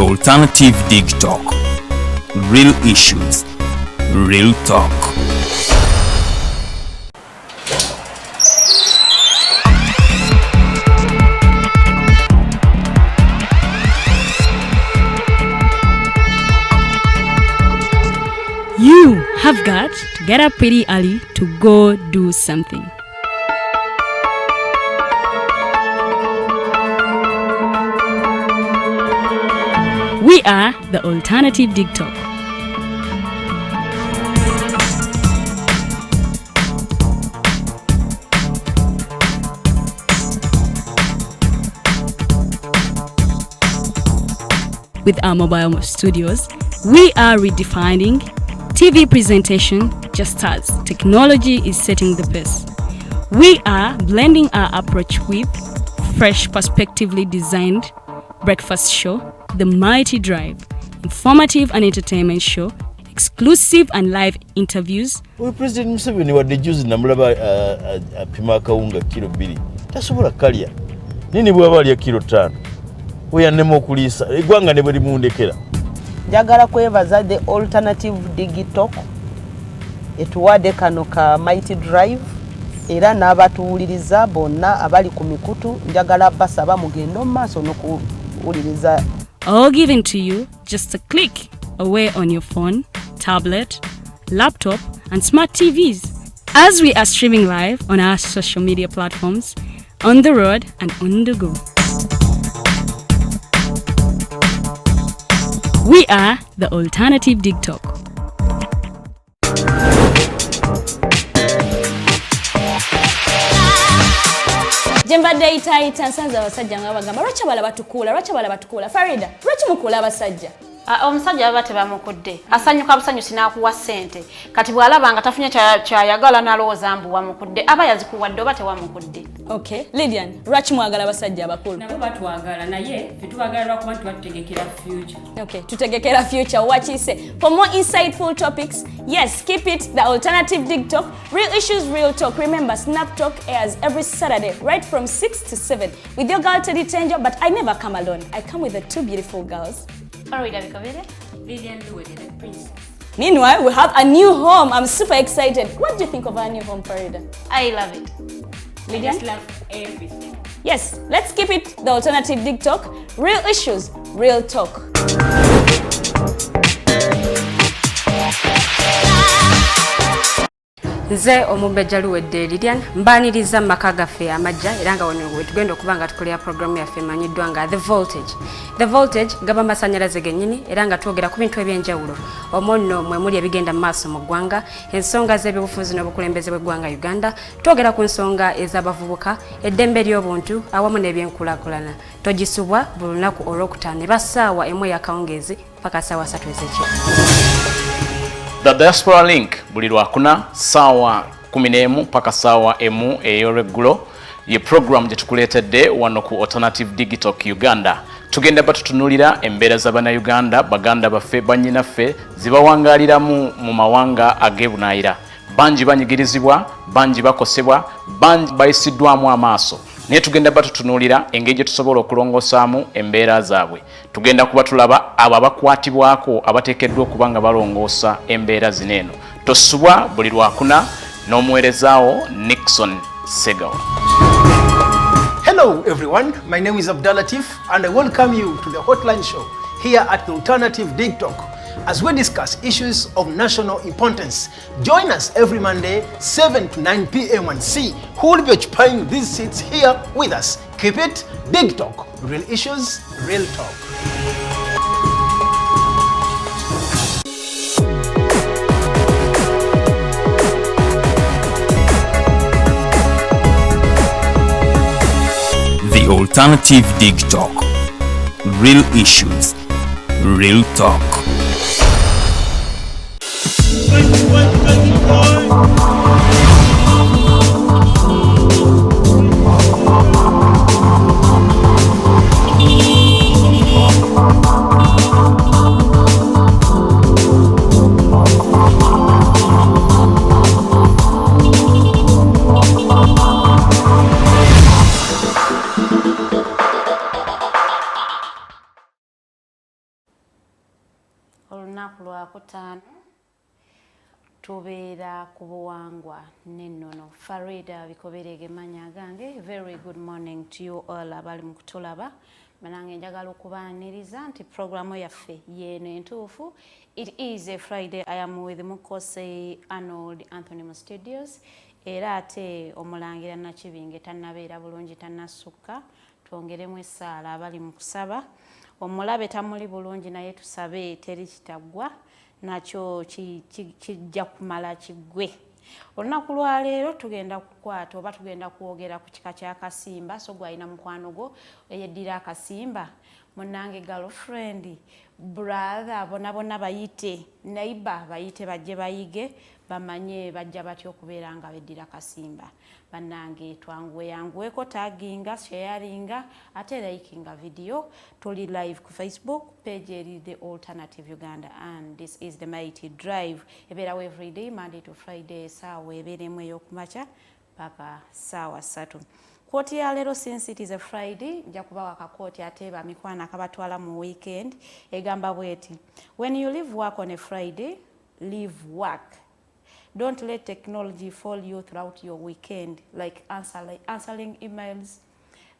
The Alternative Dig Talk. Real issues, real talk. You have got to get up pretty early to go do something. We are the Alternative Dig Talk. With our mobile studios, we are redefining TV presentation just as technology is setting the pace. We are blending our approach with fresh, perspectively designed breakfast show, The Mighty Drive, informative and entertainment show, exclusive and live interviews. We President Museveni wadde juzi namulaba apima akawunga kilo 2 tasobola kalya nini bwaba alya kilo 5 weyannema okuliisa eggwanga ne bwe limundekera. Njagala kwebaza the Alternative Dig Talk etuwadde kano ka Mighty Drive era n'abatuwuliriza bonna abali ku mikutu njagala basaba mugendo maaso n'okuwuliriza. All given to you just a click away on your phone, tablet, laptop and smart TVs as we are streaming live on our social media platforms, on the road and on the go. We are the Alternative Dig Talk. Jembadde itaita nsanze abasajja nga bagamba lwaki bala batukula Farida lwaki mukula abasajja omusajja baba tebamukudde asanyuka busanyu sinakuwa ssente kati bw'alaba nga tafunye kyayagala n'alowooza mbu wamukudde aba yazikuwadde oba tewamukudde. Okay, Lydian, lwaki mwagala abasajja abakulu? Nabo batwagala naye fetubagala lwakuba tubategekera future. Okay, tutegekera future wakiise. For more insightful topics, yes, keep it the Alternative Dig Talk. Real issues, real talk. Remember, Snap Talk airs every Saturday right from 6 to 7 with your girl Teddy Tenjo, but I never come alone. I come with the two beautiful girls. Farida Bikobere Farida, princess. Meanwhile, we have a new home. I'm super excited. What do you think of our new home, Farida? I love it. I just love everything. Yes, let's keep it the Alternative Dig Talk. Real issues, real talk. Nze omubejja luwedde Lydian mbaniriza maka gaffe amajja era nga wano tugenda okuba nga tukolera programu yaffe emanyiddwa nga The Voltage gaba masanyalaze gennyini era nga twogera ku bintu ebyenjawulo omwo nno mwe muli ebigenda mu maaso mu ggwanga ensonga z'ebyobufuzi n'obukulembeze bw'eggwanga Uganda twogera ku nsonga ez'abavubuka eddembe ly'obuntu awamu n'ebyenkulaakulana togisubwa buli lunaku olwokutaano eba ssaawa emu ey'akawungeezi paka ssaawa 3 ez'ekiro. The Diaspora Link buli lwakuna sawa 11 paka sawa emu ey'olweggulo ye program gye tukuleetedde wano ku Alternative Dig Talk Uganda. Tugenda batutunulira embeera z'Abannayuganda baganda baffe bannyinaffe zibawangaaliramu mu mawanga ag'ebunaayira. Bangi banyigirizibwa, bangi bakosebwa, bangi bayisiddwamu amaaso. Naye tugenda batutunulira engeri gye tusobola okulongosaamu embeera zaabwe. Tugenda kuba tulaba abo abakwatibwako abateekeddwa okuba nga balongoosa embeera zino eno. Tosubwa buli lwakuna n'omuweerezaawo Nixon Segawa. Hello everyone, my name is Abdulatif and I welcome you to the Hotline Show here at the Alternative Dig Talk as we discuss issues of national importance. Join us every Monday 7 to 9 p.m. and see who will be occupying these seats here with us. Keep it Dig Talk, real issues, real talk. The Alternative Dig Talk. Real issues, real talk. lunaku lwakutaano tubeera ku buwangwa n'ennono. Farida Bikobere Manya gange, very good morning to you all abali mu kutulaba. Manange njagala okubaaniriza nti programu yaffe yeeno entuufu. It is a Friday. I am with Mukose Arnold Anthony mu studios. Era ate omulangira Nakibinge tannabeera bulungi, tannasukka. Twongeremu essaala abali mu kusaba. Omulabe tamuli bulungi naye tusabe teri kitaggwa nakyo kijja kumala kiggwe. Olunaku lwa leero tugenda kukwata oba tugenda kwogera ku kika ky'akasimba. So gwalina mukwano gwo eyeddira akasimba, munnange girlfriend, brother, bonna bayite, neighbor bayite bajje bayige bamanye bajja batya okubeera nga beddira akasimba. Bannange twanguweyanguweko, taginga, sharinga, ate likinga video. Tuli live ku Facebook page eri The Alternative Uganda, and this is the Mighty Drive. Ebeerawo every day Monday to Friday saawa ebeeremu ey'okumakya paka saawa 3. Kooti ya leero, since it is a Friday, nja kubawa akakooti ate bamikwana akabatwala mu weekend egamba bweti: when you leave work on a Friday, leave work. Don't let technology follow you throughout your weekend, like answering emails,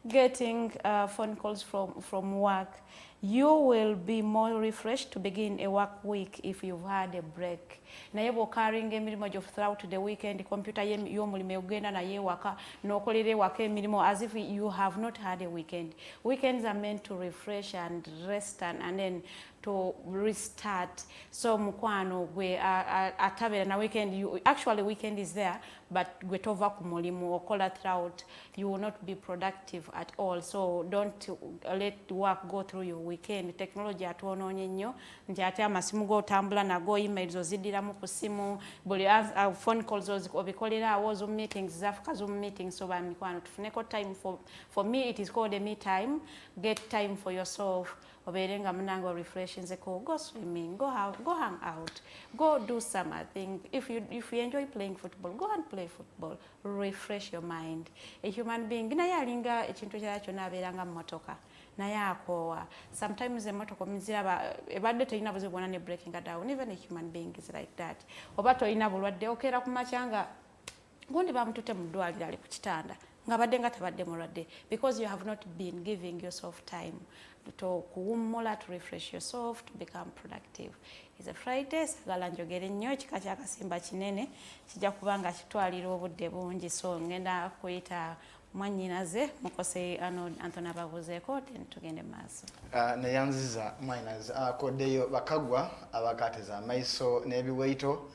getting phone calls from work. You will be more refreshed to begin a work week if you've had a break. Naye bw'okaringa emirimu gyo throughout the weekend, computer y'omulimu egenda naye waka n'okolera ewaka emirimu as if you have not had a weekend. Weekends are meant to refresh and rest and then to restart. So mukwano gwe atabera na weekend, actually weekend is there, but gwe tova ku mulimu okola throughout, you will not be productive at all. So don't let work go through your weekend. Technology atwonoonye nnyo nti ate amasimu g'otambula nago, emails oziddiramu ku simu, buli phone calls obikolera awo, Zoom meetings zafuka Zoom meetings. So bamikwano tufuneko time for me it is called a me time. Get time for yourself. Oberenga munango refresh nzeko, go swimming, go hang out, go do something. If you enjoy playing football, go and play football. Refresh your mind. A human being naye alinga ekintu kyakyo nabeeranga mmotoka naye akoowa. Sometimes emmotoka omuziraba ebadde tolina buzibu bwonna ne breaking down. Even a human being is like that. Oba tolina bulwadde okeera ku makyanga gundi bamutute mu ddwaliro ali ku kitanda nga badde nga tabadde mulwadde, because you have not been giving yourself time to kuwummula, to refresh yourself, to become productive. It's a Friday, sagala njogere nnyo ekika ky'akasimba kinene kijja kubanga kitwalira obudde bungi, so ngenda kuyita mwannyinaze Mukose Arnold Anthony ababuzeeko then tugende maaso. Neyanziza miners akoddeyo bakagwa abakateza amaiso n'ebiwaito.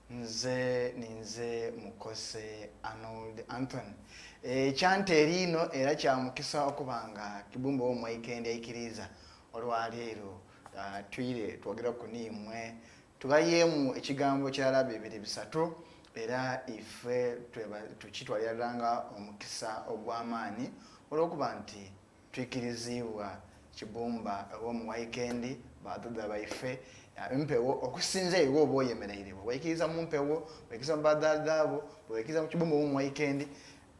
Ninze Mukose Arnold Anthony. Kyante erino era kyamukisa okubanga kibumba omwekendi aikiriza olwaleero twire twogera ku nimwe tubayemu ekigambo kirala bibiri bisatu era ife tukitwaliranga omukisa ogw'amaanyi olw'okuba nti twikirizibwa kibumba omu weekend badada baife mpewo okusinza ewo oba oyemereire bwekiriza mu mpewo, bwekiriza mu badada abo, bwekiriza mu kibumba omu weekend,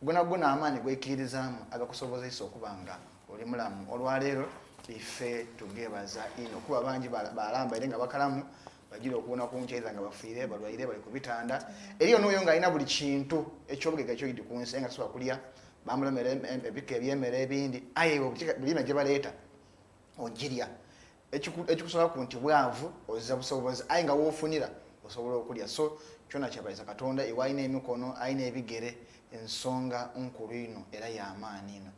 gona amaanyi gwekirizamu agakusobozesa okubanga oli mulamu. Olwaleero ife tugebaza ino kuba bangi balamba ere nga bakalamu bagira okuwona kunkyeza nga bafiire balwaire bali ku bitanda. Eriyo n'oyo nga alina buli kintu ekyobugega kyoyidi ku nsi nga tasobola kulya, bamulemera ebika ebyemmere ebindi, aye bulina gye baleeta ogirya. Ekikusobola ku nti bwavu ozza busobozi aye nga woofunira osobola okulya. So kyona kyabayiza Katonda ewalina emikono alina ebigere, ensonga nkulu ino era y'amaanyi ino.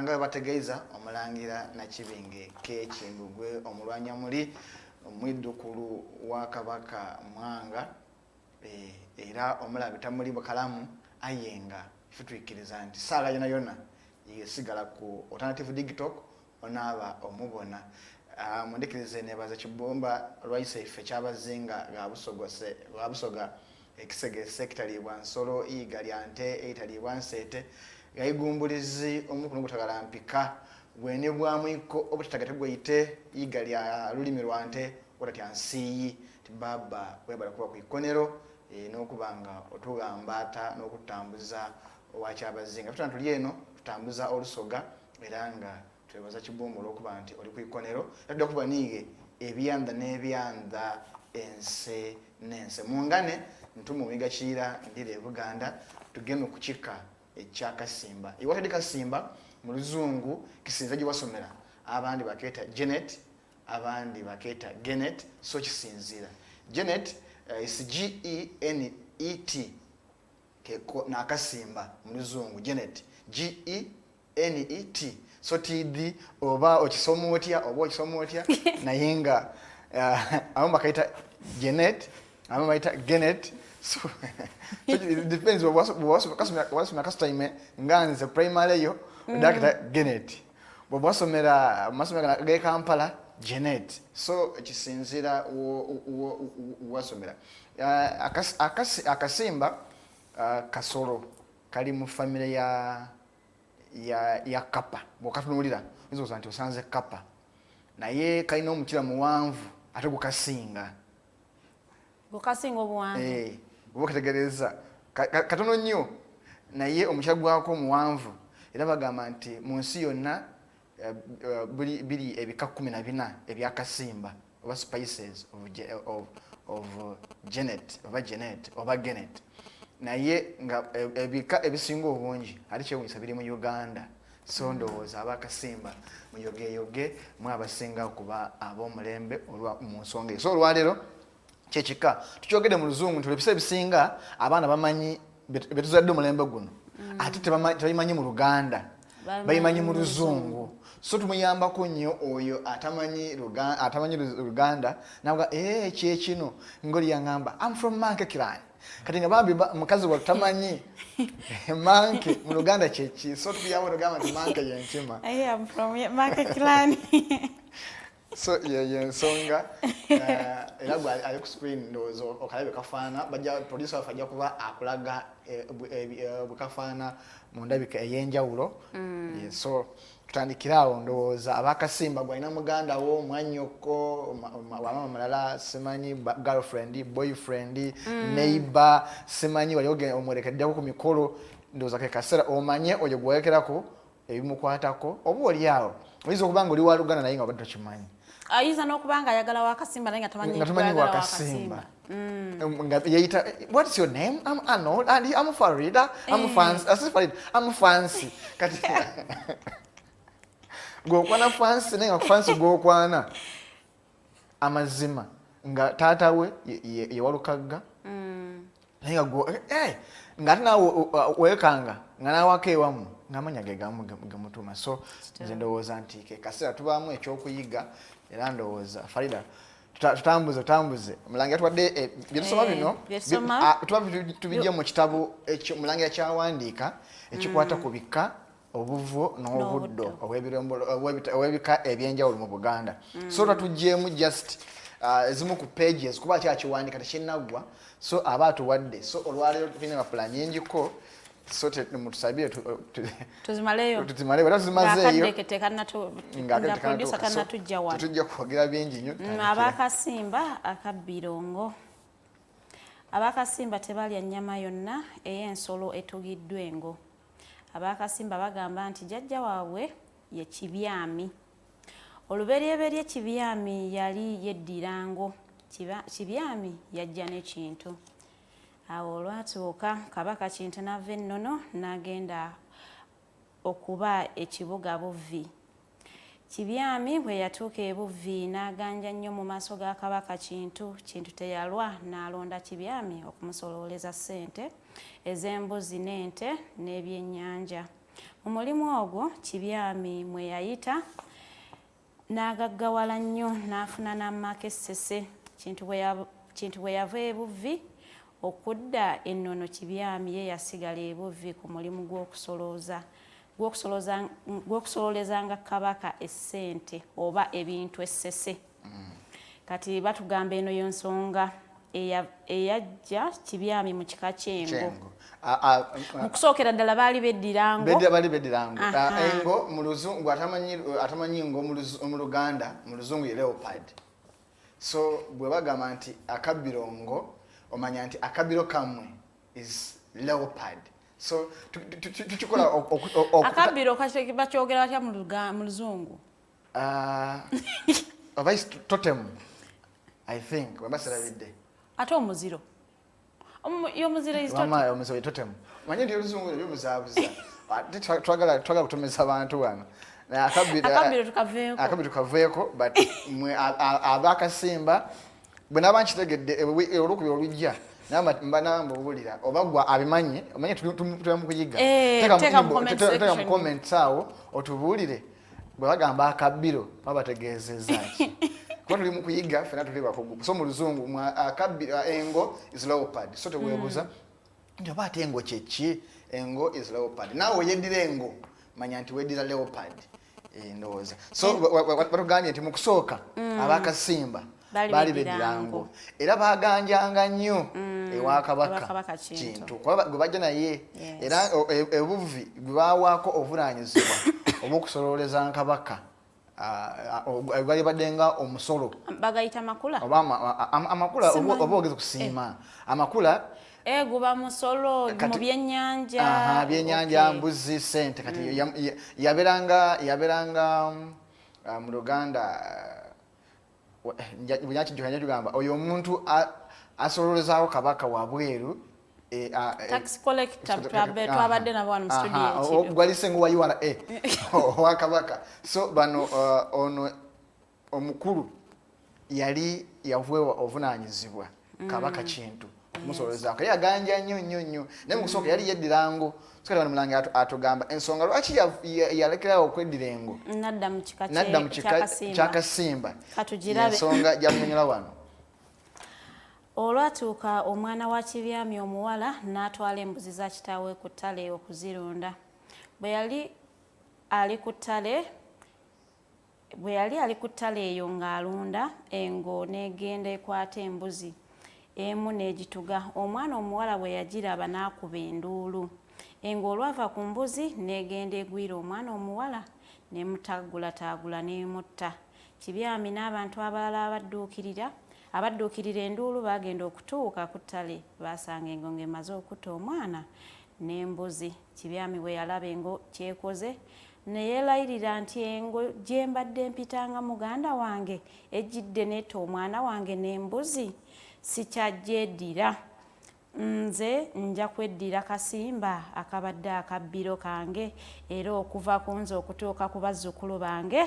Nga bategeeza omulangira Nakibinge K'Ekimbugwe omulwanyamuli omwiddukulu wa Kabaka Mwanga era omulabe tamuli bukalamu aye nga ife tuikiriza nti saala yona yesigala ku Alternative Digital onaaba omubona. Mundikirize nebaza kibumba lwaise ife kyabazinga gabusoga ekisege secretary Bwansolo igali ante etali Bwansete gayigumbulizi omukuno gutagala mpika gwene bwamwiko obutagate gwite igali lulimi lwante otati ansiyi tibaba webala kuba ku ikonero n'okubanga otugambata n'okutambuza wakyabazinga tutantuli eno tutambuza olusoga era nga twebaza kibumba olwokuba nti oli ku ikonero tadda kuba niige ebyanda n'ebyanda ense n'ense mungane ntumu migakiira ndire Buganda tugeme ku kika eky'akasimba iwatadde kasimba mu luzungu kisinza gye wasomera abandi bakeeta Janet abandi bakeeta Genet so kisinzira Janet is G-E-N-E-T n'akasimba mu luzungu Janet G-E-N-E-T so tiddi oba okisoma otya naye nga abamu bakaita Janet abamu bayita Genet so it depends wasomera kasitime nga nze primary yo dakita Genet bw'oba wasomera ge Kampala Janet so kisinzira wasomera akasimba kasolo kali mu family ya kapa bw'okatunulira oyinza nti osanze kapa naye kalina omukira muwanvu ate gukasinga obuwanvu oba okategereza katono nnyo naye omukira gwako muwanvu era bagamba nti mu nsi yonna biri ebika 14 ebyakasimba oba spices of Janet oba Genet naye nga ebika ebisinga obungi ate kyewunyisa biri mu Uganda so ndowooza abakasimba muyogeyoge mu abasinga okuba ab'omulembe olwa mu nsonga so olwaleero kyekika tukyogedde mu luzungu nti ebisa ebisinga abaana bamanyi betuzadde omulembe guno ate tebayimanyi mu Luganda bayimanyi mu luzungu so tumuyambako nnyo oyo atamanyi Luganda nabuga kyekino ngoli yangamba I'm from Manke Clan kati nga bambi mukazi wa tamanyi Manke mu Luganda kyeki so tuyabo Luganda nti Manke yenkima I'm from Manke Clan so nsonga era gwe ali ku screen ndowooza okalabe kafaana bajja producer waffe kuba akulaga bwekafaana mu ndabika ey'enjawulo so tutandikirawo ndowooza abakasimba gwalina muganda wo mwanyoko wamama mulala simanyi girlfriend boyfriend neighbor simanyi wali omwerekeddeko ku mikolo ndowooza ke kaseera omanye oyo gwewerekerako ebimukwatako oba oliawo oyinza okuba nga oli wa Luganda naye nga obadde tokimanyi ayinza n'okuba nga ayagala wakasimba naye nga tamanyi wakasimba what is your name? I'm Arnold and I'm Farida. I'm fancy. Kati gokwana fancy nenga fancy gokwana amazima nga tata we ye walukaga nenga go ngati nawo wekanga ngana wake wamu ngamanya gamutuma so nze ndowooza nti ke kasera tubamu ekyokuyiga era ndowooza Farida tutambuze mulangira twadde byesoma bino tubijja mu kitabu ekyo mulangira kyawandiika ekikwata ku bika obuvo n'obuddo obwebika ebyenjawulo mu Buganda so tatuggyemu just ezimu ku pages kuba kyakiwandiika tekinnaggwa so aba atuwadde so olwaleero tulina bapula nyingiko so mutusabire tuzimaleyo era tuzimazeeyo tujja kwogera bingi nnyo abakasimba akabbirongo abakasimba tebalya nnyama yonna ey'ensolo etugiddwa engo abakasimba bagamba nti jjajja waabwe ye kibyami oluberyeberye kibyami yali yeddira ngo kibyami yajja n'ekintu awo olwatuuka kabaka Kintu n'ava ennono n'agenda okuba ekibuga Buvvi kibyami bwe yatuuka e Buvvi n'aganja nnyo mu maaso ga kabaka Kintu teyalwa n'alonda kibyami okumusolooleza ssente ez'embuzi n'ente n'ebyennyanja mu mulimu ogwo kibyami mwe yayita n'agaggawala nnyo n'afuna n'amaka essese Kintu bwe yava e Buvvi okudda ennono kibyami ye yasigala e Buvvi ku mulimu gw'okusololezanga kabaka essente oba ebintu essese kati batugamba eno y'ensonga eyajja kibyami mu kika ky'engo mu kusookera ddala baali beddirango engo mu luzungu atamanyi ngo mu Luganda mu luzungu ye leopard so bwe bagamba nti akabbirongo omanya nti akabbiro kamwe is leopard so tukikola akabbiro bakyogera batya mu luzungu oba totem I think wabasirabidde ate omuziro omuziro is totem manyi ndi oluzungu ebyobuzaabuza twagala kutomesa abantu wano akabbiro tukaveeko but abakasimba bwe naba nkitegedde olwokubi olujja namba obulira oba gwa abimanyi omanye tuli mu kuyiga teeka mu comments awo otubuulire bwe bagamba akabbiro babategeezezza ki kuba tuli mu kuyiga fena tuli bakugu so mu luzungu akabbiro engo is leopard so teweebuuza nti oba ate engo kyeki engo is leopard naawe oyeddira engo manya nti weddira leopard ndowooza so batugambye nti mu kusooka abakasimba bali beddirango era baganjanga nnyo ewa kabaka kintu gwe bajja naye era ebuvi gwe bawaako obuvunaanyizibwa obw'okusololeza kabaka bali baddenga omusolo bagayita makula amakula oba ogeze kusiima amakula guba musolo mu byennyanja byennyanja mbuzi sente kati yaberanga mu Luganda bunyakinjukanya tugamba oyo omuntu asololezaawo kabaka wabweru tax collector twabadde nabo wano mu studio gwalisengu wa URA owa kabaka so bano ono omukulu yali yavuewa ovunaanyizibwa kabaka kintu musololezaako yali aganja nnyo naye mu kusooka yali yeddirango sikati bano mulange atugamba ensonga lwaki yalekerawo okweddira engo nadda mu kika ky'akasimba katugirabe ensonga gyamenyera wano olwatuuka omwana wa kibyami omuwala n'atwala embuzi za kitaawe ku ttale okuzirunda bwe yali ali ku ttale eyo ng'alunda engo n'egenda ekwata embuzi emu n'egituga omwana omuwala bwe yagiraba n'akuba enduulu engo olwava ku mbuzi n'egenda egwira omwana omuwala n'emutaggulataagula n'emutta kibyami n'abantu abalala abadduukirira enduulu bagenda okutuuka ku ttale basanga engo ng'emaze okutta omwana n'embuzi kibyami bwe yalaba engo kyekoze ne yeelayirira nti engo gye mbadde mpitanga muganda wange ejjidde netta omwana wange n'embuzi sikyajjeddira nze nja kweddira kasimba akabadde akabbiro kange era okuva ku nze okutuuka ku bazzukulu bange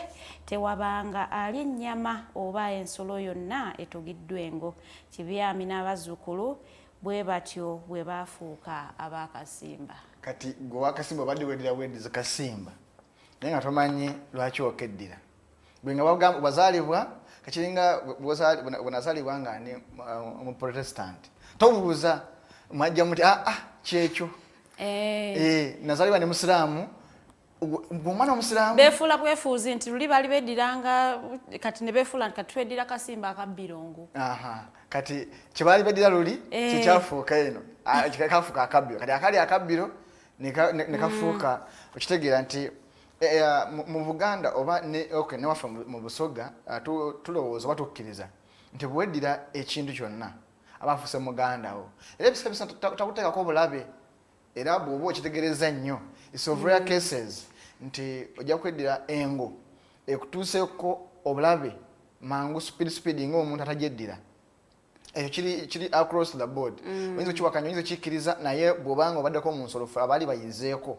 tewabanga ali ennyama oba ensolo yonna etugiddwa engo kibyami n'abazzukulu bwe batyo bwe baafuuka abakasimba kati gwe wakasimba obadde weddira weddiza kasimba naye nga tomanyi lwaki okeddira bwe nga wazaalibwa kakiringa bwenazaalibwa nga ni omuprotestant tobuuza mwajja muti kyekyo nazaalibwa ne musiraamu omwana omusiraamu beefuula bwefuuzi nti luli bali beddiranga kati ne beefuula kati tweddira kasimba akabbirongo kati kyebaali beddira luli kyekyafuuka eno kafuuka akabbiro kati akali akabbiro ne kafuuka okitegeera nti mu Buganda oba newaffe mu Busoga tulowooza oba tukkiriza nti bweddira ekintu kyonna abafuuse muganda wo era ebisa bisa takuteekako obulabe era bw'oba okitegereza nnyo is of rare cases nti ojja kweddira engo ekutuuseeko obulabe mangu speed ng'omuntu atajyeddira ekyo kiri across the board oyinza okiwakanya oyinza okikkiriza naye bw'obanga obaddeko mu nsolofu abaali bayizeeko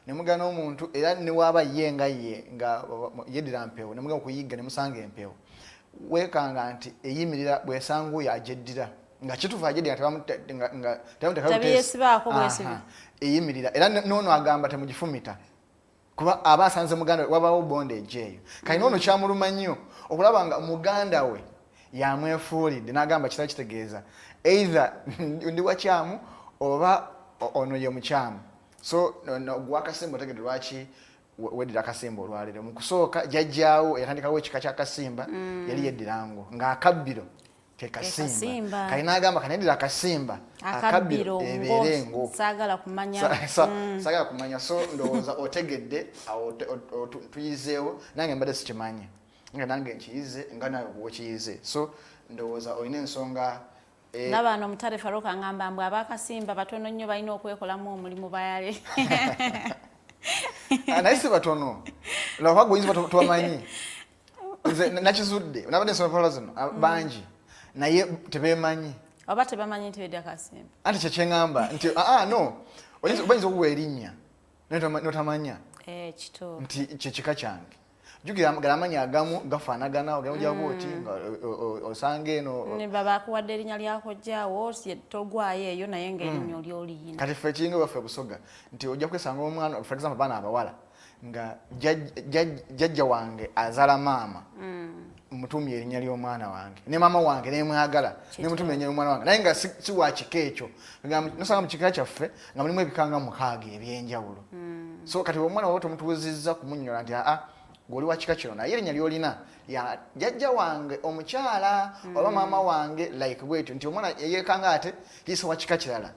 nemugana omuntu era newaaba ye nga yeddira mpewo nemugana okuyiga nemusanga empewo weekanga nti eyimirira bwesanga oyo agyeddira nga kituufu agyeddira eyimirira era noono agamba temugifumita kuba aba asanze muganda we wabaawo bondage eyo kati noono kyamuluma nnyo okulaba nga muganda we yamwefuulidde n'agamba kitali kitegeeza either ndi wakyamu oba ono ye mukyamu so gwakasimba otegedde lwaki weddira akasimba olwaleero mu kusooka jjajjaawo yatandikawo ekika ky'akasimba yali yeddirango ng'akabbiro ke kasimba kali n'agamba kaneddira akasimba akabbiro ebeere engo saagala kumanya so ndowooza otegedde tuyizeewo nange mbadde sikimanyi nga nange nkiyize nga nawe bwokiyize so ndowooza olina ensonga Nabano mutare Faruka ngamba mbwa abakasimba batono nnyo balina okwekolamu omulimu bayale. Naisi batono. Lwa gwinzi tubamanyi. Nze nakizudde. Nabane sopola zino banji. Naye tebemanyi. Oba tebamanyi nti bedi akasimba. Anti kyekyeŋŋamba nti no. Oyinza okuwa erinnya. Notamanya. Kito. Nti kyekika kyange. Jugira amanya agamu gafaanagana ogenda bwoti nga osange eno ne baba akuwadde erinnya lyako jjaawo togwayo eyo naye ng'erinnya oli oliyina. Kati ffe kinga waffe Busoga nti ojja kwesanga omwana for example baana abawala nga jjajja wange azaala maama mutumye erinnya ly'omwana wange ne maama wange nemwagala ne mutumye erinnya ly'omwana wange naye nga si wa kika ekyo nosanga mu kika kyaffe nga mulimu ebikanga 6 eby'enjawulo. So kati omwana wabo tomutuuzizza kumunyola nti goli wa kika kino naye erinnya ly'olina ya jjajja wange omukyala oba maama wange like bwetyo nti omwana yeekanga ate yisa wa kika kirala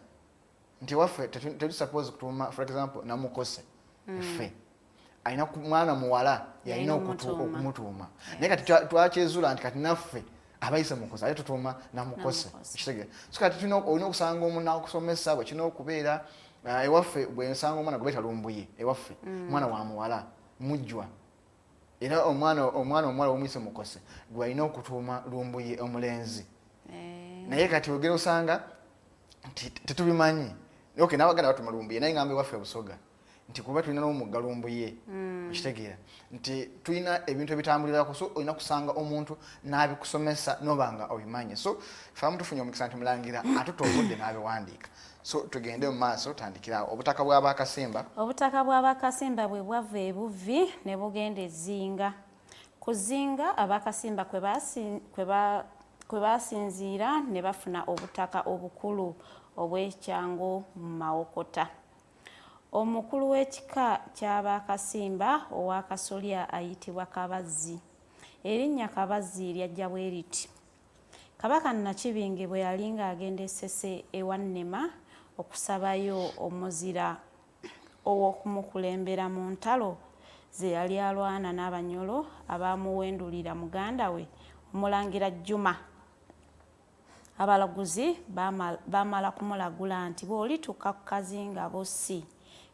nti waffe tetusuppose kutuuma for example na Mukose ffe alina mwana muwala yalina okumutuuma naye kati twakyezuula nti kati naffe abayise Mukose ate tutuuma na Mukose kitegere so kati olina okusanga omuntu n'akusomesa bwe kina okubeera ewaffe bwe nsanga omwana gwe beeta Lumbuye ewaffe mwana wa muwala mujjwa era omwana omwala omuyise Mukose gwe alina okutuuma Lumbuye omulenzi naye kati ogera osanga tetubimanyi okay n'abaganda batuma Lumbuye naye ngambe waffe Busoga nti kuba tulina n'omugga Lumbuye kitegeera nti tulina ebintu ebitambulirako so olina kusanga omuntu n'abikusomesa n'obanga obimanye so famu tufunye omukisa nti mulangira atuta obudde n'abiwandiika so tugende mu maaso tandikirawo obutaka bw'abakasimba bwe bwava ebuvi ne bugenda ezinga ku zinga abakasimba kwe basinziira ne bafuna obutaka obukulu obw'ekyango mu Mawokota. Omukulu w'ekika ky'abakasimba ow'akasolya ayitibwa Kabazzi. Erinnya Kabazzi lyajja bwe riti. Kabaka Nakibinge bwe yali ng'agenda Essese ewa Nnema okusabayo omuzira ow'okumukulembera mu ntalo ze yali alwana n'Abanyolo abaamuwendulira muganda we Omulangira Juma. Abalaguzi baamala kumulagula nti bw'olituuka ku kazinga bossi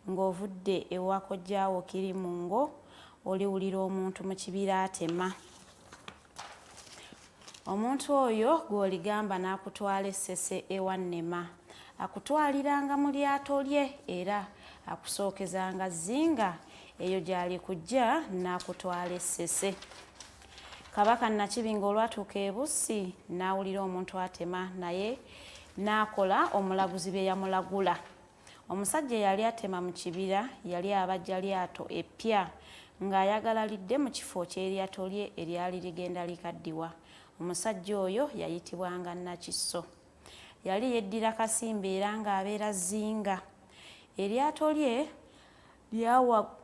ng'ovudde ewa kojjaawo kiri mu ngo oliwulira omuntu mu kibira atema. Omuntu oyo gw'oligamba n'akutwala Essese ewa Nnema akutwaliranga mu lyato lye era akusookezanga zinga eyo gy'ali kujja n'akutwala Essese. Kabaka Nakibinge olwatuuka e Bussi n'awulira omuntu atema naye n'akola omulaguzi bye yamulagula. Omusajja yali atema mu kibira yali abajja lyato eppya ng'ayagala lidde mu kifo ky'eryato lye eryali ligenda likaddiwa. Omusajja oyo yayitibwanga Nakiso. Yali yeddira Kasimba era ng'abeera zinga. Eryato lye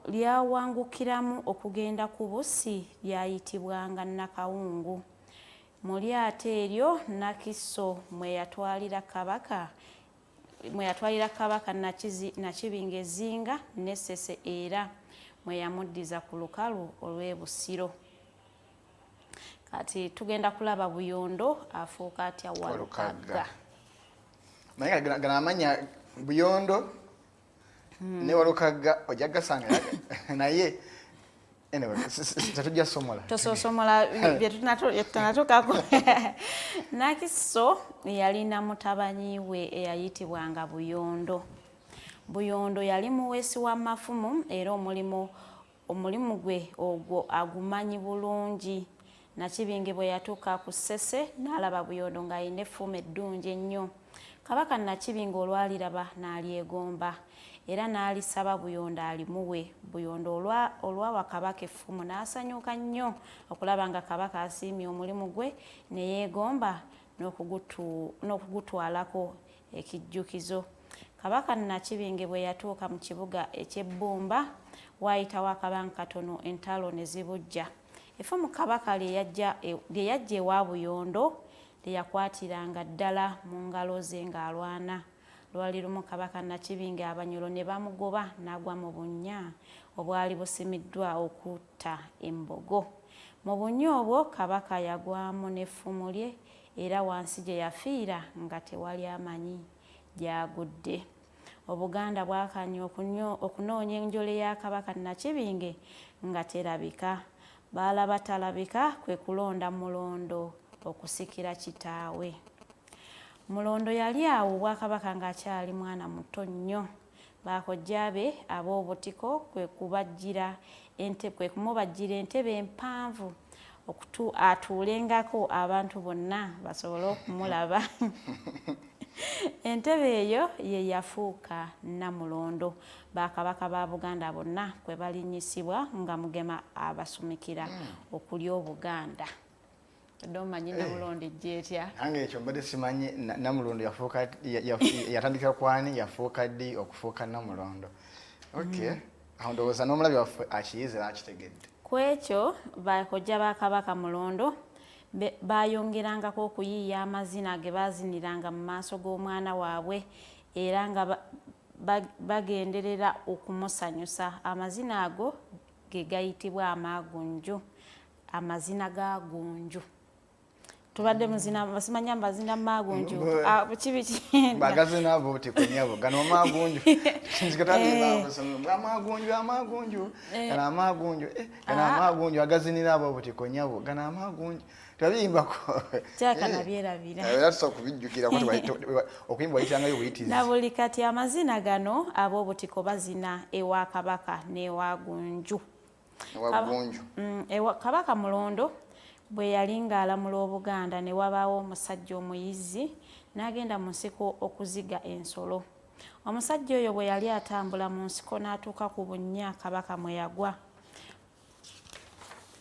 lyawangukiramu okugenda ku Bussi lyayitibwanga Nakawungu. Mu lyato eryo Nakiso mwe yatwalira Kabaka Nakibinge ezinga n'Essese era mwe yamuddiza ku lukalu olw'Ebusiro. Kati tugenda kulaba Buyondo afuuka atya Walukagga. Naye gana amanya Buyondo ne Walukagga ojja gasanga naye anyway tatujja somola tososomola bye tunatuukako. Nakiso yalina mutabanyi we eyayitibwanga Buyondo. Buyondo yali muweesi wa mafumu era omulimu gwe ogwo agumanyi bulungi. Nakibinge bwe yatuuka ku Ssese n'alaba Buyondo ng'alina effumu eddungi ennyo. Kabaka Nakibinge olwaliraba n'alyegomba era n'alisaba Buyondo alimuwe. Buyondo olwawa Kabaka effumu n'asanyuka nnyo okulaba nga Kabaka asiimye omulimu gwe ne yeegomba n'okugutwalako ekijjukizo. Kabaka Nakibinge bwe yatuuka mu kibuga eky'Ebbumba waayitawo akabanga katono entalo ne zibujja. Effumu Kabaka lye yajja ewa Buyondo lyeyakwatiranga ddala mu ngalo ze ng'alwana. Lwali lumu Kabaka Nakibinge Abanyolo ne bamugoba n'agwa mu bunnya obwali busimiddwa okutta embogo. Mu bunnya obwo Kabaka yagwamu n'effumu lye era wansi gye yafiira nga tewali amanyi gyagudde. Obuganda bwakanye okunoonya enjole ya Kabaka Nakibinge nga terabika. Baalaba talabika kwe kulonda Mulondo okusikira kitaawe. Mulondo yali awo Obwakabaka ng'akyali mwana muto nnyo. Bakojja be ab'obutiko kwe kumubajjira entebe empanvu atuulengako abantu bonna basobole okumulaba. Entebe eyo ye yafuuka Namulondo. Bakabaka ba Buganda bonna kwe balinnyisibwa nga Mugema abasumikira okulya Obuganda. Domanyi Namulondo ejjeetya. Nange ekyo mbadde simanyi Namulondo yafuuka yatandika kwani yafuuka ddi okufuuka Namulondo. Okay. Aho ndowooza n'omulabi waffe akiyize n'akitegedde. Ku ekyo bakojja ba Kabaka Mulondo bayongerangako okuyiiya amazina ge baaziniranga mu maaso g'omwana waabwe era nga bagenderera okumusanyusa. Amazina ago ge gayitibwa amaagunju. Amazina ga gunju. Tubadde muzina basimanya mbazina maagunju. Kibi bagazina abo butikonyabo gano maagunju. Sinzikatali baba amaagunju. Gano amaagunju agazinira abo butikonyabo gano amaagunju. Tabimbako. Kyaka nabyerabira. Era tusobola kubijjukira okuyimba wayitanga y'obuyitizi. Na buli kati amazina gano ab'obutiko bazina ewa Kabaka n'ewa Gunju. Kabaka Mulondo bwe yali ng'alamula Obuganda ne wabaawo omusajja omuyizzi n'agenda mu nsiko okuziga ensolo. Omusajja oyo bwe yali atambula mu nsiko n'atuuka ku bunnya Kabaka mwe yagwa.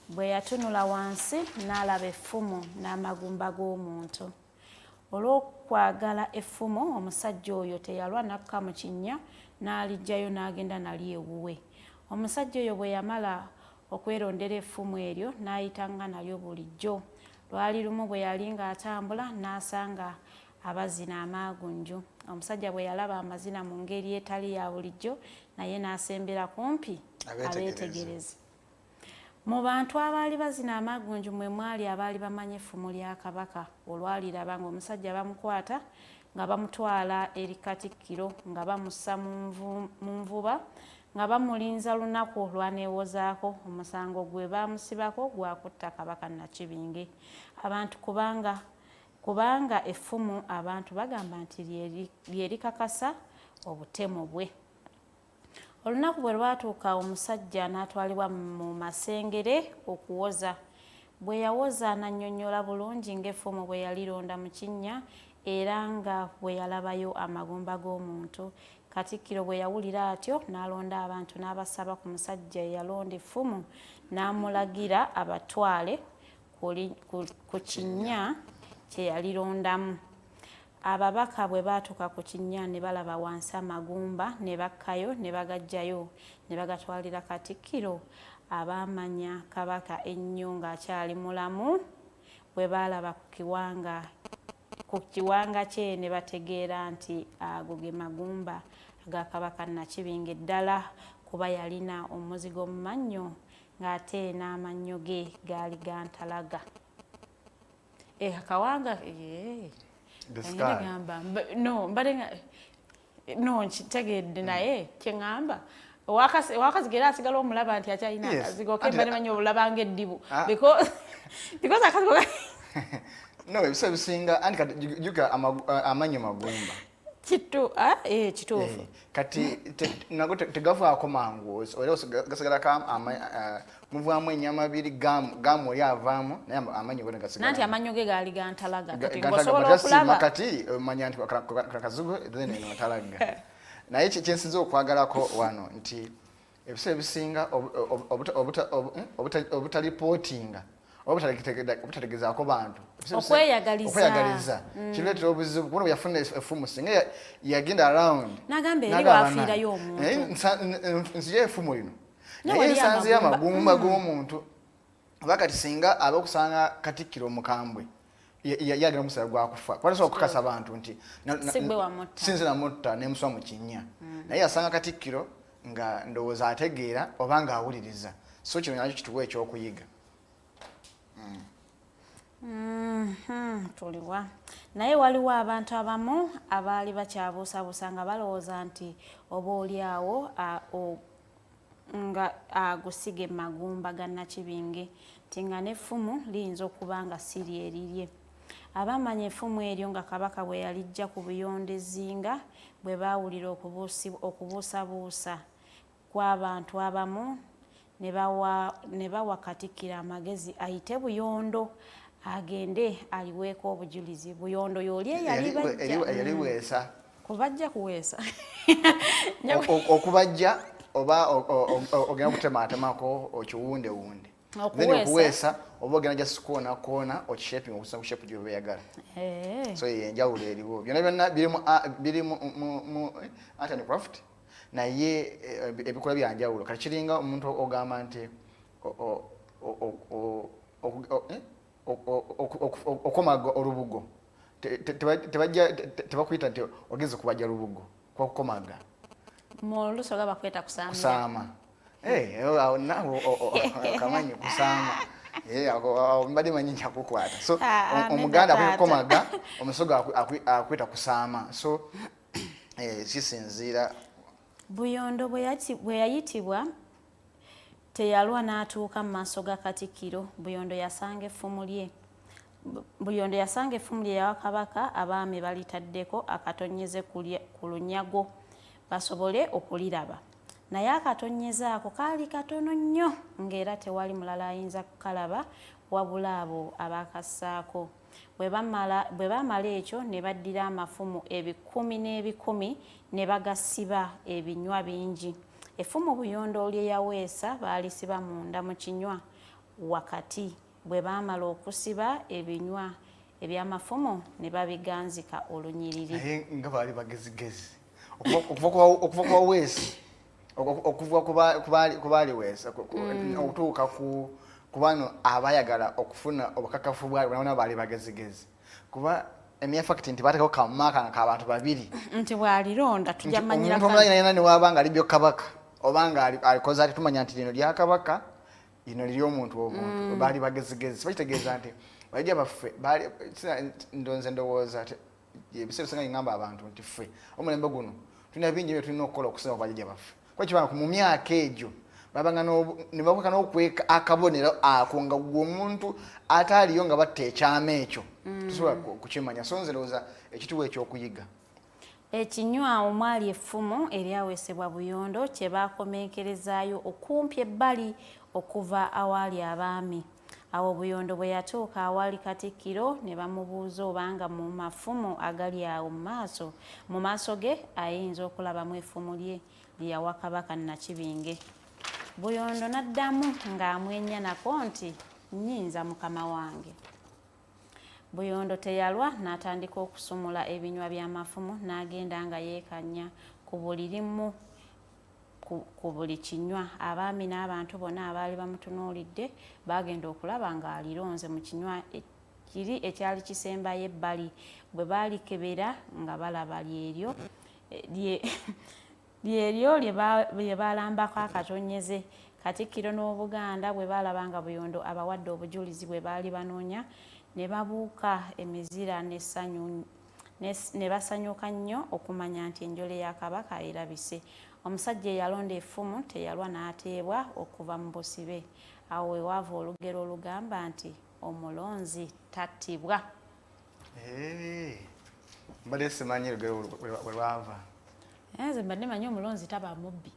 Bwe yatunula wansi n'alaba effumu n'amagumba g'omuntu. Olw'okwagala effumu omusajja oyo teyalwa n'akka mu kinnya n'alijjayo n'agenda nali ewuwe. Omusajja oyo bwe yamala okwerondera effumu eryo n'ayitanga nalyo bulijjo. Lwali lumu bwe yali ng'atambula n'asanga abazina amaagunju. Omusajja bwe yalaba amazina mu ngeri etali ya bulijjo naye n'asembera kumpi abeetegereze. Mu bantu abaali bazina amaagunju mwe mwali abaali bamanyi effumu lya Kabaka. Olwaliraba ng'omusajja bamukwata nga bamutwala eri Katikkiro nga bamussa mu nvuba nga bamulinza lunaku lwaneewozaako. Omusango gwe baamusibako gwa kutta Kabaka Nakibinge. Abantu kubanga effumu abantu bagamba nti lyerikakasa obutemu bwe. Olunaku bwe lwatuuka omusajja n'atwalibwa mu masengere okuwoza. Bwe yawoza n'annyonnyola bulungi ng'effumu bwe yalironda mu kinnya era nga bwe yalabayo amagumba g'omuntu. Katikkiro bwe yawulira atyo n'alonda abantu n'abasaba ku musajja eyalonda effumu n'amulagira abatwale ku kinnya kye yalirondamu. Ababaka bwe baatuuka ku kinnya ne balaba wansi amagumba ne bakkayo ne bagaggyayo ne bagatwalira Katikkiro. Abaamanya Kabaka ennyo ng'akyali mulamu bwe baalaba ku kiwanga kye ne bategeera nti ago ge magumba aga Kabaka Nakibinge ddala kuba yalina omuzigo mu mannyo ng'ate n'amannyo ge gaali gantalaga. Akawanga nkitegedde naye kyeŋŋamba owakazigera asigala omulaba nti akyalina akazigo ke mbalimanyi obulabanga eddibu because akazigo no ebiseera bisinga anti kati juga amannyo magumba kituufu kati nago tegavaako mangu era gasigala muvaamu ennyama bbiri gamu oli avaamu naye amannyo gona gasigala nanti amannyo ge gaali gantalaga kati ng'osobola okulaba kati omanya nti kazigo then eno ntalaga naye kyensinza okwagalako wano nti ebiseera bisinga obutalipootinga obutategezaako bantu okweyagaliza kireetera obuzibu kubona yafuna effumu singa yagenda around n'agamba eri waafiirayo omuntu nzija effumu lino naye nsanzeyo amagumba g'omuntu oba kati singa ab'okusanga Katikkiro omukambwe yagenda omusala gwakufa kwatasobola okukakasa abantu nti sinze namutta nemuswa mu kinnya naye yasanga Katikkiro nga ndowooza ategeera oba ng'awuliriza so kino nakyo kituwa ekyokuyiga. Tuliwa naye waliwo abantu abamu abaali bakyabuusabuusa nga balowooza nti oba oliawo nga agusige magumba ga Nakibinge nti nga n'effumu liyinza okuba nga si lye lirye. Abamanya effumu eryo nga Kabaka bwe yalijja ku Buyonde Zinga bwe baawulira okubuusabuusa kw'abantu abamu ne bawa Katikkiro amagezi ayite Buyondo agende aliweeko obujulizi. Buyondo y'oli yaliweesa kubajja kuweesa okubajja oba ogenda kutemaatemako okiwundewunde okuweesa oba ogenda just koona okishaping okusa ku shape gyoba oyagala. So yenjawulo eriwo byonna byonna biri mu art and craft naye ebikola byanjawulo kati kiringa omuntu ogamba nti okomaga olubugo tebakuyita nti ogeze kubajja lubugo kwakukomaga mu lusoga bakweta kusaama. Nawe kamanyi kusaama mbadde manyi njakukwata. So omuganda akukomaga omusoga akweta kusaama. So kisinziira. Buyondo bwe yayitibwa teyalwa n'atuuka mu maaso ga Katikkiro. Buyondo yasanga effumu lye yawa Kabaka abaami balitaddeko akatonyeze ku lunyago basobole okuliraba. Naye akatonyeze ako kaali katono nnyo ng'era tewali mulala ayinza kukalaba wabula abo abakassaako. Bwe bamala ekyo ne baddira amafumu ebikumi n'ebikumi ne bagasiba ebinywa bingi. Effumu Buyondo lye yaweesa baalisiba munda mu kinywa wakati. Bwe baamala okusiba ebinywa eby'amafumu ne babiganzika olunyiriri. Naye nga baali bagezigezi okuva ku baweesi okuva ku baaliweesa okutuuka ku bano abayagala okufuna obukakafu bwali bona baali bagezigezi kuba emyafakiti nti bateekawo kamaka nk'abantu babiri nti bwalironda tujja manyira omuntu omulala yenna ne waba nga libyo Kabaka oba nga alikoze ati tumanya nti lino lya Kabaka lino liri omuntu obuntu baali bagezigezi. Bakitegeeza nti bajja baffe ndonze ndowooza ebiseera bisinga ngamba abantu nti ffe omulembe guno tulina bingi bye tulina okukola okusinga ku bajjajja baffe kwekibanga mu myaka egyo babanga ne bakweka n'okweka akabonero ako nga gwe omuntu ataaliyo nga batta ekyama ekyo tusobola kukimanya. So nze ndowooza ekituwa ekyokuyiga. Ekinywa omwali effumu eryaweesebwa Buyondo kye baakomenkerezaayo okumpi ebbali okuva awaali abaami. Awo Buyondo bwe yatuuka awali Katikkiro ne bamubuuza obanga mu mafumu agali awo mu maaso ge ayinza okulabamu effumu lye lyawa Kabaka Nakibinge. Buyondo n'addamu ng'amwenya nako nti nnyinza mukama wange. Buyondo teyalwa n'atandika okusumula ebinywa by'amafumu n'agenda nga yeekanya ku buli limu ku buli kinywa. Abaami n'abantu bonna abaali bamutunuulidde bagenda okulaba ng'alironze mu kinywa kiri ekyali kisembayo ebbali. Bwe baalikebera nga balaba lyeryo lye baalambako akatonyeze. Katikkiro n'Obuganda bwe baalaba nga Buyondo abawadde obujulizi bwe baali banoonya ne babuuka emizira ne basanyuka nnyo okumanya nti enjole ya Kabaka erabise. Omusajja eyalonda effumu teyalwa n'ateebwa okuva mu busibe. Awo we waava olugero olugamba nti omulonzi tattibwa. Mbadde simanyi olugero we lwava. Nze mbadde manyi omulonzi taba mubbi.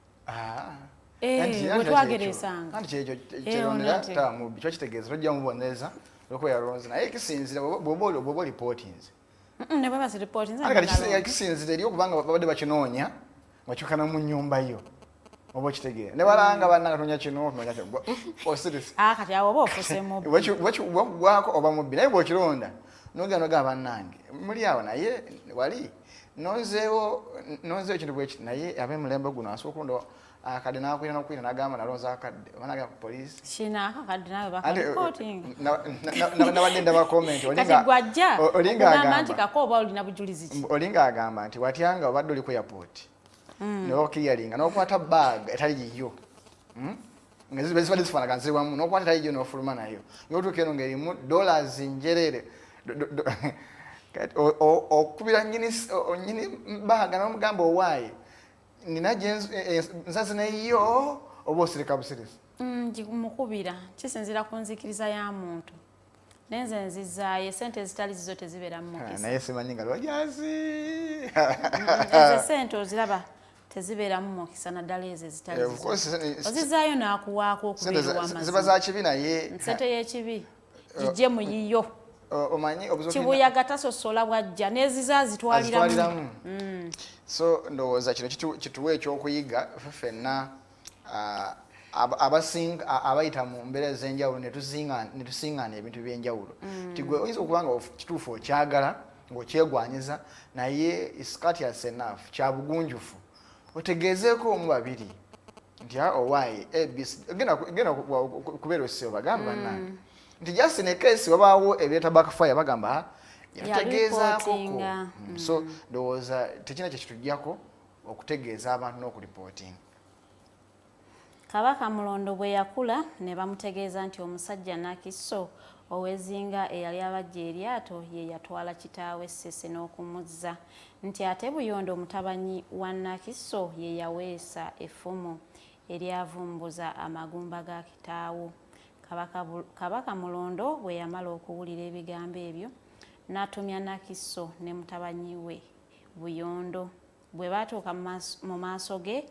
Bwe twageresanga. Anti kyekyo kyerondera taba mubbi. Kyo kitegeeza tojja muboneza olwokuba yalonze naye kisinzira bw'oba olipootinze. Ne baba siripootinze. Kati kisinzira eri okubanga babadde bakinoonya wakyukana mu nnyumba yo oba okitegeera ne balanga bannanga tonya kino tonya kino osirisi kati awo oba ofuse mubbi wako oba mubbi naye bw'okironda n'ogenda ogamba bannange muli awo naye wali nonzeewo ekintu bwekiti naye ab'emulembe guno asobola okulonda akadde n'akwira n'agamba nalonze akadde oba n'agamba ku poliisi kino akakadde nawe bakalipootinga nabadde ndaba komenti kati gwajja okugamba nti kako oba olina bujulizi ki olinga agamba nti watyanga obadde oli ku airport ne okiriyalinga n'okwata bag etali yiyo ngezi bezifadde zifaanagana ziri wamu n'okwatira yo n'ofuluma nayo ng'otuuka eno ng'erimu dollars njerere okubira nyini baaga n'omugamba owaaye nina nsazi neyo oba osirika busirisi mukubira kisinzira ku nzikiriza ya muntu nenze nzizaayo esente ezitali zizo tezibeera mu mukisa naye simanyi nga lwajazi ezo sente oziraba tezibeera mu mukisa naddala ezo ezitali zizo ozizaayo n'akuwaako okubeera w'amazima ziba za kibi naye sente y'ekibi gijje mu yiyo omanyi kibuyaga tasosola bwajja n'eziza zitwaliramu so ndowooza kino kituwa ekyokuyiga ffenna abayita mu mbeera ez'enjawulo netusiŋŋaana ebintu by'enjawulo nti gwe oyinza okuba nga kituufu okyagala ng'okyegwanyiza naye iscatias enough kya bugunjufu otegeezeeko omu babiri nti owaaye genda kubeera osiba bagamba bannange nti just in case wabaawo ebyeta backfire bagamba yategeezaakoko so ndowooza tekina kyekitujjako okutegeeza abantu n'okuripootinga Kabaka Mulondo bwe yakula ne bamutegeeza nti omusajja Nakiso ow'ezinga eyali abajja eryato ye yatwala kitaawe Ssese n'okumuzza nti ate Buyondo omutabanyi wa Nakiso ye yaweesa effumu eryavumbuza amagumba ga kitaawo. Kabaka Mulondo bwe yamala okuwulira ebigambo ebyo n'atumya Nakiso ne mutabanyi we Buyondo bwe baatuuka mu maaso ge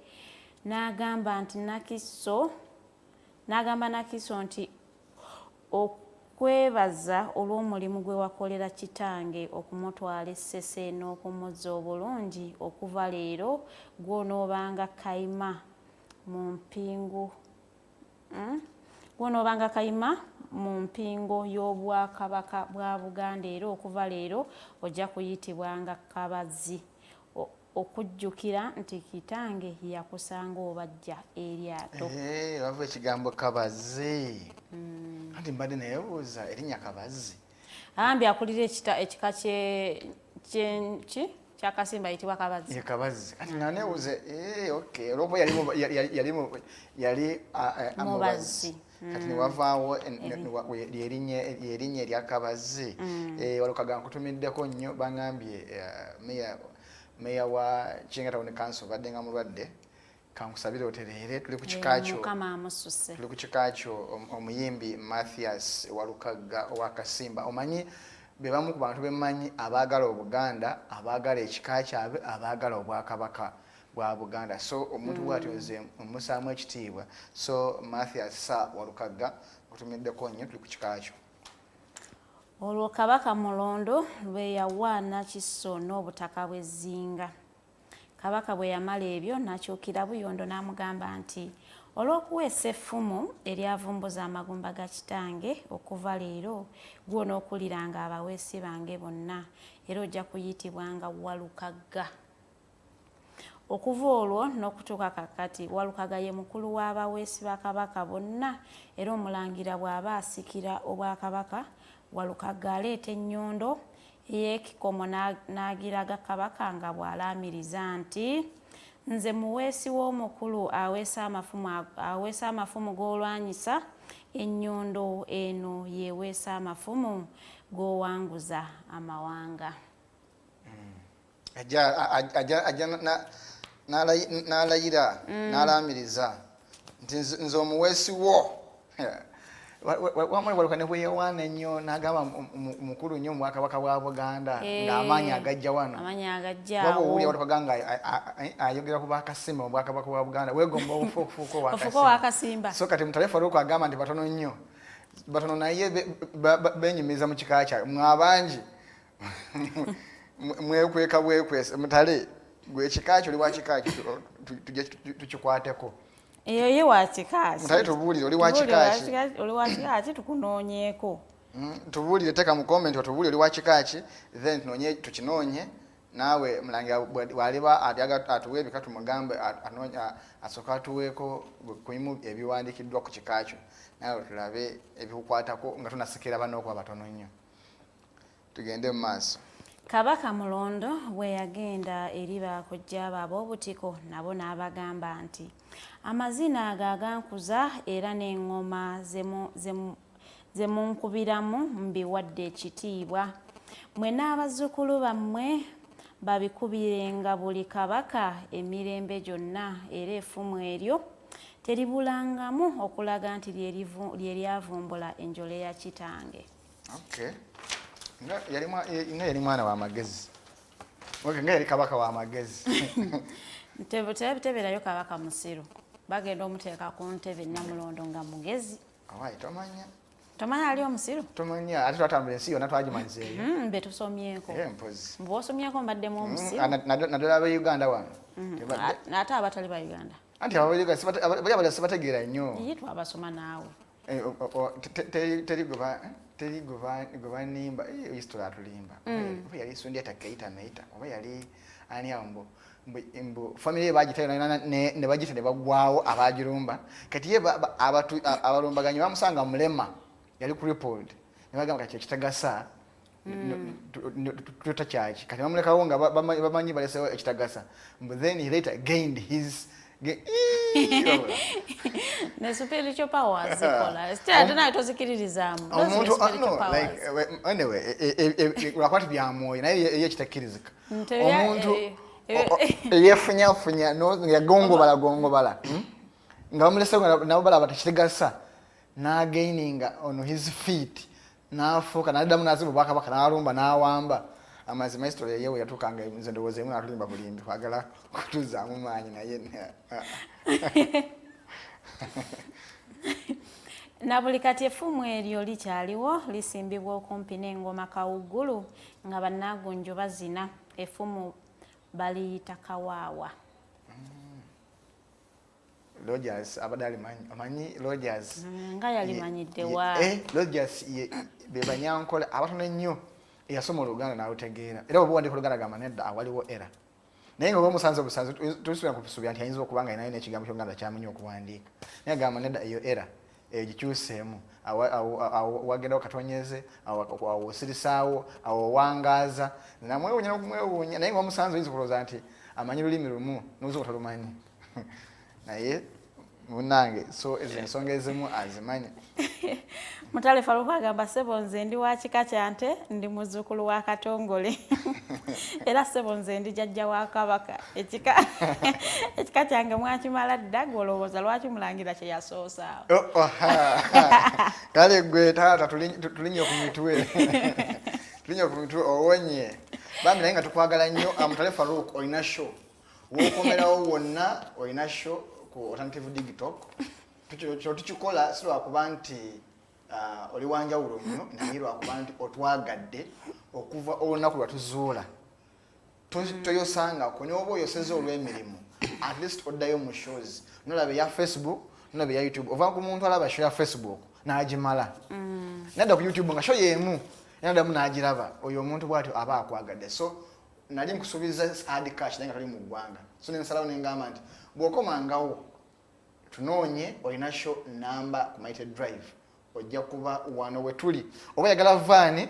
n'agamba Nakiso nti okwebaza olw'omulimu gwe wakolera kitange okumutwala Essese n'okumuzza obulungi okuva leero gw'onoobanga kayima mu mpingo y'obwakabaka bwa Buganda era okuva leero ojja kuyitibwanga Kabazzi okujjukira nti kitange yakusanga obajja eryato. Wava ekigambo Kabazzi anti mbadde neebuuza erinnya Kabazzi ambi akulira ekika ky'akasimba ayitibwa Kabazzi. Kabazzi kati naneebuuze okay olwokuba yali mubazzi kati newavaawo lyerinnya erya Kabazzi walukaga nkutumiddeko nnyo bangambye meya wa Chinga Town Council badde nga mulwadde kankusabire otereere tuli ku kikaakyo omuyimbi Mathias Walukaga ow'akasimba omanyi be bamu ku bantu bemmanyi abaagala Obuganda abaagala ekika kyabwe abaagala obwakabaka bwa Buganda so omuntu bw'atyo nze omusaamu ekitiibwa so Mathias Walukaga otumiddeko nnyo tuli ku kikaakyo. Olwo Kabaka Mulondo lwe yawa Nakiso n'obutaka bw'ezzinga. Kabaka bwe yamala ebyo n'akyukira Buyondo n'amugamba nti olw'okuweesa effumu eryavumbuza amagumba ga kitange okuva leero gw'onookuliranga abaweesi bange bonna era ojja kuyitibwanga Walukaga. Okuva olwo n'okutuuka kakati Walukaga ye mukulu w'abaweesi ba Kabaka bonna era omulangira bw'aba asikira obwakabaka Walukaga aleeta ennyondo ey'ekikomo n'agiraga Kabaka nga bw'alaamiriza nti nze muweesi w'omukulu aweesa amafumu g'olwanyisa ennyondo eno yeweesa amafumu g'owanguza amawanga. N'alayira n'alaamiriza nti nze omuweesi wo wamwe Walukaga bwe yawaana ennyo n'agamba mukulu nnyo mu bwakabaka bwa Buganda ng'amaanyi agajja wano waba owulira Walukaga nga ayogera ku bakasimba mu bwakabaka bwa Buganda weegomba okufuuka owakasimba so kati mutalefu olw'oku agamba nti batono nnyo batono naye benyumiza mu kika kyabwe mwabangi mwekweka bwekwese mutale gwe ekikaakyo oli wa kikaakyo tujje tukikwateko eyo ye wa kikaaki mutale tubuulire oli wa kikaaki tukunoonyeeko tubuulire teeka mu comment otubuulire oli wa kikaaki then tukinoonye naawe mulangira bw'aliba atuwe ebika tumugambe asooka atuweeko kuyimu ebiwandiikiddwa ku kikaakyo naawe tulabe ebikukwatako nga tunasikira banno okuba batono nnyo tugende mu maaso. Kabaka Mulondo bwe yagenda eri bakojja baabo obutiko nabo n'abagamba nti amazina ago agankuza era n'eŋŋoma ze munkubiramu mbiwadde ekitiibwa mwe n'abazzukulu bammwe babikubirenga buli kabaka emirembe gyonna era effumu eryo teribulangamu okulaga nti lye lyavumbula enjole ya kitange. Okay. Nga yali mwana wa magezi. Okay, nga yali kabaka wa magezi. Teberayo kabaka musiru. Bagenda omuteeka ku ntebe Namulondo nga mugezi. Awai tomanya. Tomanya ali omusiru? Tomanya ate twatambula ensi yonna twagimanyizeeyo. Mbe tusomyeko. Mpozi. Mbe osomyeko mbaddemu omusiru? Naddala aba Uganda wano. Ate abatali ba Uganda. Anti abali sibategeera nnyo. Ye twabasoma naawe. Teri gwe nimba history atulimba. Oba yali Sundiata Keita Meita oba yali ani ambo mbu family bagitayo ne bagita ne bagwawo abagirumba kati ye abalumbaganya bamusanga mulema yali crippled ne bagamba kati ekitagasa tutakyaki kati bamulekawo nga bamanyi balesewo ekitagasa but then he later gained his ne spiritual powers zikola still tonight tozikiririzamu omuntu like anyway rakwati bya moyo naye yekitakkirizika omuntu yefunya no yagongobala nga bamulesewo nabo balaba tekitagasa na gaining on his feet nafuuka naddamu nazibu bwakabaka n'alumba n'awamba amazima history yewe yatukanga nze ndowooza emu n'atulimba bulimbi twagala kutuzaamu maanyi naye na buli kati effumu eryo likyaliwo lisimbibwa okumpi n'engoma kawuggulu nga bannagunju bazina effumu baliyita kawaawa. Rogers abadali manyi Rogers nga yalimanyidde wa Rogers be banyankola abatono nnyo eyasoma Oluganda n'alutegeera era bwe wandika Oluganda gamba nedda awaliwo era naye nga omusanze tulisubira kusuubira nti ayinza okuba nga naye n'ekigambo ky'Oluganda kyamanyi okuwandiika naye agamba nedda eyo era egikyuseemu wagenda wakatonyeze awo osirisaawo awo wangaaza namwewuunya n'okumwewuunya naye nga omusanze oyinza okulowooza nti amanyi lulimi lumu n'oza otalumanyi naye munange so ezo ensonga ezimu azimanyi. Mutale Faruku agamba ssebo nze ndi wa kika kyante ndi muzzukulu wa Katongole era ssebo nze ndi jjajja wa Kabaka ekika kyange mwakimala dda gwolowooza lwaki mulangira kye yasoosaawo. Kale gwe taata tulinye ku mitwe owonye bambi naye nga tukwagala nnyo. Mutale Faruku olina show wokomerawo wonna olina show ku Alternative Digital tukikola si lwakuba nti oli wanjawulo nnyo naye lwakuba nti otwagadde okuva olunaku lwatuzuula toyosangako n'oba oyoseza olw'emirimu at least oddayo mu shows nolaba eya Facebook nolaba eya YouTube ova ku muntu alaba show ya Facebook n'agimala nadda ku YouTube nga show yeemu naddamu n'agiraba oyo omuntu bw'atyo aba akwagadde. So nali nkusuubiza hard cash naye nga tali mu ggwanga so nensalawo nengamba nti bw'okomangawo tunoonye olina show namba ku Mighty Drive ojja kuba wano we tuli oba yagala vaani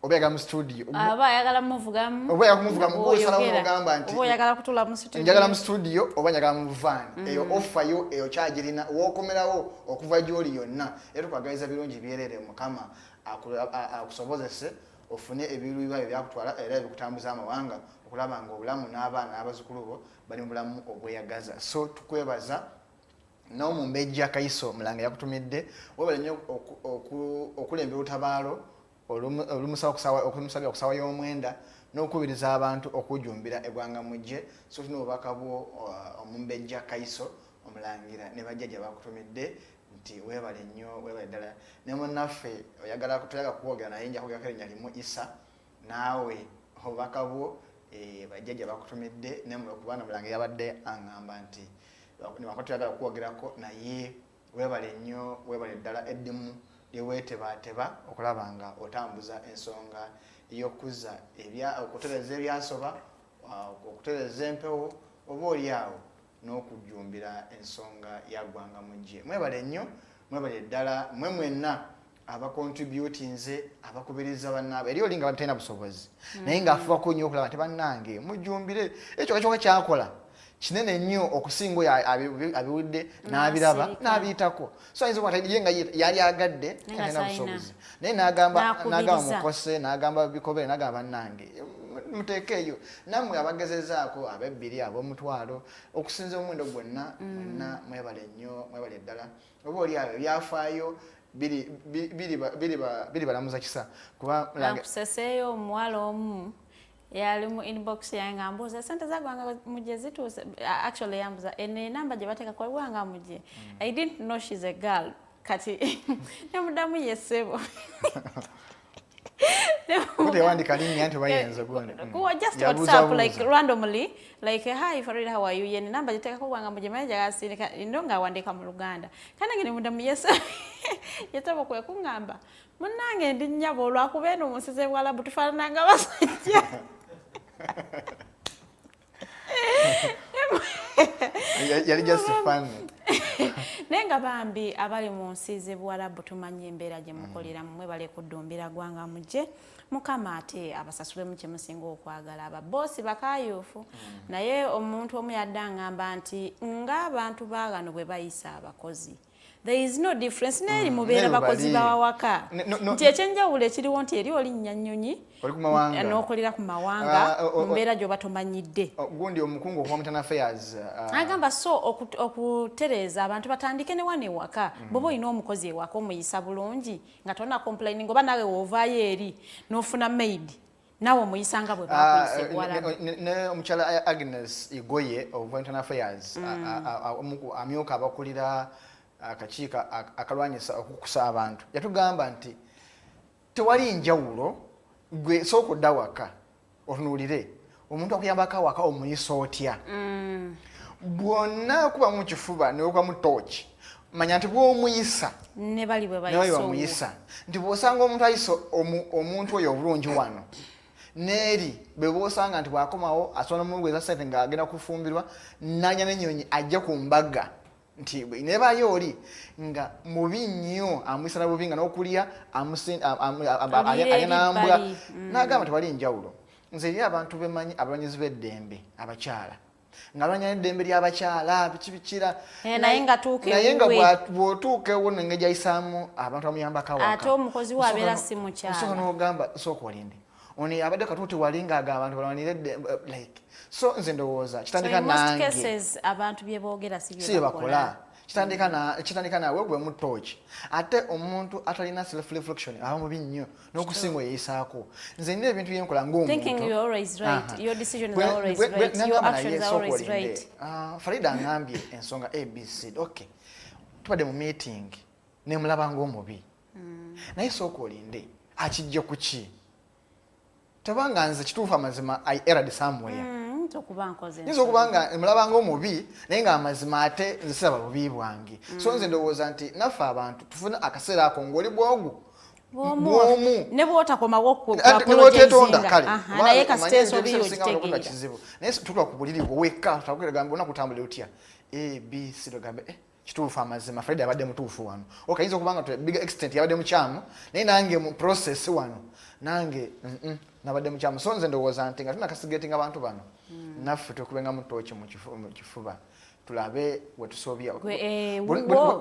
oba yagala mu studio aba yagala muvugamu oba yagala muvugamu gw'osalawo n'ogamba nti oba yagala kutula mu studio njagala mu studio oba njagala mu vaani eyo offer yo eyo kyagirina wookomerawo okuva gy'oli yonna era tukwagaliza birungi byerere Mukama akusobozese ofune ebiruubirirwa ebyakutwala era ebikutambuza amawanga okulaba nga obulamu n'abaana n'abazzukulu bo bali mu bulamu obweyagaza. So tukwebaza n'omumbejja Kaiso Mulanga yakutumidde webale nnyo okulembera olutabaalo okumusabya okusawa y'omwenda n'okubiriza abantu okujumbira eggwanga mujje. So tuna obubaka bwo omumbejja Kaiso Omulangira ne bajjajja bakutumidde nti webale nnyo webale ddala ne munnaffe oyagala kutoyaga kuwogera naye nja kwogera erinnya limu Isa naawe obubaka bwo bajjajja bakutumidde ne okubaana Mulanga yabadde aŋŋamba nti niwakotoyagala okwogerako naye webale nnyo webale ddala eddimu lyeweetebaateba okulaba nga otambuza ensonga ey'okuzza okutereza ebyasoba okutereza empewo oba oliawo n'okujumbira ensonga ya ggwanga mujje. Mwebale nnyo mwebale ddala mwe mwenna abacontributinze abakubiriza bannaabwe eri olinga batalina busobozi naye ng'afuba nnyo okulaba nti bannange mujumbire ekyo kakyoka kyakola kinene nnyo okusinga oyo abiwudde n'abiraba n'abiyitako so ayinza okuba ye nga yali agadde talina busobozi naye n'agamba Mukose n'agamba Bikobere n'agamba bannange muteekeeyo nammwe abagezezaako abebbiri ab'omutwalo okusinza omuwendo gwonna mwenna mwebale nnyo mwebale ddala oba oli awo byafaayo biri balamuza kisa kuba nakuseseeyo omuwala omu yali mu inbox yange ambuuza sente zagwanga muje zituuse actually yambuuza enamba gye bateeka kwagwanga muje I didn't know she's a girl kati nemudamu yesebo wandika linnya nti bayenza just WhatsApp like randomly like hi Farida how are you yeni namba giteka kwanga muje manager gasindika ndonga wandika mu Luganda kana ngene mudamu yesebo yetabo kwe kungamba munange ndi nnyabo lwakubena omusize bwalabu tufaananga basajja yali just fun nenga bambi abali mu nsize bwalabu tumanye embeera gye mukolera mmwe bale kuddumbira gwanga muje mukama ate abasasule mu kyemusinga okwagala ababosi bakayufu naye omuntu omu yaddangamba nti ng'abantu baagano bwe bayisa abakozi there is no difference neri mubeera bakozi bawaka nti ekyenjawulo ekiriwo nti eri olinnya nnyonyi n'okolera ku mawanga mumbeera gy'oba tomanyidde gundi omukungu okuva mu affairs agamba so okutereeza abantu batandike ne wane ewaka bwoba olina omukozi ewaka omuyisa bulungi nga tolina complaining oba naawe woovaayo eri n'ofuna maid naawe omuyisanga bwe bakuyise bwalabu ne omukyala Agnes Igoye of Internal Affairs amyuka abakulira akakiika akalwanyisa okukusa abantu yatugamba nti tewali njawulo gwe sooka odda waka otunuulire omuntu akuyambako awaka omuyisa otya bwonna kuba mu kifuba neokuba mu tooki manya nti bw'omuyisa ne bali bwe bayisa nti bw'osanga omuntu ayisa omuntu oyo obulungi wano neeri bwe bw'osanga nti bw'akomawo asobola muluweza sente ng'agenda kufumbirwa nanya n'ennyonyi ajja ku mbaga nti nebayo oli nga mubi nnyo amwisana bubi nga n'okulya alinambwa n'agamba tewali njawulo nze eri abantu bemanyi abalanyizi b'eddembe abakyala nga balanya n'eddembe ly'abakyala bikibikira naye nga bw'otuuka ewo nenge gyayisaamu abantu bamuyambako awaka ate omukozi waabeera si mukyala osobola n'ogamba sooka olinde oni abadde katuuti wali ng'agamba abantu balwanire eddembe like so nze ndowooza kitandika nange abantu bye boogera si bye bakola kitandika naawe gwe mu tooki ate omuntu atalina self reflection aba mubi nnyo n'okusinga oyeyisaako nze nina ebintu byenkola Farida angambye ensonga abc okay tubadde mu meeting nemulaba ng'omubi naye sooka olinde akijja ku ki tebanga nze kituufu amazima I erred somewhere nyiza okuba nga mulabanga omubi naye ng'amazima ate nze siraba bubi bwange so nze ndowooza nti naffe abantu tufuna akaseera ako ng'oli bwogu bwomu ne bw'otakomawo naye kizibu naye tukula ku buliri bwo wekka takugamba ona kutambulira otya abc togambe kituufu amazima Farida abadde mutuufu wano okayinza okuba nga big extent yabadde mukyamu naye nange mu process wano nange nabadde mukyamu so nze ndowooza nti nga tunakasigetinga abantu bano naffe tukubenga mu tooki mu kifuba tulabe wetusobya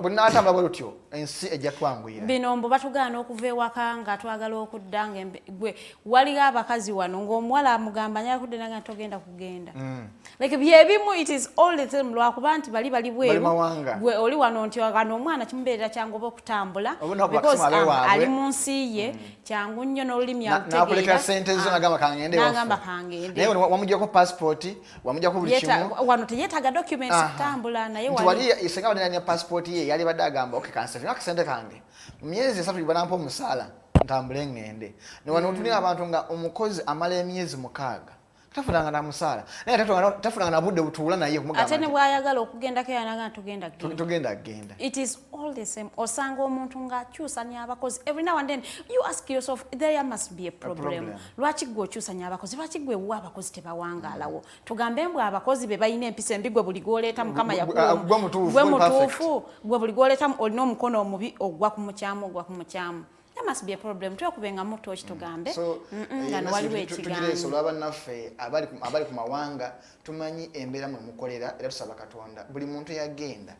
bunatambula bwe lutyo ensi ejja twanguyira bino mbu batugaana okuva ewaka nga twagala okudda gwe waliwo abakazi wano ng'omuwala amugamba nyakudde nanga togenda kugenda like byebimu it is all the time lwakuba nti bali bweru gwe oli wano nti wagana omwana kimubeerera kyangu oba okutambula because ali mu nsi ye kyangu nnyo n'olulimi alutegeera sente zo nagamba kangende naye wamugyako passport wamugyako buli kimu wano teyeetaaga documents kutambula naye wali isenga wadenya passport ye yali badde agamba okay kansete nakasente kange myezi 3 banampa omusaala ntambule ngende ne wano tulina abantu nga omukozi amala emyezi 6 tafunanga na musala naye tafunanga na budde butuula naye kumugamba ate ne bwayagala okugenda kayanaga tugenda genda. It is all the same. Osanga omuntu ng'akyusanya abakozi. Every now and then you ask yourself, there must be a problem. Lwaki gwe okyusanya abakozi? Lwaki gwe wa abakozi tebawangaalawo? Tugambe mbwe abakozi be balina empisa embi gwe buli gw'oleeta Mukama yakuwa. Gwe mutuufu. Gwe buli gw'oleeta olina omukono omubi ogwa ku mukyamu. There must be a problem. Tuyakubenga muto ekitugambe. Ngano waliwo ekigambo. Tugireso lwaba naffe abali ku mawanga tumanyi embeera mwe mukolera era tusaba Katonda. Buli muntu yagenda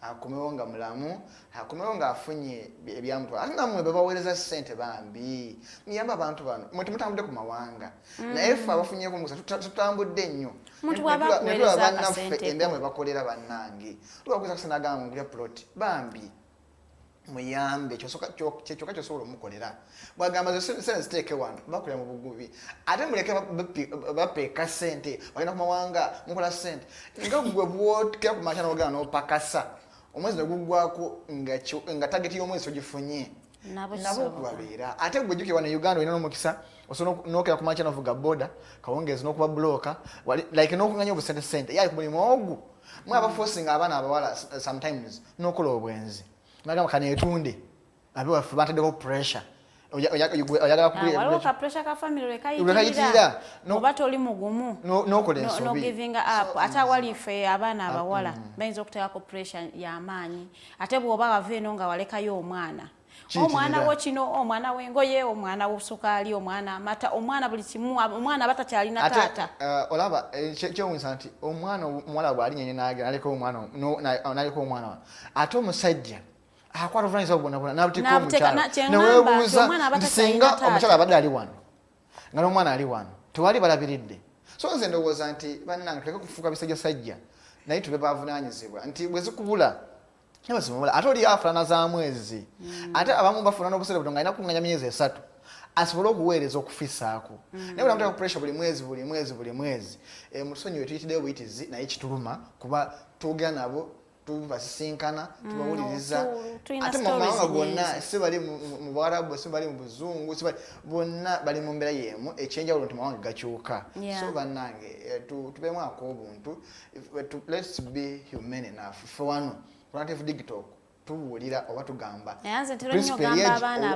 akomewo nga mulamu, akomewo nga afunye ebyamutwala. Ate namwe babaweereza ssente bambi. Muyamba abantu bano. Mutambudde ku mawanga. Naye ffe abafunyeeko omukisa tutambudde nnyo. Muntu bw'aba akuweereza akasente. Embeera mwe bakolera bannange. Lwakuza kusana agamba ngulya plot bambi. Muyambe kyokka kyosobola omukolera bwagamba sente ziteeke wano bakolera mu bugubi ate muleke bapeeka ssente bagenda ku mawanga mukola ssente nga gwe bwokera ku makya n'ogenda n'opakasa omwezi ne guggwako nga tageti y'omwezi togifunye nabo kubabeera ate gwe jjukira wano Uganda olina n'omukisa osobola n'okera ku makya n'ovuga boda kawungeezi n'okuba bulooka like n'okunganya obusente yaali ku mulimu ogwo mwe abaforcing abaana abawala sometimes n'okola obwenzi Nagamba kanetunde abe wafu batadeko pressure oyagala waliwo ka pressure ka family lekayitira obato oli mugumu no giving up ate wali fe abaana abawala bayinza okuteekako pressure y'amaanyi ate bw'oba wava eno nga walekayo omwana wo kino omwana w'engoye omwana w'osukaali omwana amata omwana buli kimu omwana batakyalina taata olaba kyewunsa nti omwana omuwala bw'alinyenye n'agenda n'aleka omwana ate omusajja akwata obuvanyisa bwonna n'abutika omukyala neweebuuza nti singa omukyala abadde ali wano nga n'omwana ali wano tewali balabiridde so nze ndowooza nti bannange tuleke kufuuka bisajjasajja naye tube bavunaanyizibwa nti bwe zikubula nebazimubula ate oli afulana za mwezi ate abamu bafuna n'obusere buto nga alina kunganya myezi 3 asobole okuweereza okufisaako naye bwe namuteka ku pressure buli mwezi mutusonyiwe tuyitiddeyo buyitizi naye kituluma kuba twogera nabo tubasisinkana tubawuliriza ate mu mawanga gonna si bali mu Buarabu si bali mu Buzungu bonna bali mu mbeera y'emu ekyenjawulo nti mawanga gakyuka so bannange tubeemu ak'obuntu let's be human enough fe wano Alternative Digital tubuulira oba tugamba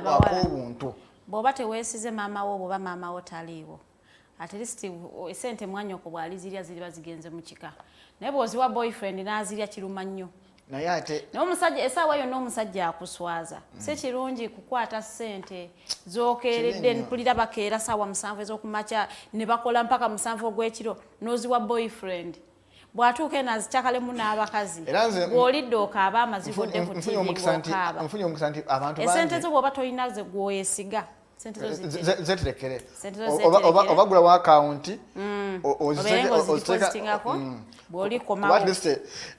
ak'obuntu bw'oba teweesize maama wo bw'oba maama wo taliiwo at least esente mwanya okwo bw'alizirya ziriba zigenze mu kika naye bw'oziwa boyfriend n'azirya kiruma nnyo naye ate n'omusajja essaawa yonna omusajja akuswaza si kirungi kukwata ssente z'okeeredde mpulira bakeera ssaawa 7 ez'okumakya ne bakola mpaka 7 ogw'ekiro n'oziwa boyfriend bw'atuuka enaazikyakalemu n'abakazi bw'olidde okaaba amazivudde ku TV ng'okaaba esente zo bw'oba tolina ze gw'oyesiga zeterekere oba gula wa akawunti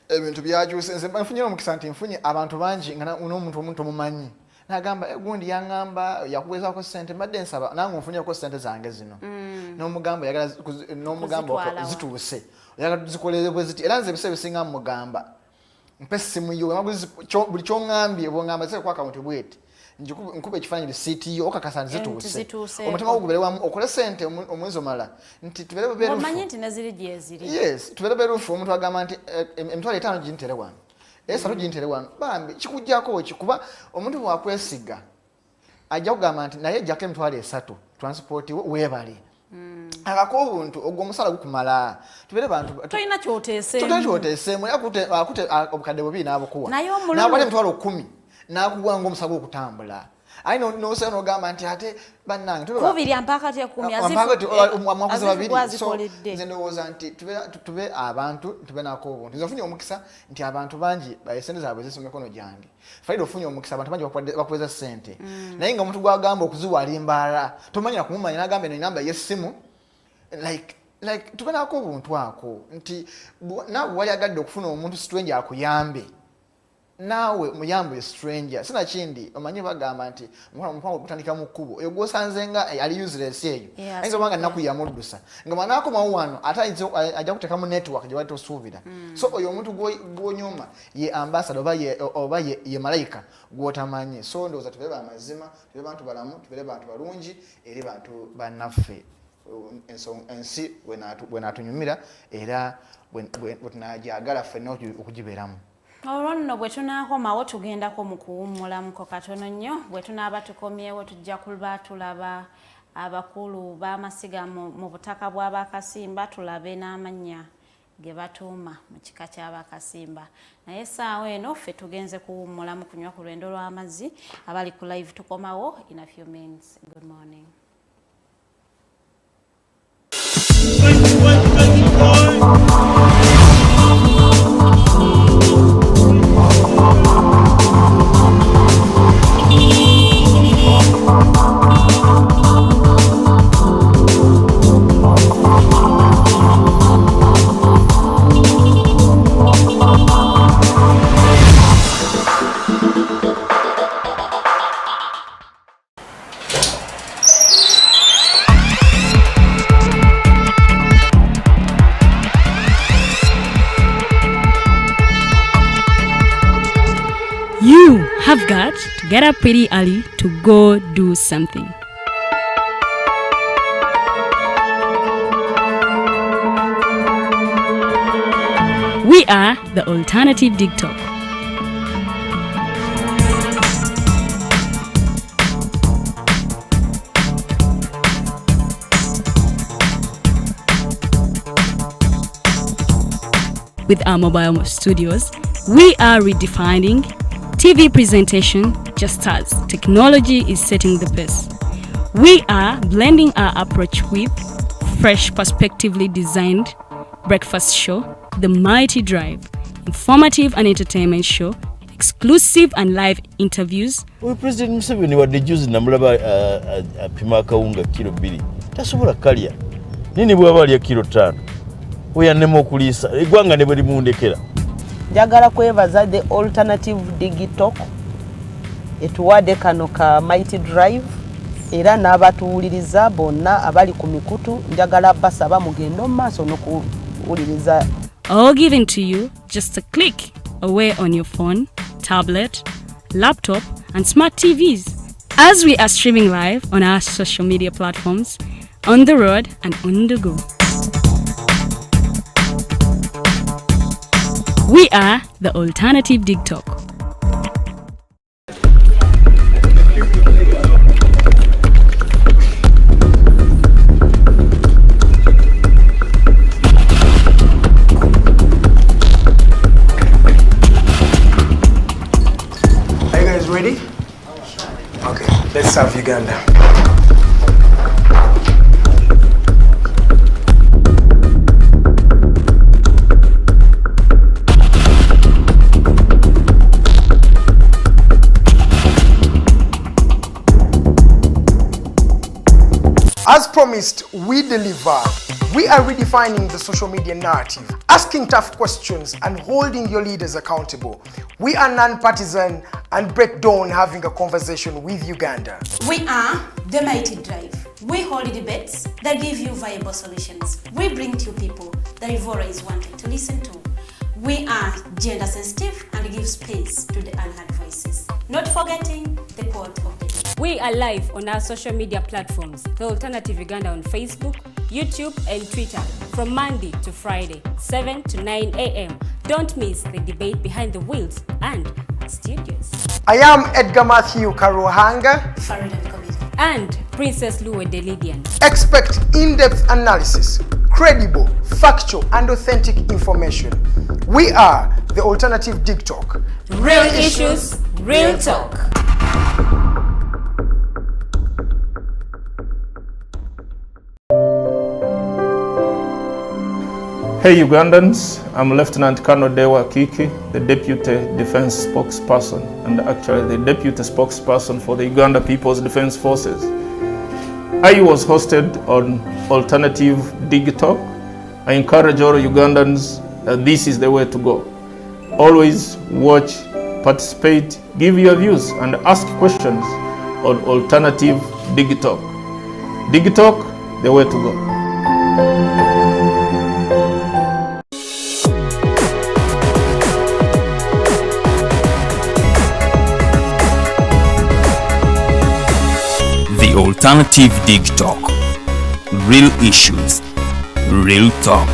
ebintu byakyuse nze nfunye omukisa nti nfunye abantu bangi nga n'omuntu omumanyi nagamba gundi yaŋŋamba yakugezaako ssente mbadde nsaba nange onfunyeko ssente zange zino n'omugamba zituuse oyagala tuzikolere bwe ziti era nze ebisa ebisinga mugamba mpe essimu yo buli kyoŋŋambye bw'oŋŋamba zireko akawunti bweti nkuba ekifaananyi CTO okakasa zituuse omutima gugubere wamu okole ssente omwezi omala nti tubeere beerufu omuntu agamba nti emitwalo 5 gintere wano 3 gintere wano bambi kikujjako ki kuba omuntu bwakwesiga ajja kugamba nti naye ejjako emitwalo 3 transport weebale akako obuntu ogwo omusala gukumala tubeere bantu tolina kyoteeseemu akute obukadde bubi n'abukuwa n'akwata emitwalo 10 nakugwanga omusago okutambula ayi n'osera n'ogamba nti ate bannange mwakoze babiri nze ndowooza nti tube abantu tube nako obuntu nze ofunye omukisa nti abantu bangi esente zaabwe zisa mikono gyange Farida ofunye omukisa abantu bangi bakuweza ssente naye nga omuntu gwagamba okuziwaala embaala tomanyira kumumanya n'agamba eno enamba y'essimu like tube nako obuntu ako nti naawe wali agadde okufuna omuntu stranger akuyambe nawe muyambe stranger sina kindi omanyi bagamba nti mpango kutandika mu kkubo oyo gwosanze nga ali useless eyo ayinza obanga nnaku yamuddusa nga manaako mawano ate ajja kuteeka mu network gye bali tosuubira so oyo omuntu gwonyuma ye ambassador oba ye malayika gwotamanyi so ndowooza tube bamazima tube bantu balamu tube bantu balungi eri bantu bannaffe ensi bwenatunyumira era bwetunajagala ffenna okugibeeramu. Olwo nno bwe tunaakomawo tugendako mu kuwummulamuko katono nnyo. Bwe tunaaba tukomyewo tujja kuba tulaba abakulu b'amasiga mu butaka bw'abakasimba, tulabe n'amannya ge batuuma mu kika ky'abakasimba. Naye essaawa eno ffe tugenze kuwummulamu kunywa ku lwendo lw'amazzi. Abali ku live tukomawo in a few minutes. Good morning. You have got to get up pretty early to go do something. We are the Alternative TikTok. With our mobile studios, we are redefining TV presentation just as technology is setting the pace. We are blending our approach with fresh, perspectively designed breakfast show, The Mighty Drive, informative and entertainment show, exclusive and live interviews. President Museveni wadde juzi namulaba apima akawunga kilo 2 tasobola kalya nini bw'aba alya kilo 5 oyannema okuliisa eggwanga ne bwe limundekera. Njagala kwebaza the Alternative TikTok etuwadde kano ka Mighty Drive era n'abatuwuliriza bonna abali ku mikutu njagala basaba mugende mu maaso n'okuwuliriza. All given to you just a click away on your phone, tablet, laptop and smart TVs as we are streaming live on our social media platforms, on the road and on the go. We are the Alternative TikTok. Are you guys ready? Okay, let's serve Uganda. As promised, we deliver. We are redefining the social media narrative, asking tough questions and holding your leaders accountable. We are non-partisan and break down having a conversation with Uganda. We are the Mighty Drive. We hold debates that give you viable solutions. We bring to you people that you've always wanted to listen to. We are gender sensitive and give space to the unheard voices. Not forgetting the quote of the day. We are live on our social media platforms, The Alternative Uganda on Facebook, YouTube and Twitter from Monday to Friday, 7 to 9 a.m. Don't miss the debate behind the wheels and studios. I am Edgar Matthew Karuhanga Farida Bikobere and Princess Luwe Delidian. Expect in-depth analysis, credible, factual and authentic information. We are the Alternative TikTok. Real issues, real talk. Hey Ugandans, I'm Lieutenant Colonel Dewa Kiki, the Deputy Defense Spokesperson and actually the Deputy Spokesperson for the Uganda People's Defense Forces. I was hosted on Alternative TikTok. I encourage all Ugandans that this is the way to go. Always watch, participate, give your views and ask questions on Alternative TikTok. TikTok, the way to go. The Alternative TikTok. real issues, real talk.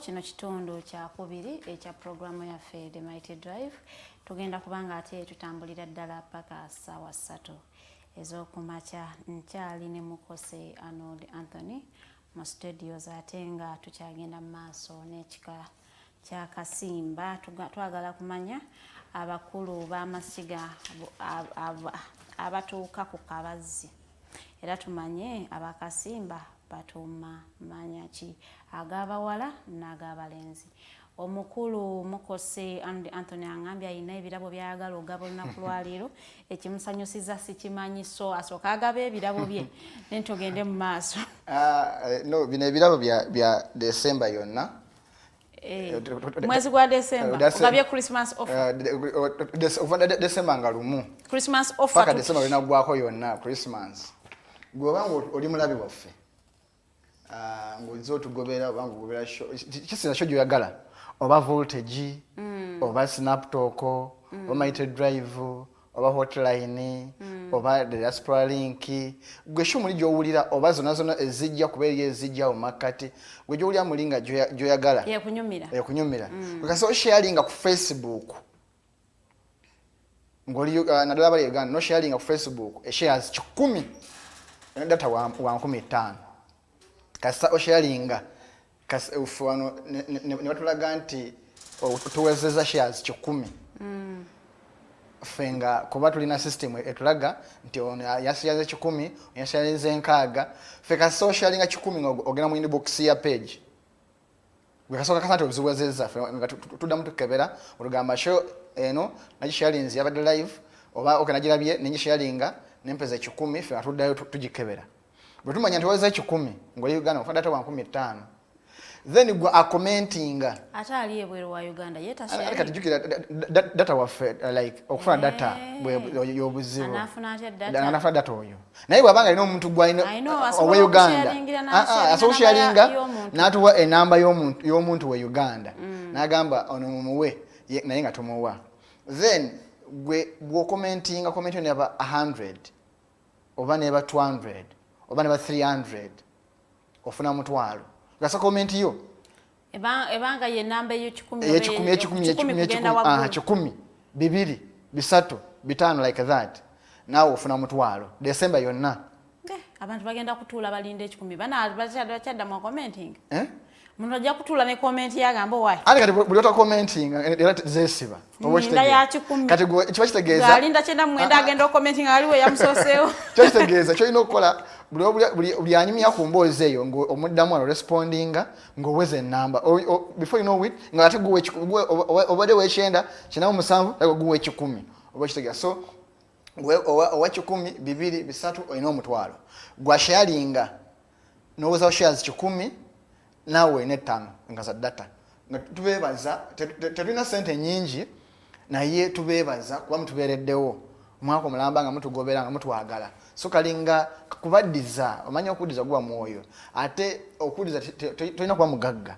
Kino kitundu kyakubiri ekya programu yaffe The Mighty Drive tugenda kubanga ate tutambulira ddala paka ssaawa 3 ez'okumakya. Nkyali ne Mukose Arnold Anthony mu studios ate nga tukyagenda mu maaso n'ekika ky'akasimba. Twagala kumanya abakulu b'amasiga abatuuka ku kabazzi era tumanye abakasimba batuuma manya ki ag'abawala n'ag'abalenzi. Omukulu Mukose Arnold Anthony angambye ayina ebirabo by'ayagala ogaba olunaku lwaleero ekimusanyusiza sikimanyi, so asooka agaba ebirabo bye ne tugende mu maaso. No, bino ebirabo bya December yonna. Mwezi gwa December ogabye Christmas offer. December nga lumu. Christmas offer. Paka December olina gwako yonna Christmas. Gwobanga oli mulabi waffe. Ngozo otugobera obanga ogobera kisina kyo gy'oyagala oba voltage oba snaptalk oba mighty drive oba hotline oba diaspora link gwe sho muli gy'owulira oba zonna ezijja kuba eri ezijja mu makati gwe gy'owulira mulinga gy'oyagala kunyumira because sharinga ku Facebook ngoli nadala bali Uganda no sharinga ku Facebook shares 10 data wa 15 kasa osharinga kasa ufano ne batulaga nti tuwezeza shares 10 fenga kuba tulina system etulaga nti yasiyaze 10 yasiyaze nkaaga feka socialinga 10 ogena mu inbox ya page gwekasoka kasatu obuziwezeza fenga tudamu tukebera olugamba show eno na sharing yabade live oba okanagirabye nenye sharinga nempeza 10 fenga tudayo tujikebera butumanya ntiweza 10 ngoli Uganda ofanda data 15 then gwa a commenting ata aliye bwero wa Uganda yeta share kati jukira data wa like okufuna data yobuzibu anafuna data oyo naye bwabanga ino omuntu gwa ino wa Uganda aso sharinga natuwa enamba y'omuntu wa Uganda nagamba ono mumuwe naye nga tumuwa then gwo commenting neba 100 oba neba 200 oba neba 300 ofuna mutwalo gasa comment yo ebanga ye namba yo 10 10 bibiri bisatu bitano like that nawo ofuna mutwalo December yonna abantu bagenda kutula balinde 10 bana bachadda mu commenting Muno ajja kutula ne comment yagamba why ali kati buli ota commenting era zesiba kati kiba kitegeeza alinda kyenda mwenda agenda commenting aliwe yamusoseewo kiba kitegeeza kyolina okukola buli anyumya ku mboozi eyo omuddamu alo respondinga ng'oweza ennamba before you know it nga ate obadde weekyenda kinamu musanvu guwe 10 oba kitegeeza so owa 10 bibiri bisatu olina omutwalo gwa sharinga n'oweza shares 10 nawe ne 5 nga za data nga tubebaza tetulina sente nyingi naye tubebaza kuba mutubereddewo mwako mulamba nga mutugobera nga mutwagala so kalinga kubaddiza omanya okuddiza gwa mwoyo ate okuddiza tulina kuba mugagga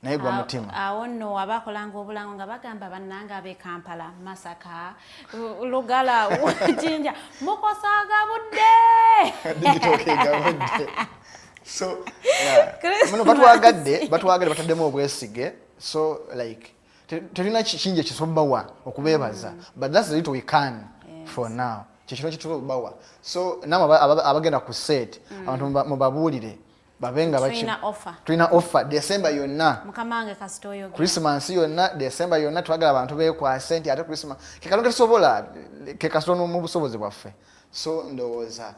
naye gwa mutima awo nno abakolanga obulango nga bagamba bannanga ab'e Kampala Masaka Lugala Jinja mukosaga budde digitokeega budde so muno batwagadde bataddemu obwesige so like tulina kingi kisobawa okubebaza but that's the little we can for now kikino kitubawa so nama abagenda ku set abantu mubabuulire babenga tulina offer December yonna mukamange kasitoyo Christmas yonna December yonna twagala abantu bekwase nti ate Christmas kekalonge tusobola kekasitono mu busobozi bwaffe so ndowooza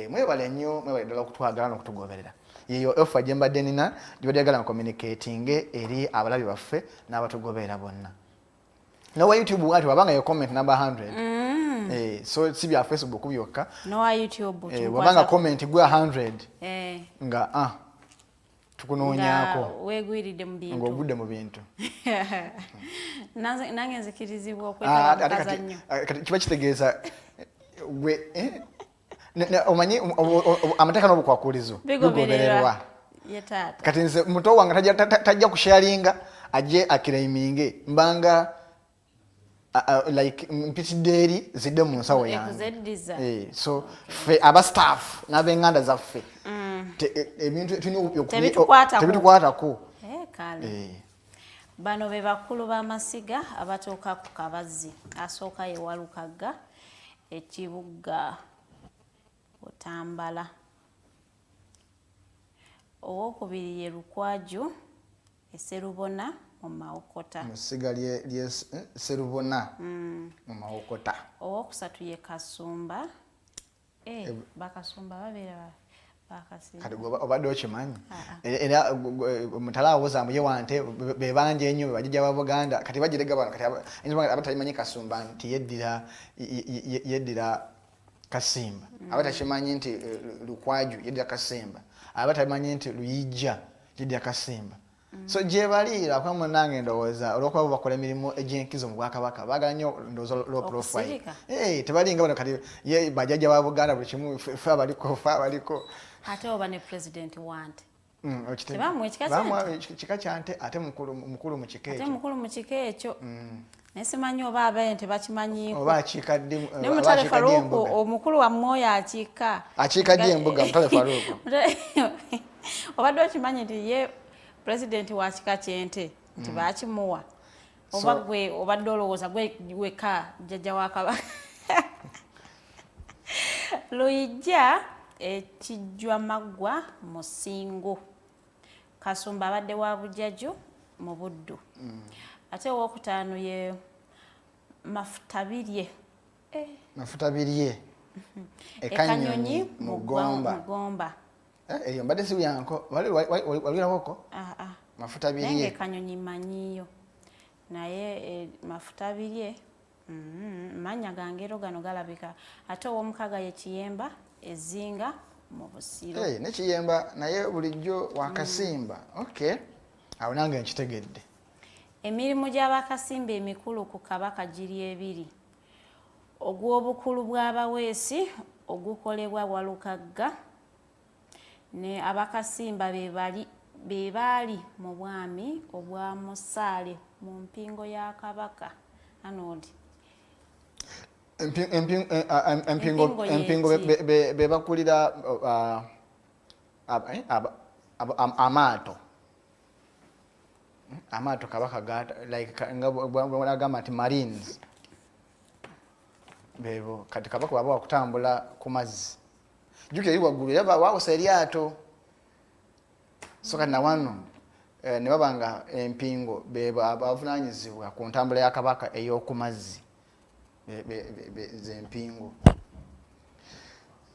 mwebale nnyo mwebale ddala okutwagala n'okutugoberera yeyo offer gye mbadde nina gyebadde yagala communicating eri abalabi baffe n'abatugoberera bonna nowa YouTube wati wabanga yo comment number 100 So si bya Facebook byokka. No wa YouTube. Wabanga comment gwe 100. Nga tukunoonyako. Weegwiridde mu bintu. Ng'ogudde mu bintu. Nange nzikirizibwa okwetaba mu kazannyo. Kiba kitegeeza gwe omanyi amateeka n'obukwakulizo bigobererwa. Kati nze muto wange tajja kusharinga ajje akiraiminge mbanga like mpitidde eri zidde mu nsawo yange. So fe aba staff n'ab'enganda zaffe ebintu tebitukwatako. Bano be bakulu b'amasiga abatuuka ku Kabazzi. Asooka ye Walukagga, ekibuga Butambala. Owokubiri ye Lukwaju, Serubona mu Mawokota. Musiga lye Serubona mu Mawokota. Owokusatu ye Kasumba. Bakasumba babeera bakasimba. Kati obadde okimanyi. Era mutala awoza mbuye wante bebanje ennyo bajja ba Buganda kati bagirega bano kati abatayimanyi Kasumba nti yeddira Kasimba. Abatakimanyi nti Lukwaju yeddira Kasimba. Abatamanyi nti Luyijja yeddira Kasimba. So gye baliira kwa munange ndowooza olw'okuba bakola emirimu egy'enkizo mu Bwakabaka baagala nnyo ndowooza low profile. Tebalinga bano kati ye bajjajja ba Buganda buli kimu fe abaliko. Ate oba ne president wante. Kika kyante ate mukulu mu kika ekyo. Ate mukulu mu kika ekyo. Nesimanyi oba abaye tebakimanyiiko. Oba akikadde ne Mutale Faruku omukulu wa Moyo akika. Akikadde embuga Mutale Faruku. Obadde okimanyi nti ye president wa kika kyente nti baakimuwa. Oba gwe obadde olowooza gweka jjajja wa Kabaka. Luyijja ekijjwa maggwa Musingo. Kasumba abadde wa Bujjaju mu Buddu. Ate owokutaano ye Mafutabirye. Mafutabirye. Ekanyonyi Mugomba. Eyo mbadde si byanko waliraboko? Mafutabirye. Nenge Ekanyonyi manyiyo. Naye Mafutabirye manya gangero gano galabika. Ate owomukaga ye Kiyemba Ezinga mu Busiro. Ne Kiyemba naye bulijjo wa Kasimba. Okay. Awo nange nkitegedde. Emirimu gy'abakasimba emikulu ku Kabaka giri ebiri. Ogw'obukulu bw'abaweesi ogukolebwa Walukagga ne abakasimba be baali mu bwami obwa Musaale mu mpingo ya Kabaka Arnold. Empingo be bakulira amaato Kabaka gata like ngabagamba nti marines bebo kati Kabaka baba wakutambula ku mazzi juke eri waggulu yaba wawosa eryato so kati na wano ne babanga empingo bebo abavunanyizibwa ku ntambula ya Kabaka ey'oku mazzi zempingo.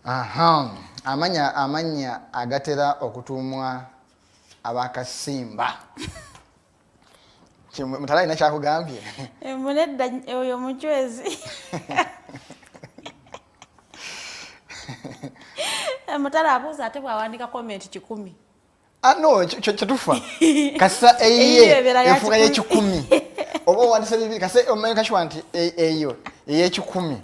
Amanya agatera okutumwa abakasimba. Mutala ina kyakugambye. Munedda oyo muchwezi. Mutala abuuza ate bw'awandika comment 10. No, kyatufa. Kasa efuka ye 10. Oba wandisa bibiri kase omanyi kashwa nti eyo ye 10.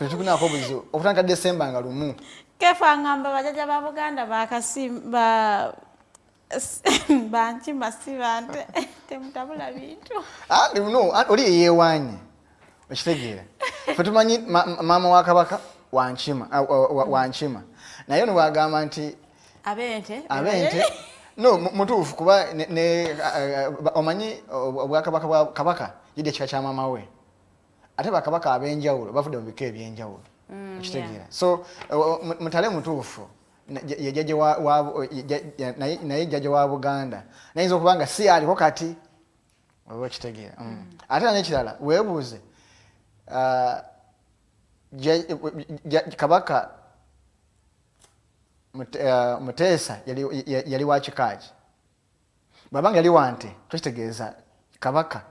Tukuna akobuzo okutanga December nga lumu. Kefa ngamba bajajja ba Buganda bakasimba banchi masivante temutabula bintu. No, oli yewanyi. Okitegeera. Fetumanyi mama wa Kabaka wanchima. Naye no bagamba nti abente no mutuufu kuba ne omanyi obwakabaka bwa Kabaka yidde kika kya mama we. Ate bakabaka abenjawulo bavudde mu bika ebyenjawulo. Okitegeera. So mutale mutuufu ye jjajja naye jjajja wa Buganda nayinza okubanga si aliko kati oba okitegeera. Ate n'ekirala weebuuze Kabaka Muteesa yali wa kikaaki babanga yali wante tukitegeeza Kabaka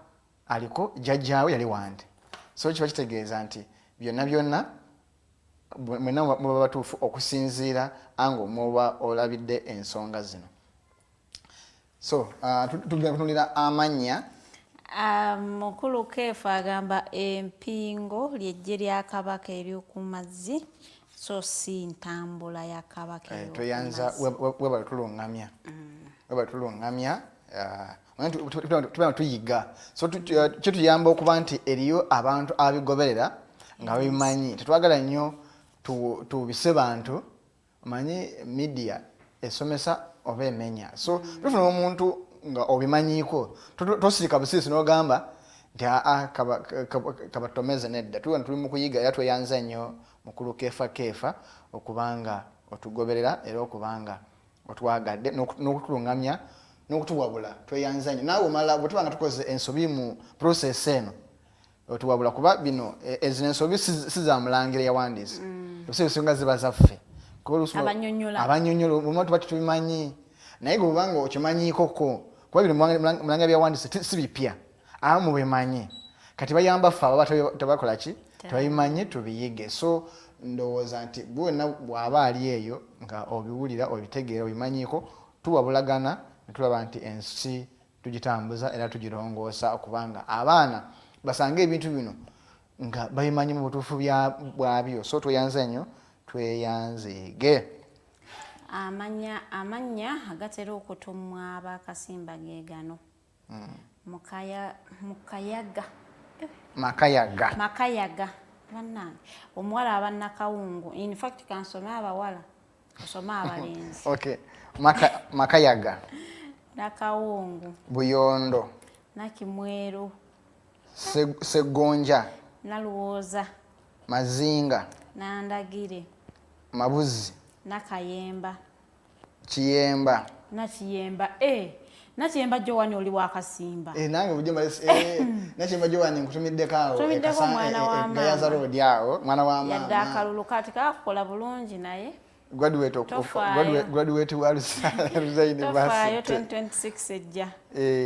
aliko jjajjaawe yali wante so kiba kitegeeza nti byonna mwena muba batuufu okusinziira anga omuba olabidde ensonga zino. So tugenda kutunulira amannya. Mukulu Keefa agamba empingo ly'eggye lya kabaka ery'oku mazzi so si ntambula ya kabaka toyanza webala tulungamya tubana tuyiga so kituyamba okuba nti eriyo abantu abigoberera nga bimanyi tetwagala nnyo tubise bantu omanyi media esomesa oba emenya so tufuna omuntu nga obimanyiko tosirika busisi n'ogamba nti kabatomeze nedda tuba tuli mu kuyiga era tweyanza nnyo Mukulu Keefa okubanga otugoberera era okubanga otwagadde n'okutulungamya n'okutuwabula tweyanza nnyo naawe omala bwe tubanga tukoze ensobi mu process eno otuwabula kuba bino ezino ensobi si za mulangira yawandiise ensonga ziba zaffe abanyonyola omuma tuba tubimanyi naye gwe obanga okimanyikoko kuba bino mulangira byawandiise si bipya abamu bemanyi kati bayamba ffe ababa tebakola ki tebabimanyi tubiyige so ndowooza nti bwena bw'aba ali eyo nga obiwulira obitegeera obimanyiko tuwabulagana netulaba nti ensi tugitambuza era tugirongoosa okubanga abaana basanga ebintu bino nga babimanyi mu butuufu bwabyo so tweyanze nnyo tweyanzege. Amannya agatera okutumwa abakasimba ge gano. Makayaga bannange omuwala abannakawungu in fact kansome abawala osome abalenzi. Okay, Makayaga, Nakawungu, Buyondo, Nakimweru, Segonja, Naluwoza, Mazinga, Nandagire, Mabuzi, Nakayemba, Kiyemba, Nakiyemba. Nakiyemba Joani oli wakasimba. Nange bujemba Nakiyemba Joani nkutumiddeko awo. Tumiddeko mwana wa mama. Gayaza road awo mwana wa mama. Yadda akalulu kati kakola bulungi naye. Graduate wa Lusayi University. Tofaayo 2026 ejja.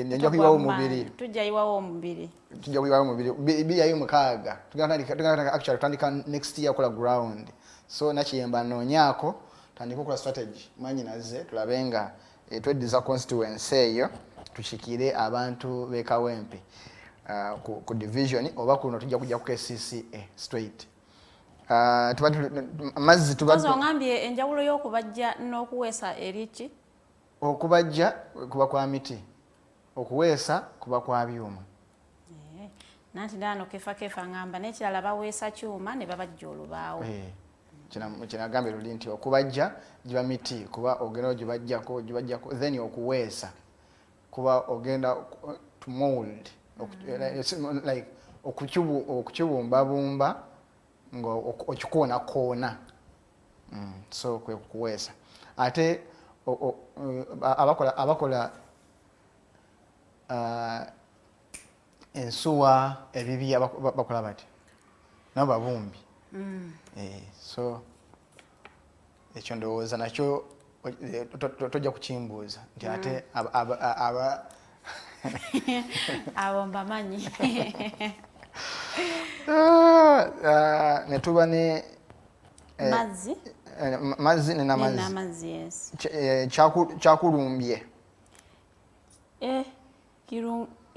Njja kuyiwawo omubiri. Tujja yiwawo omubiri. Tujja kuyiwawo omubiri. Bibiri yayo mukaaga. Tugenda actually tandika next year kola ground. So Nakiyemba noonyako tandika okukola strategy. Manyi naze tulabenga tweddiza constituency eyo tushikire abantu bekawempe ku division oba kuno tujja kujja ku KCCA straight. Mazzi tubazo ngambye enjawulo y'okubajja n'okuweesa eriki okubajja kuba kwa miti okuweesa kuba kwa byuma. Nanti ndano Keefa ngamba n'ekirala baweesa kyuma ne babajja olubaawo. Kina gambe luli nti okubajja jiba miti kuba ogenda ogibajjako then okuweesa kuba ogenda to mold like okukibumbabumba nga okikoona so kwe kuweesa ate abakola ensuwa ebibi bakola bati nabo babumbi. So ekyo ndowooza nakyo tojja kukimbuuza nti ate abo mbamanyi. Netuba ne mazzi nenamazzi kyakulumbye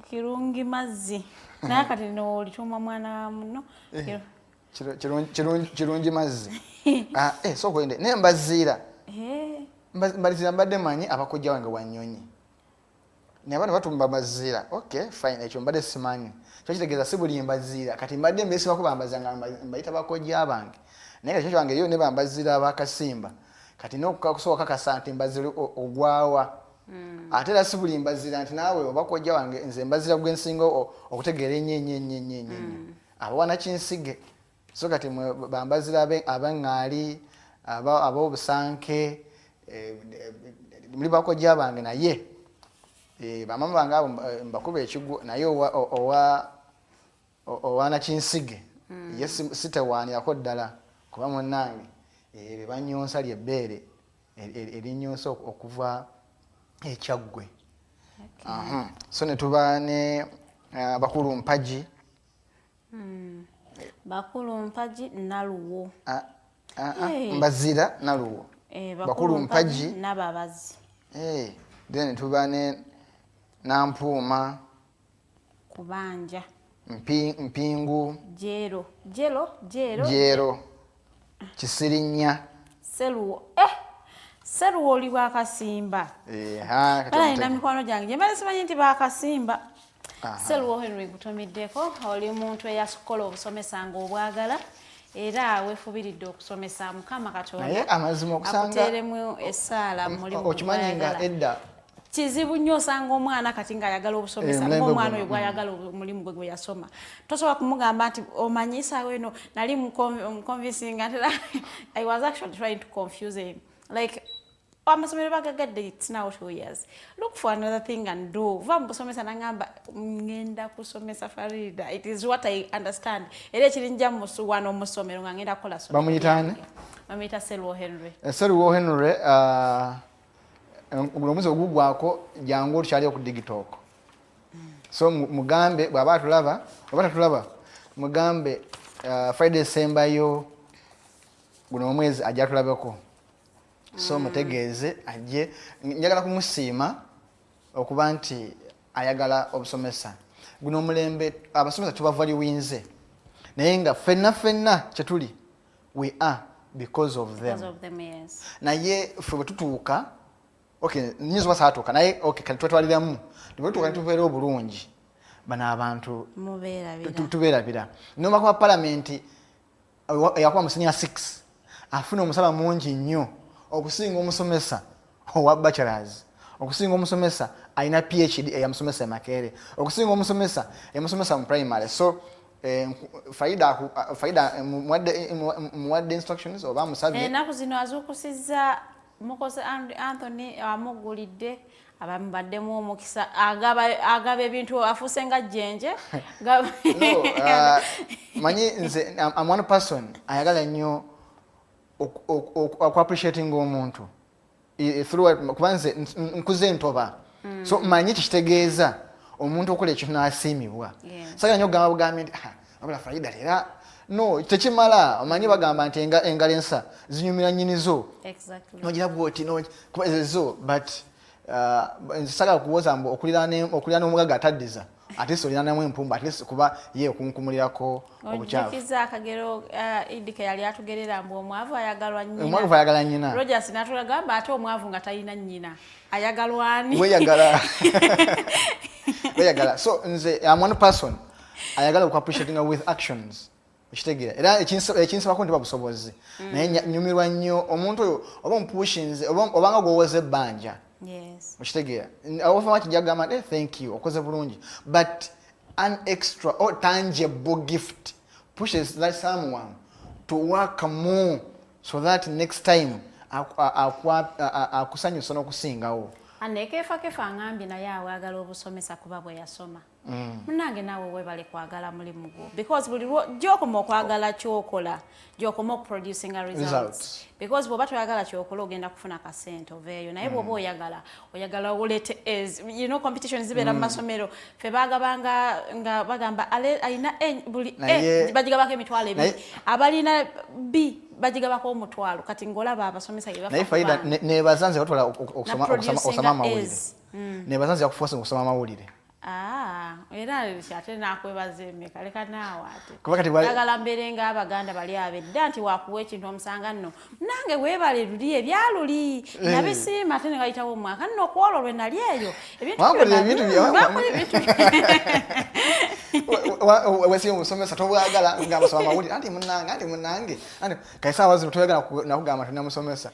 kirungi mazzi naye kati nolituma mwana muno kirungi mazzi so kwende naye mbaziira mbadde manyi abakojja wange wanyonyi naye abaana batumba maziira. Okay fine, ekyo mbadde simanyi kyo kitegeeza si buli mbaziira kati mbadde mbesibako bambazanga mbayita bakojja bange naye kati kyange yo ne bambaziira abakasimba kati n'okusobola kakasa nti mbazira ogwawa ate era si buli mbaziira nti naawe obakojja wange nze mbaziira gwensinga okutegeera ennyo abawana kinsige so kati bambazira abaŋŋaali ab'obusanke muli bakojja bange naye bamama bange abo mbakuba ekiggwo naye owaana kinsige ye sitewaanirako ddala kuba munnange bebanyonsa lyebbeere erinyonsa okuva ekyaggwe. So ne tuba ne bakulu mpagi bakulu mpaji naluwo mbazira naluwo bakulu mpaji nababazi then tuba ne nampuuma kubanja mpingu jero kisirinya seruwo oli bw'akasimba kala ina mikwano gyange gye mbale simanyi nti bakasimba seruwo Henry gutomiddeko oli muntu eyasokola obusomesa ng'obwagala era weefubiridde okusomesa Mukama Katonda amazima okusanga akuteeremu essaala mu mulimu okimanyi nga edda kizibu nnyo osanga omwana kati ng'ayagala obusomesa ng'omwana oyo gw'ayagala omulimu gwe yasoma tosobola kumugamba nti omanyisa weno nali muconvincing I was actually trying to confuse him like amasomero bagagadde it's now 2 years look for another thing and do va musomesa nangamba ngenda kusomesa Farida it is what I understand era kirinja musu wano musomero ngenda kola so bamuyitane bamuyita Seruwo Henry omuze ogugwako jangu tukyali ku digitalk so mugambe bwaba tulaba mugambe Friday esembayo guno omwezi ajja tulabeko so mutegeeze ajje njagala kumusiima okuba nti ayagala obusomesa guno omulembe abasomesa tubavaliwinze naye nga fenna kyetuli we are because of them yes. naye ffe bwe tutuuka nyinza basatuuka naye kati twatwaliramu tutuuka nitubeera obulungi bano abantu tubeerabira nomakuba palamenti eyakuba mu senior 6 afuna omusala mungi nnyo okusinga omusomesa owa bachelors okusinga omusomesa alina PhD eyamusomesa emakere okusinga omusomesa eyamusomesa mu primary so Farida muwadde instructions oba musabye enaku zino azuukusizza Mukose Arnold Anthony amugulidde abamubaddemu omukisa agaba ebintu afuuse nga jjenje manyi nze I'm one person ayagala nnyo appreciating omuntu kuba nze nkuze ntoba so manyi kitegeeza omuntu okola ekintu n'asiimibwa sagala nnyo okugamba bugambi nti wabula Farida leera no tekimala omanyi bagamba nti engalo ensa zinyumira nnyinizo nogira bwoti zo but sagala kuwoza mbu okulira n'omugaga ataddiza ate so olinamu empumba ate kuba ye okunkumulirako obukyafu okiza akagero indika yali atugerera mbu omwavu ayagalwa nnyina omwavu ayagala nnyina Rogers natulagamba ate omwavu nga talina nnyina ayagalwani weyagala so nze I'm one person ayagala ku appreciating with actions ekitegeera era ekinsabako nti babusobozi naye nyumirwa nnyo omuntu oyo oba omupushinze obanga gwowoza ebbanja ekitegeera ofama kijagamba nti thank you okoze bulungi but an extra or tangible gift pushes that someone to work more so that next time akusanyusa n'okusingawo anekeefa angambye naye awagala obusomesa kuba bwe yasoma munange naawe webale kwagala mulimu gwo because buli gyokoma okwagala kyokola gyokoma okuproducing results because bw'oba toyagala kyokola ogenda kufuna kasente oveeyo naye bw'oba oyagala olete as you know competition zibeera mu masomero fe bagabanga nga bagamba alina buli bagigabako emitwalo ebiri abalina B bagigabako omutwalo kati ngolaba abasomesa naye Farida nebazanze batwala okusoma amawulire nebazanze yakufuusa okusoma amawulire era ate nakwebaza emeka leka naawe ate agala mbeere nga Abaganda bali abedda nti wakuwa ekintu omusanga nno nange weebale luli ebyaluli nabisiima ate ne bayitawo omwaka nno okwolwo lwe nali eyo wesi omusomesa tobwagala nga basoma amawulire anti munange kaisa wazi toyagala nakugamba tunamusomesa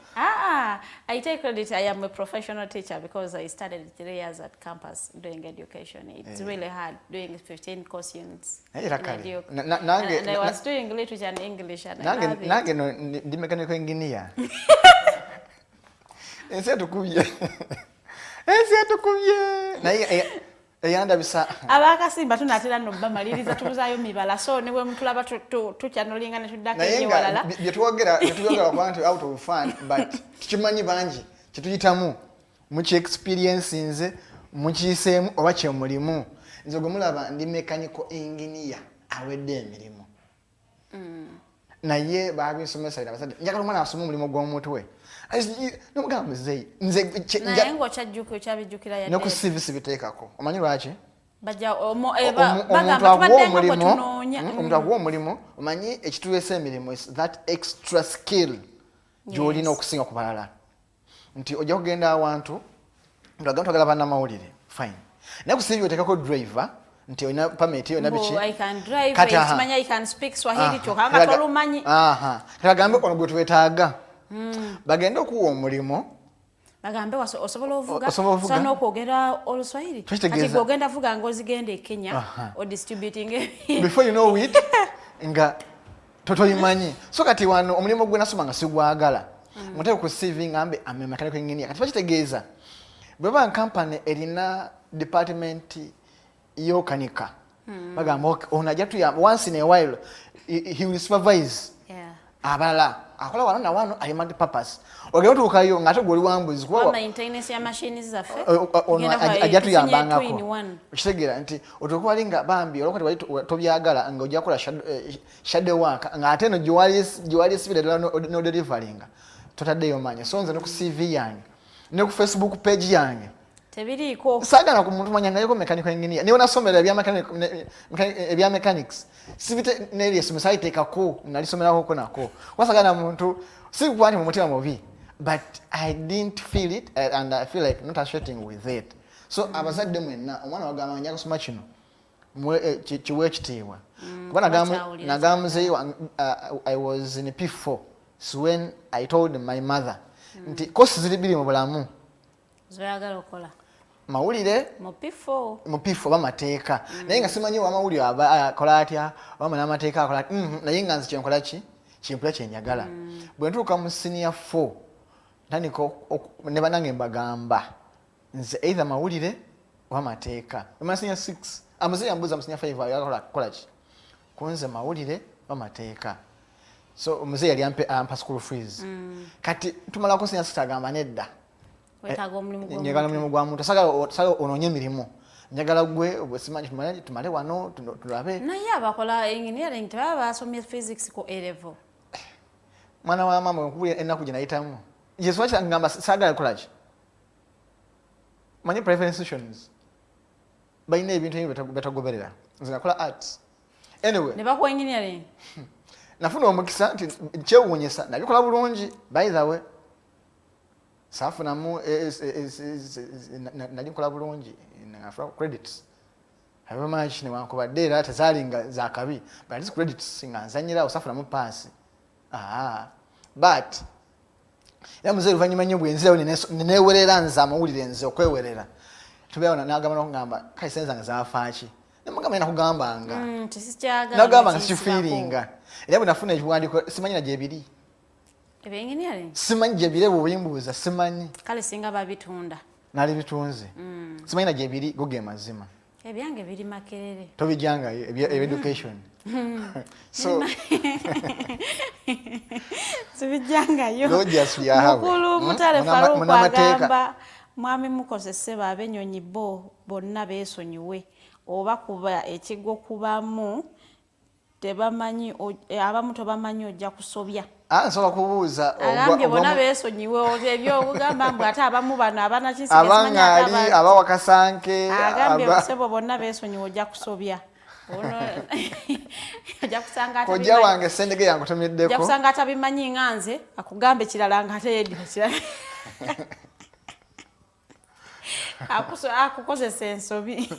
I take credit. I am a professional teacher because I studied 3 years at campus doing education. It's really hard doing 15 course units. And I was doing literature and English and I love it. Nange no ndi mechanical engineer. Ense tukubye. Na eyanda bisa abakasimba tunatera no bamaliriza tubuzayo mibala so ne bwe mutulaba tukyanolinga ne tuddaka ewalala byetwogera abantu out of fun but tukimanyi bangi kituyitamu muki experience nze mukiseemu oba kye mulimu nze gwe mulaba ndi mechanical engineer awedde emirimu naye babisomesa era basajja njagala omwana asome omulimu gw'omutwe nomugamba muzeeyi naye ng'okyajjuka okyabijjukira yadde ne ku CV sibiteekako omanyi lwaki bajja omuntu akuwa omulimu omanyi ekituweesa emirimu is that extra skill gy'olina okusinga ku balala nti ojja kugenda awantu ntagamba twagala bannamawulire fine naye ku CV oteekako driver nti olina permit olina biki kimanya I can speak Swahili kyokka nga tolumanyi tebagambe ono gwe twetaaga bagende okuwa omulimu bagambe osobola ovuga so n'okwogera oluswahili kati gwogenda vuga ng'ozigenda e Kenya o distributing before you know it nga totoyimanyi so kati wano omulimu gwe nasoma nga sigwagala muteeka ku CV ngambe ame mechanical engineer kati bakitegeeza bweba nkampani erina department yokanika bagamba ono ajja tuyamba once in a while he will supervise abalala akola wano na wano ali multi purpose ogenda tuukayo ng'ate gwoli wambuzi kuba maintenance ya machines zaffe ono ajja tuyambangako okitegeera nti otuuka ali nga bambi olwakati wali tobyagala nga ojja kukola shadow work ng'ate eno giwali esibira ddala no deliveringa totaddeyo manyi so nze ne ku CV yange ne ku Facebook page yange tebiriiko saagala ku muntu manya ngayeko mechanical engineer niwe nasomera ebya mechanics sibite neri esomesa iteekako nalisomerako nako wasagala muntu sikukwani mu mutima mubi but I didn't feel it and I feel like not associating with it so abazadde mwenna omwana wagamba njagala kusoma kino kiwe ekitiibwa kuba nagamuzeeyo I was in P4 so when I told my mother nti kosi ziri biri mu bulamu zoyagala okola mawulire mu P4 bamateeka naye nga simanyi wamawulire akola atya wama n'amateeka akola naye nga nze kyenkola ki kimpula kyenjagala bwe ntuuka mu senior 4 ntandika ne bannange mbagamba nze either mawulire oba amateeka ema senior 6 amuze yambuuza mu senior 5 ayagala kukola ki kunze mawulire oba amateeka so omuze yali ampa school fees kati tumalako senior 6 agamba nedda njagala omulimu gwa muntu sagala onoonye emirimu njagala gwe simanyi tumale wano tulabe naye abakola engineering tebaba basomye physics ku A-level mwana wa mama nkubulira ennaku gye nayitamu yesu wakira ngamba saagala kukolaki manyi private institutions balina ebintu ebyo betagoberera nze nakola arts anyway ne bakuwa engineering nafuna omukisa nti kyewuunyisa nabikola bulungi by the way saafunamu nali nkola bulungi nafuna credits however much newankubadde era tezaalinga zakabi but these credits nga nzanyirawo saafunamu paasi but era muzeeyi oluvannyuma nnyo bwenzirawo neneewerera nze amawulire nze okwewerera tubeewo nagamba nokugamba kale sente zange zaafaaki nemugamba nakugambanga nagamba nga sikifiiringa era bwe nafuna ekiwandiiko simanyi na gyebiri simanyi gyebiri bwe buyimbuuza simanyi kale singa babitunda nali bitunze simanyi na gyebiri go ge mazima ebyange biri makerere tobijjangayo education so sibijjangayo mukulu Mutale Faruku agamba mwami Mukose Ssebo abenyonyi bonna beesonyiwe oba kuba ekigo kubamu tebamanyi abamu tobamanyi ojja kusobya nsobola kubuuza agambye bonna beesonyiwe ebyokugamba mbu ate abamu bano abanakinsi abangaali abawakasanke agambye Ssebo bonna beesonyiwe ojja kusobya kojja wange sendege yange tomiddeko ojja kusanga atabimanyi nga nze akugambe kirala nga ate yeddi kirala akukozesa ensobi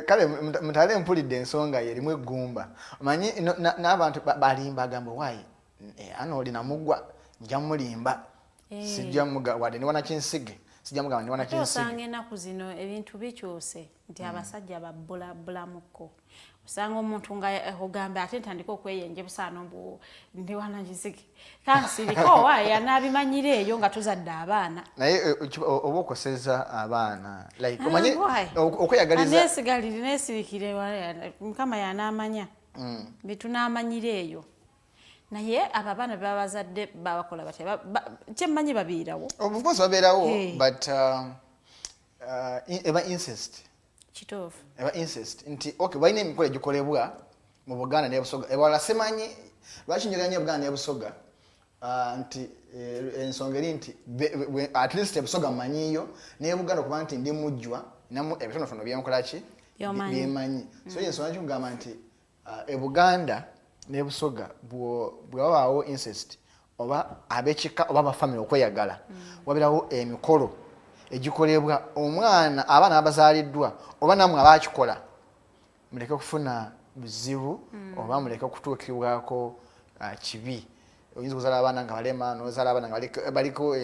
kale mutale mpulidde ensonga yerimu eggumba omanyi n'abantu balimba agamba waayi Arnold namuggwa nja mulimba sijja muga wadde ne wanakinsige sijja mugamba ne wanakinsige osanga ennaku zino ebintu bikyuse nti abasajja babbulamuko osanga omuntu nga ogamba ate ntandika okweyenje busaano mbu ndi wanakinsige kansiriko waayi anaabimanyire eyo nga tuzadde abaana naye oba okoseza abaana like omanyi okweyagaliza neesirikire mukama yanaamanya bitunaamanyire eyo naye abo abaana beba bazadde babakola batya kyemmanyi babeerawo of course babeerawo but eba incest kituufu eba incest nti okay balina emikolo egikolebwa mu Buganda ne Busoga ewala simanyi lwaki njogera nnyo Buganda ne Busoga nti ensonga eri nti at least Busoga mmanyiyo ne Buganda kuba nti ndi mujjwa namu ebitonotono byenkola ki byemanyi so ensonga nkigamba nti Buganda ne Busoga bwewabaawo incest oba abekika oba abafamily okweyagala wabirawo emikolo egikolebwa omwana abaana abazaaliddwa oba namwe abakikola muleke kufuna buzibu oba muleke kutuukibwako kibi oyinza okuzaala abaana nga balema nozaala abaana nga baliko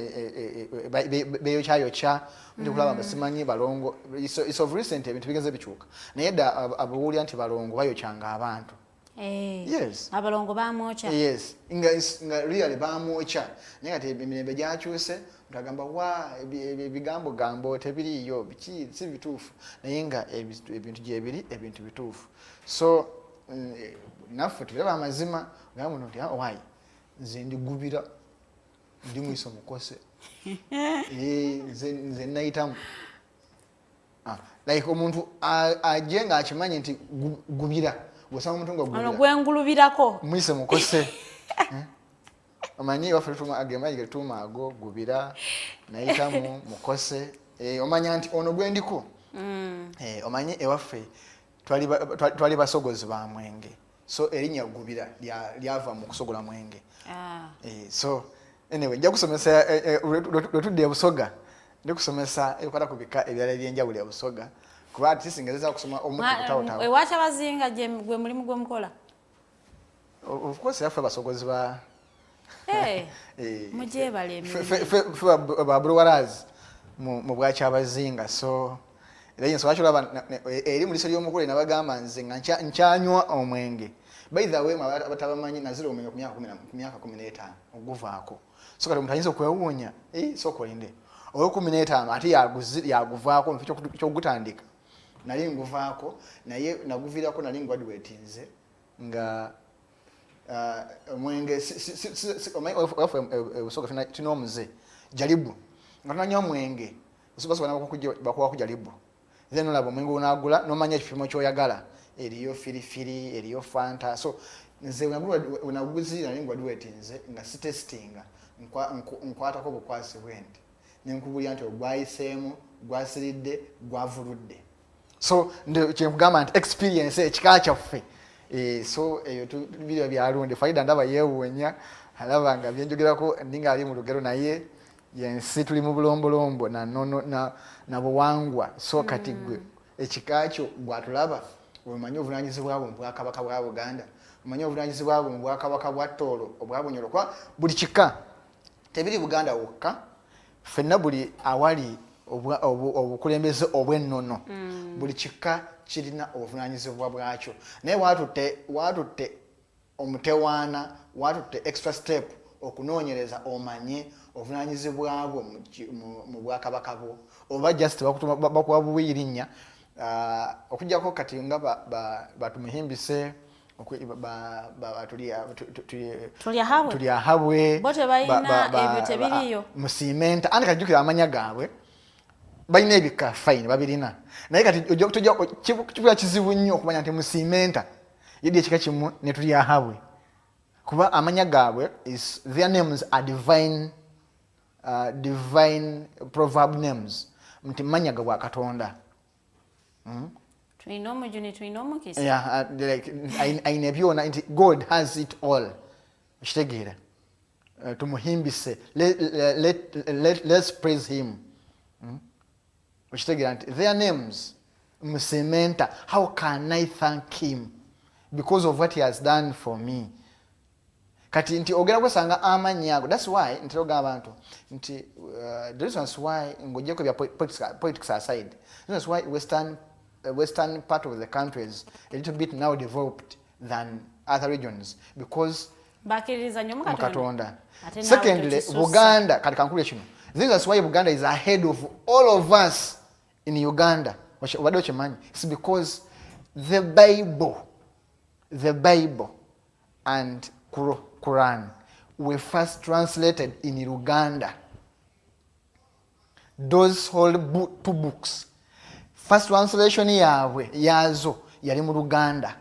beyokyayokya ndi kulaba mbasimanyi balongo is of recent ebintu bigenze bikyuka naye dda abuwulira nti balongo bayokyanga abantu yes abalongo bamwokya yes nga really bamwokya naye kati emirembe gyakyuse ntagamba wa ebigambo gambo tebiriyo biki si bituufu naye nga ebintu gyebiri ebintu bituufu so naffe tulaba amazima gamba muno nti why nze ndigubira ndi mwiso Mukose nze nayitamu like omuntu ajje nga akimanyi nti gubira gwosanga omuntu nga gubira ono gwengulubirako mwiso Mukose omanyi waffe agamba tuuma ago gubira nayitamu Mukose omanya nti ono gwendiko omanyi ewaffe twali basogozi ba mwenge so erinnya gubira lyava mu kusogola mwenge so anyway nja kusomesa lwetudde Busoga ndi kusomesa ebikwata ku bika ebirala ebyenjawulo Busoga kuba ati singezeza kusoma omutawutawo ewacha bazinga gwe mulimu gwe mukola of course yaffe basogozi ba mujebale ba Brewers mu bwacha abazinga so era yenso wachulaba eri mu liso ly'omukulu nabagamba nze nga nkyanywa omwenge by the way abatabamanyi nazira omwenge ku myaka 15 oguvaako so kati omuntu ayinza okwewuunya so kolinde oyo 15 ate yaguvaako mu kyogutandika nali nguvaako naye naguviirako nali graduatinze nga omwenge Busoga tuna omuze jalibu nga tunanywa omwenge basobola bakuwa ku jalibu then olaba omwenge onagula nomanya ekipimo kyoyagala eriyo firifiri eriyo fanta so nze unaguzira nali graduatinze nga sitestinga nkwatako bukwasi bwendi nenkubulya nti ogwayiseemu gwasiridde gwavuludde so kyekugamba nti experience ekika kyaffe so eyo tubiryo byalunde Farida ndaba yeewuunya alaba nga byenjogerako ndinga ali mu lugero naye yensi tuli mu bulombolombo na buwangwa so kati gwe ekikaakyo gwatulaba omanyi obuvunanyizibwa bwo mu Bwakabaka bwa Buganda omanyi obuvunanyizibwa bwo mu Bwakabaka bwa Tooro obwabunyolo kwa buli kika tebiri Buganda wokka ffenna buli awali obukulembeze obw'ennono buli kika kirina obuvunanyizibwa bwakyo naye watutte omutewaana watutte extra step okunoonyereza omanye obuvunanyizibwa bwo mu Bwakabaka bwo oba just bakuwa buwiirinnya okujjako kati nga batumuhimbise tuli ahabwe musimenta andi kajjukira amanya gaabwe balina ebika fine babirina naye kati kibula kizibu nnyo okumanya nti musimenta yedi ekika kimu ne tuli ahabwe kuba amanya gaabwe their names are divine proverb names nti manya ga bwa Katonda tulina omujuni tulina omukisa ayina byona nti God has it all okitegeera tumuhimbise let's praise him okitegeera nti their names musementa how can I thank him because of what he has done for me kati nti ogera kwesanga amanya ago that's why ntiroga abantu nti the reasons why ngojeko bya politics aside the reasons why western part of the country is a little bit now developed than other regions because bakiriza nyo Katonda secondly Buganda kati kankule kino this is why Buganda is ahead of all of us in Uganda wado chimanyi it's because the Bible and Quran were first translated in Uganda. Those hold two books. First translation yazo yali mu Uganda.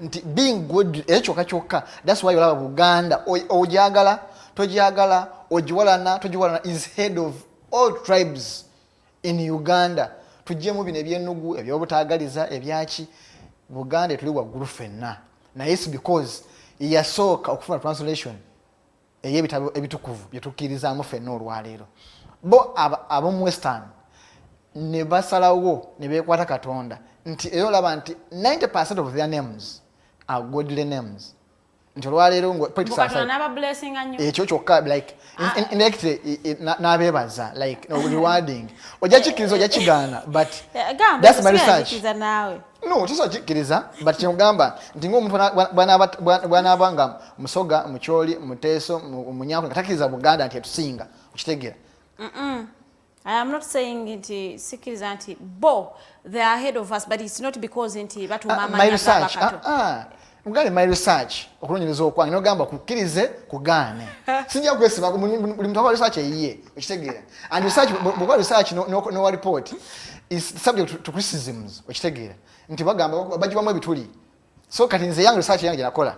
nti being good ekyo kachoka. That's why you love Buganda. Ojagala, tojagala, tojiwalana is head of all tribes in Uganda. Tujjemu bino ebyennugu ebyobutagaliza ebyaki Buganda tuli waggulu ffenna. Na yes because yasooka okufuna translation ey'ebitabo ebitukuvu byetukkirizamu ffenna olwaleero. Bo ab'omu Western ne basalawo ne beekwata Katonda nti era olaba nti 90% of their names are godly names. Nti olwaleero ekyo kyokka like indirectly n'abeebaza like rewarding. Ojja kikkiriza ojja kigaana but that's my research. No, tiso kikkiriza but kyemugamba nti ng'omuntu bw'anaaba nga Musoga, Mucholi, Muteeso, Munyanku nga takkiriza Buganda nti etusinga okitegeera. I am not saying nti sikiriza nti bo they are ahead of us but it's not because nti batumama my research mugale my research okulonyereza okwange nogamba kukkirize kugaane sinja kwesiba buli muntu akora research eyiye okitegeera and research bukwa research no report is subject to criticisms okitegeera nti bagamba bajibamu ebituli so kati nze yange research yange nakola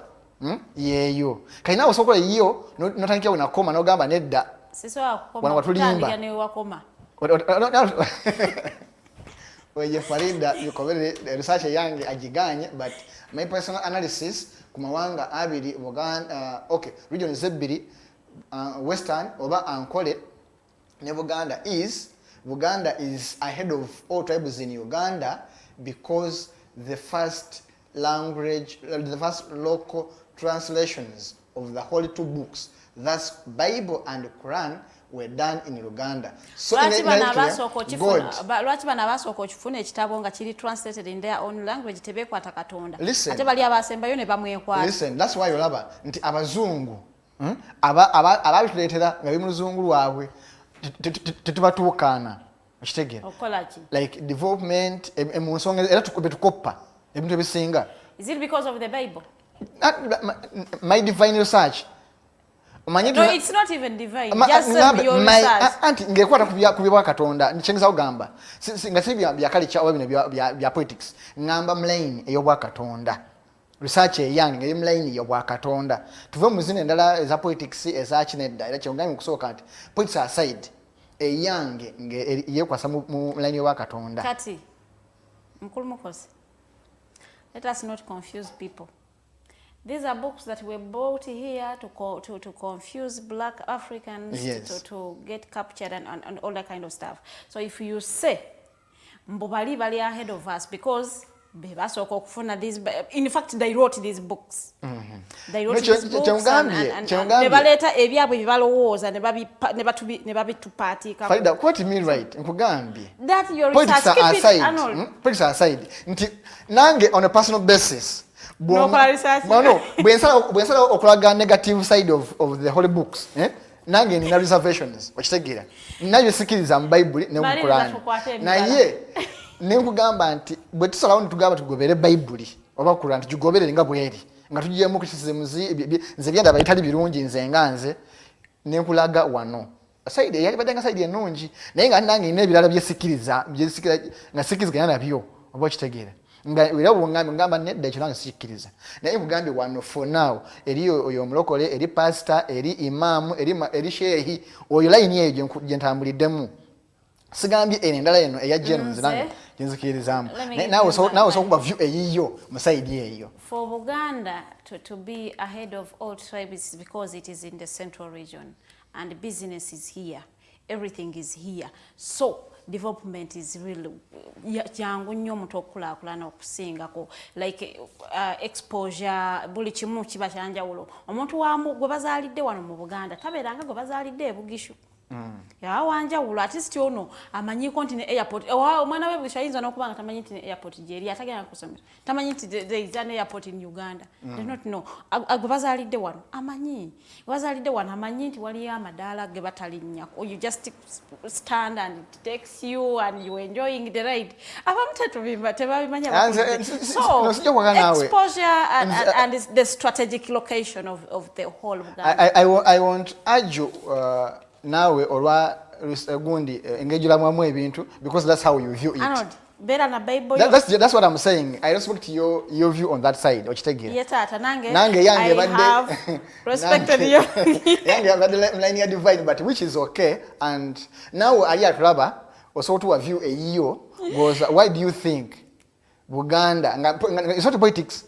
yeeyo kati nawe sokola yiyo notandikira wenakoma nogamba nedda watulimba Oye Farida Bikobere research yange agiganye but my personal analysis kumawanga abiri Buganda okay region zebbiri Western oba Ankole ne Buganda is ahead of all tribes in Uganda because the first local translations of the holy two books, that's Bible and Quran, were done in Uganda. So lwaki bana abasooka okifuna ekitabo nga kiri translated in their own language tebeekwata Katonda ate bali abasembayo ne bamwekwata. Listen, that's why olaba nti abazungu ababituleetera nga biri mu luzungu lwabwe tetubatuukaana okitegeera like development mu nsonga era betukoppa ebintu ebisinga. Is it because of the Bible? My divine research. No, it's not even divine. Just your research. Anti ngekwata kubya Katonda nichenza ogamba nga si bya culture oba bino bya politics ngamba mline eyobwa Katonda research eyange ngeri mline eyobwa Katonda tuve mu zine ndala eza politics eza kinedda era kyongamye kusooka nti politics aside eyange yekwasa mu mline eyobwa Katonda. Kati mukulu Mukose, let us not confuse people. These are books that were brought here to confuse black Africans, yes. to get captured and all that kind of stuff. So if you say, Mbobali bali ahead of us because in fact they wrote these books. They wrote these books and nebaleta ebyabwe bibalowooza ne babitupatika. Farida, what you mean right? Nkugambye. That your research keep it Arnold. Politics aside. Nti nange on a personal basis. No research. No. Bwensala okulaga negative side of the holy books, nange nina reservations okitegeera nayo sikiriza mu Bible ne mu Quran naye nenkugamba nti bwe tusalawo nitugamba tugobere Bible oba Quran tugobere nga bweri nga tujjemu kukisemuzi nze byanda bayitali birungi nze nganze nenkulaga wano side yali badanga side ennungi naye nga nange nina ebirala byesikiriza nga sikiriziganya nabyo oba okitegeera nga wira ngamba nedda ekyo nange sikkiriza naye mugambe wano for now eriyo oyo omulokole eri pastor eri imam eri shehi oyo line eyo gye ntambuliddemu sigambye endala eno eya James nange gyenzikirizamu nawe so kuba view eyiyo mu side eyo. For Buganda to be ahead of all tribes because it is in the central region and business is here, everything is here, so development is really jangu nnyo omuntu okkulaakulana okusingako like exposure buli kimu kiba kyanjawulo omuntu wamu gwe bazaalidde wano mu Buganda tabeeranga gwe bazaalidde Bugishu yawanjawulo at least ono amanyiko nti ne airport omwana we Bugishu ayinza n'okubanga tamanyi nti ne airport gyeri atagenda kusomera tamanyi nti there is an airport in Uganda they not know gwe bazaalidde wano amanyi bazaalidde wano amanyi nti waliyo amadaala ge batalinnyako you just stand and it takes you and you enjoying the ride abamu tetubimba tebabimanya so exposure and the strategic location of the whole Uganda. I want argue nawe olwa gundi engejula mwamu ebintu because that's how you view it. Arnold, Better na Bible. That's what I'm saying. I just want your view on that side. Yes, tata nange yange I have respected you. Yange abadde line divide, but which is okay. And now I at Raba also to a view a year was why do you think Buganda it's not politics.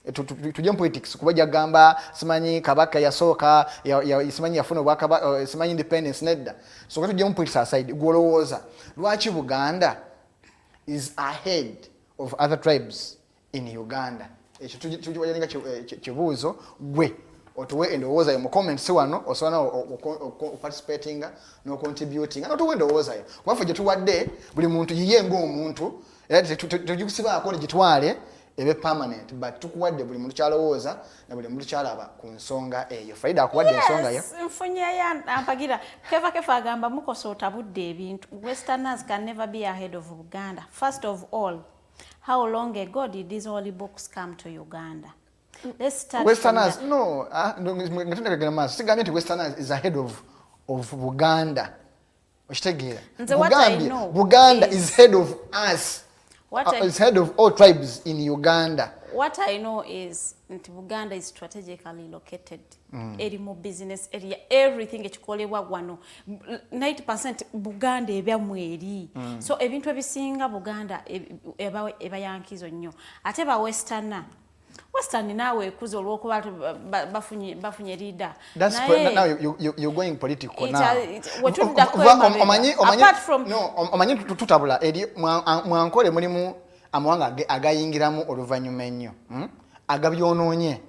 Tujja politics kuba jagamba simanyi kabaka yasoka ya simanyi yafuna bwakaba simanyi independence nedda so tujja politics aside gwolowooza lwaki Buganda is ahead of other tribes in Uganda ekyo tujja kibuuzo gwe otuwe endowooza mu comments wano osobola participating no contributing and otuwe endowooza yo kwafe gye tuwadde buli muntu yiye ng'omuntu era tujikusibaako ne gitwale ebe permanent but tukuwadde buli muntu kyalowooza na buli muntu kyalaba ku nsonga eyo Farida akuwadde ensonga yo mfunya ya ampagira kefa agamba Mukose otabudde ebintu Westerners can never be ahead of Uganda. First of all, how long ago did these holy books come to Uganda? Let's start Westerners sigambye nti Westerners is ahead of Buganda. Okitegeera Buganda is head of us. Is head of all tribes in Uganda. What I know is that Buganda is strategically located. Erimu business area, everything ekikolebwa wano 90% Buganda ebyamweri. So ebintu ebisinga Buganda eba yankizo nnyo. Ate ba Western nawe ekuzo olwokuba bafunye leader. That's now you're going political now. Apart from omanyi tutabula eri mwankole mulimu amawanga agayingiramu oluvanyuma ennyo agabyonoonye.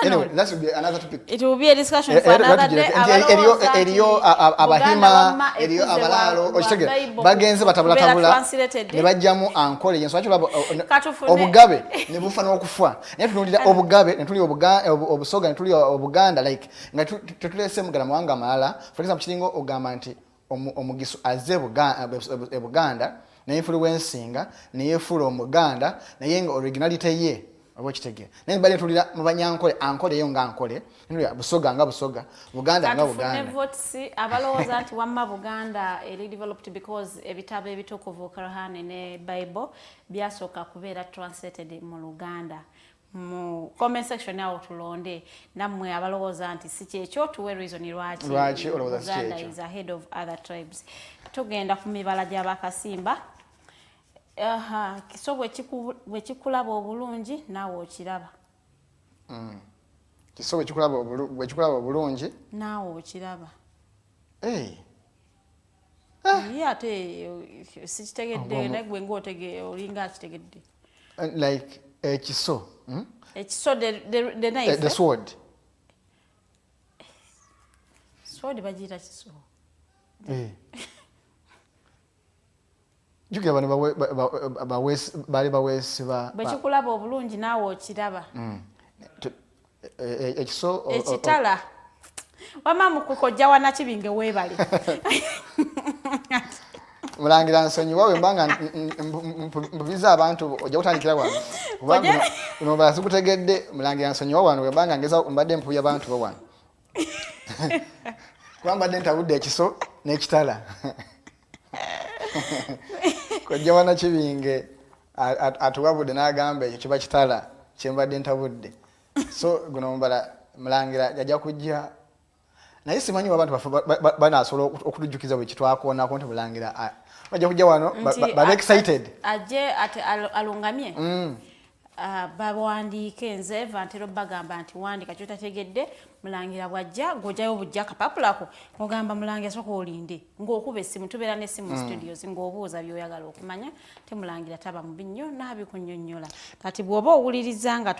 Anyway, that will be another topic. It will be a discussion for another day. Eriyo abahima, eriyo abalalo, okitegere bagenze batabula ne bajjamu ankole yenso akyo obugabe ne bufa n'okufa. Naye tunulira obugabe ne tuli obusoga ne tuli obuganda like nga tutulese mugala mwanga amalala. For example kiringo ogamba nti omugisu azze Buganda ne influencinga ne yefula omuganda naye nga originality ye abokitegera naye bali tulira mu banyankole ankole yo nga ankole nuli busoga nga busoga Buganda nga Buganda votes abalowooza nti wamma Buganda eri developed because ebitabo ebitukuvu Quran ne Bible byasooka kubeera translated mu Luganda. Mu comment section awo tulonde nammwe abalowooza nti si kyekyo tuwe reason lwaki Uganda is ahead of other tribes. Tugenda ku mibala gy'abakasimba. So wekikulaba obulungi naawe okiraba. So wekikulaba obulungi naawe okiraba. Ate sikitegedde nagwe ng'otegedde olinga akitegedde. Like ekiso. Ekiso the knife. The sword. Sword bagiyita kiso. Juke bali bawesiba bwekikulaba obulungi naawe okiraba. Ekiso ekitala wama mukukojja wana kibinge weebale. Mulangira nsonyiwa we mbanga mpubiza abantu ojja kutandikira wano kubanga no bazikutegedde mulangira nsonyiwa wano we mbanga ngeza mbadde mpuya abantu bo wano kwamba denta budde ekiso n'ekitala kojja wana kibinge atuwabudde n'agamba ekyo kiba kitala kyembadde ntabudde so guno mbala mulangira yajja kujja naye simanyi abantu banasobola okutujjukiza bwe kitwakoona konti mulangira bajja kujja wano ba excited ajje ate alungamye bawandiike nze vantero bagamba nti wandika kyotategedde mulangira bwajja gojjayo bujja kapapulako ogamba mulangira soka olinde ng'okuba essimu tubeera n'essimu studios ng'obuuza by'oyagala okumanya temulangira taba mu binnyo n'abikunnyonnyola kati bw'oba owuliriza nga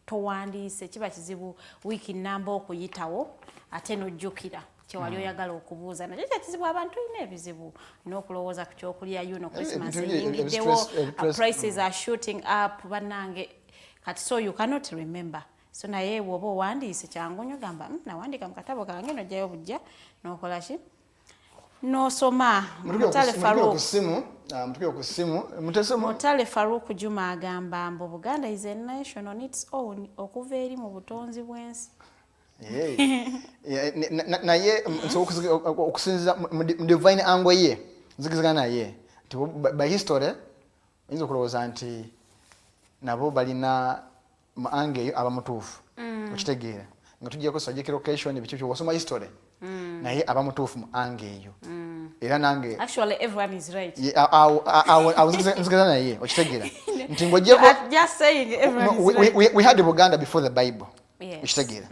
towandiise kiba kizibu wiiki nnamba okuyitawo ate n'ojjukira kyewali oyagala okubuuza nakyo kyakizibu abantu ina ebizibu n'okulowooza ku kyokulya yuno Christmas eyingiddewo prices are shooting up bannange kati so you cannot remember so naye bw'oba owandiise kyangu nnyo gamba nawandika mu katabo kange nojjayo bujja n'okola ki n'osoma Mutale Faruku Juma agamba mbu Buganda is a nation on its own okuva eri mu butonzi bw'ensi. Naye okusinziza mu divine angle ye nzikizigana naye by history oyinza okulowooza nti nabo balina ange eyo abamutuufu okitegeera nga tujjako subject location bikyekyo wasoma history naye abamutuufu mu ange eyo era nange actually everyone is right nzigeza naye okitegeera nti ng'ogyeko just saying everyone is right. We had Buganda before the Bible okitegeera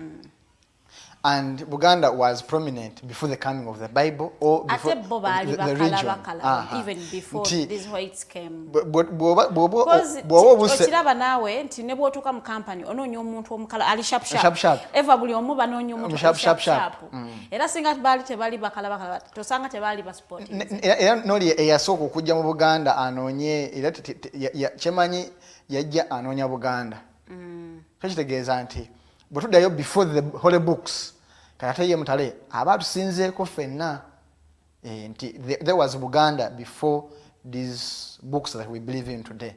and Buganda was prominent before the coming of the Bible or before the region. Even before these whites came. Ochiraba nawe nti ne bwotuka mu company onoonya omuntu omukala ali sharp eva buli omu banoonya omuntu sharp era singa bali tebali bakala tosanga tebali basport era noli eyasooka okujja mu Buganda anoonye era kyemanyi yajja anoonya Buganda kitegeeza nti bwetuddayo before the holy books kayate ye mutale abatusinzeeko ffenna nti there was Buganda before these books that we believe in today.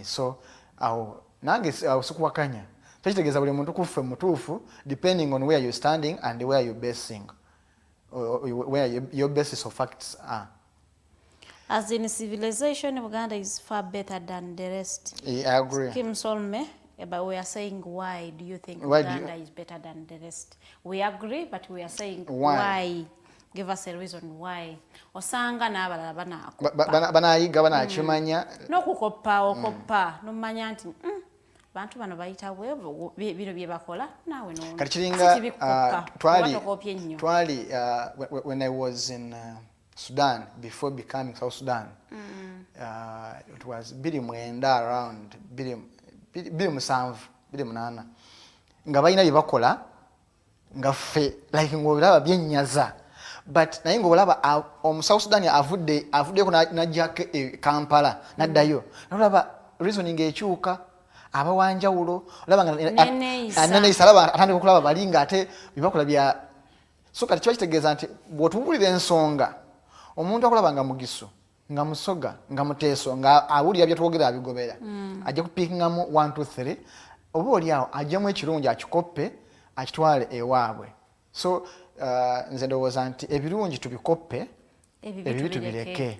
So awo nange sikuwakanya kitegeeza buli muntu kuffe mutuufu depending on where you're standing and where you're basing where your basis of facts are. As in civilization, Buganda is far better than the rest. I agree. Kim Solme, but we are saying why do you think Buganda is better than the rest? We agree, but we are saying why. Give us a reason why. Osanga n'abalala banaayiga banaakimanya n'okukoppa okoppa n'omanya nti bantu bano bayita bino bye bakola naawe kati kiringa twali when I was in Sudan before becoming South Sudan. It was 2009 around 2007 nga balina bye bakola nga ffe like ng'olaba byenyaza but naye ng'olaba South Sudan avuddeko n'ajjako Kampala n'addayo n'olaba reasoning ekyuka abawanjawulo olaba nga neneeyisa alaba atandika okulaba bali nga ate bye bakola bya so kati kiba kitegeeza nti bw'otubuulira ensonga omuntu akulaba nga Mugisu nga Musoga nga Muteeso nga awulira byetwogera abigobera ajja kupiikingamu 1 2 3 oba oli awo ajjamu ekirungi akikoppe akitwale ewaabwe so nze ndowooza nti ebirungi tubikoppe ebibi tubireke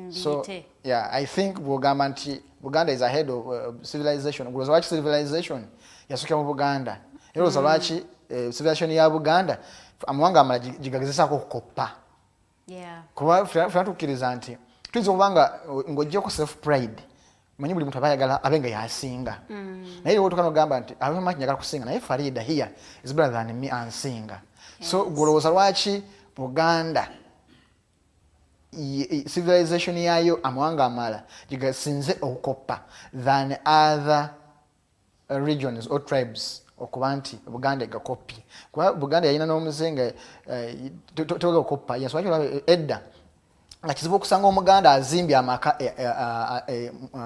so yeah I think bw'ogamba nti Buganda is ahead of civilization ogulowooza lwaki civilization yasukira mu Buganda era olowooza lwaki civilization ya Buganda amawanga amala gigagezesaako okukoppa kuba fena tukkiriza nti tuyinza okuba nga ng'oggyeko self pride manyi buli muntu aba ayagala abe nga yasinga naye wotuka nogamba nti abemaki njagala kusinga naye Farida here is better than me ansinga so golowooza lwaki Buganda civilization yayo amawanga amala gigasinze okukoppa than other regions or tribes okuba nti Buganda egakopye kuba Buganda yalina n'omuze nga toga okoppa yaswaki edda nga kizibu okusanga Omuganda azimbye amaka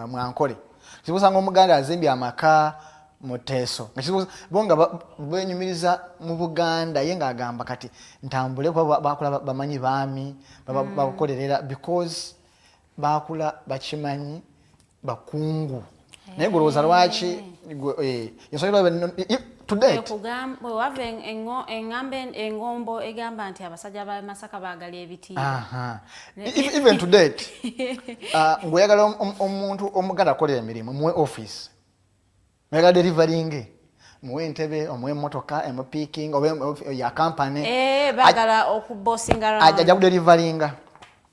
Mwankole kizibu okusanga Omuganda azimbye amaka Muteeso nga kizibu bonga benyumiriza mu Buganda ye ng'agamba kati ntambule kuba bakula bamanyi baami bakolerera because bakula bakimanyi bakungu naye golowooza lwaki engombo egamba nti abasajja ba Masaka baagala ebitiibwa even to date ng'oyagala omuntu Omuganda akolera emirimu muwe office oyagala delivering muwe entebe omuwe emmotoka emupiiking oba ya company baagala okubosinga ajja kudeliveringa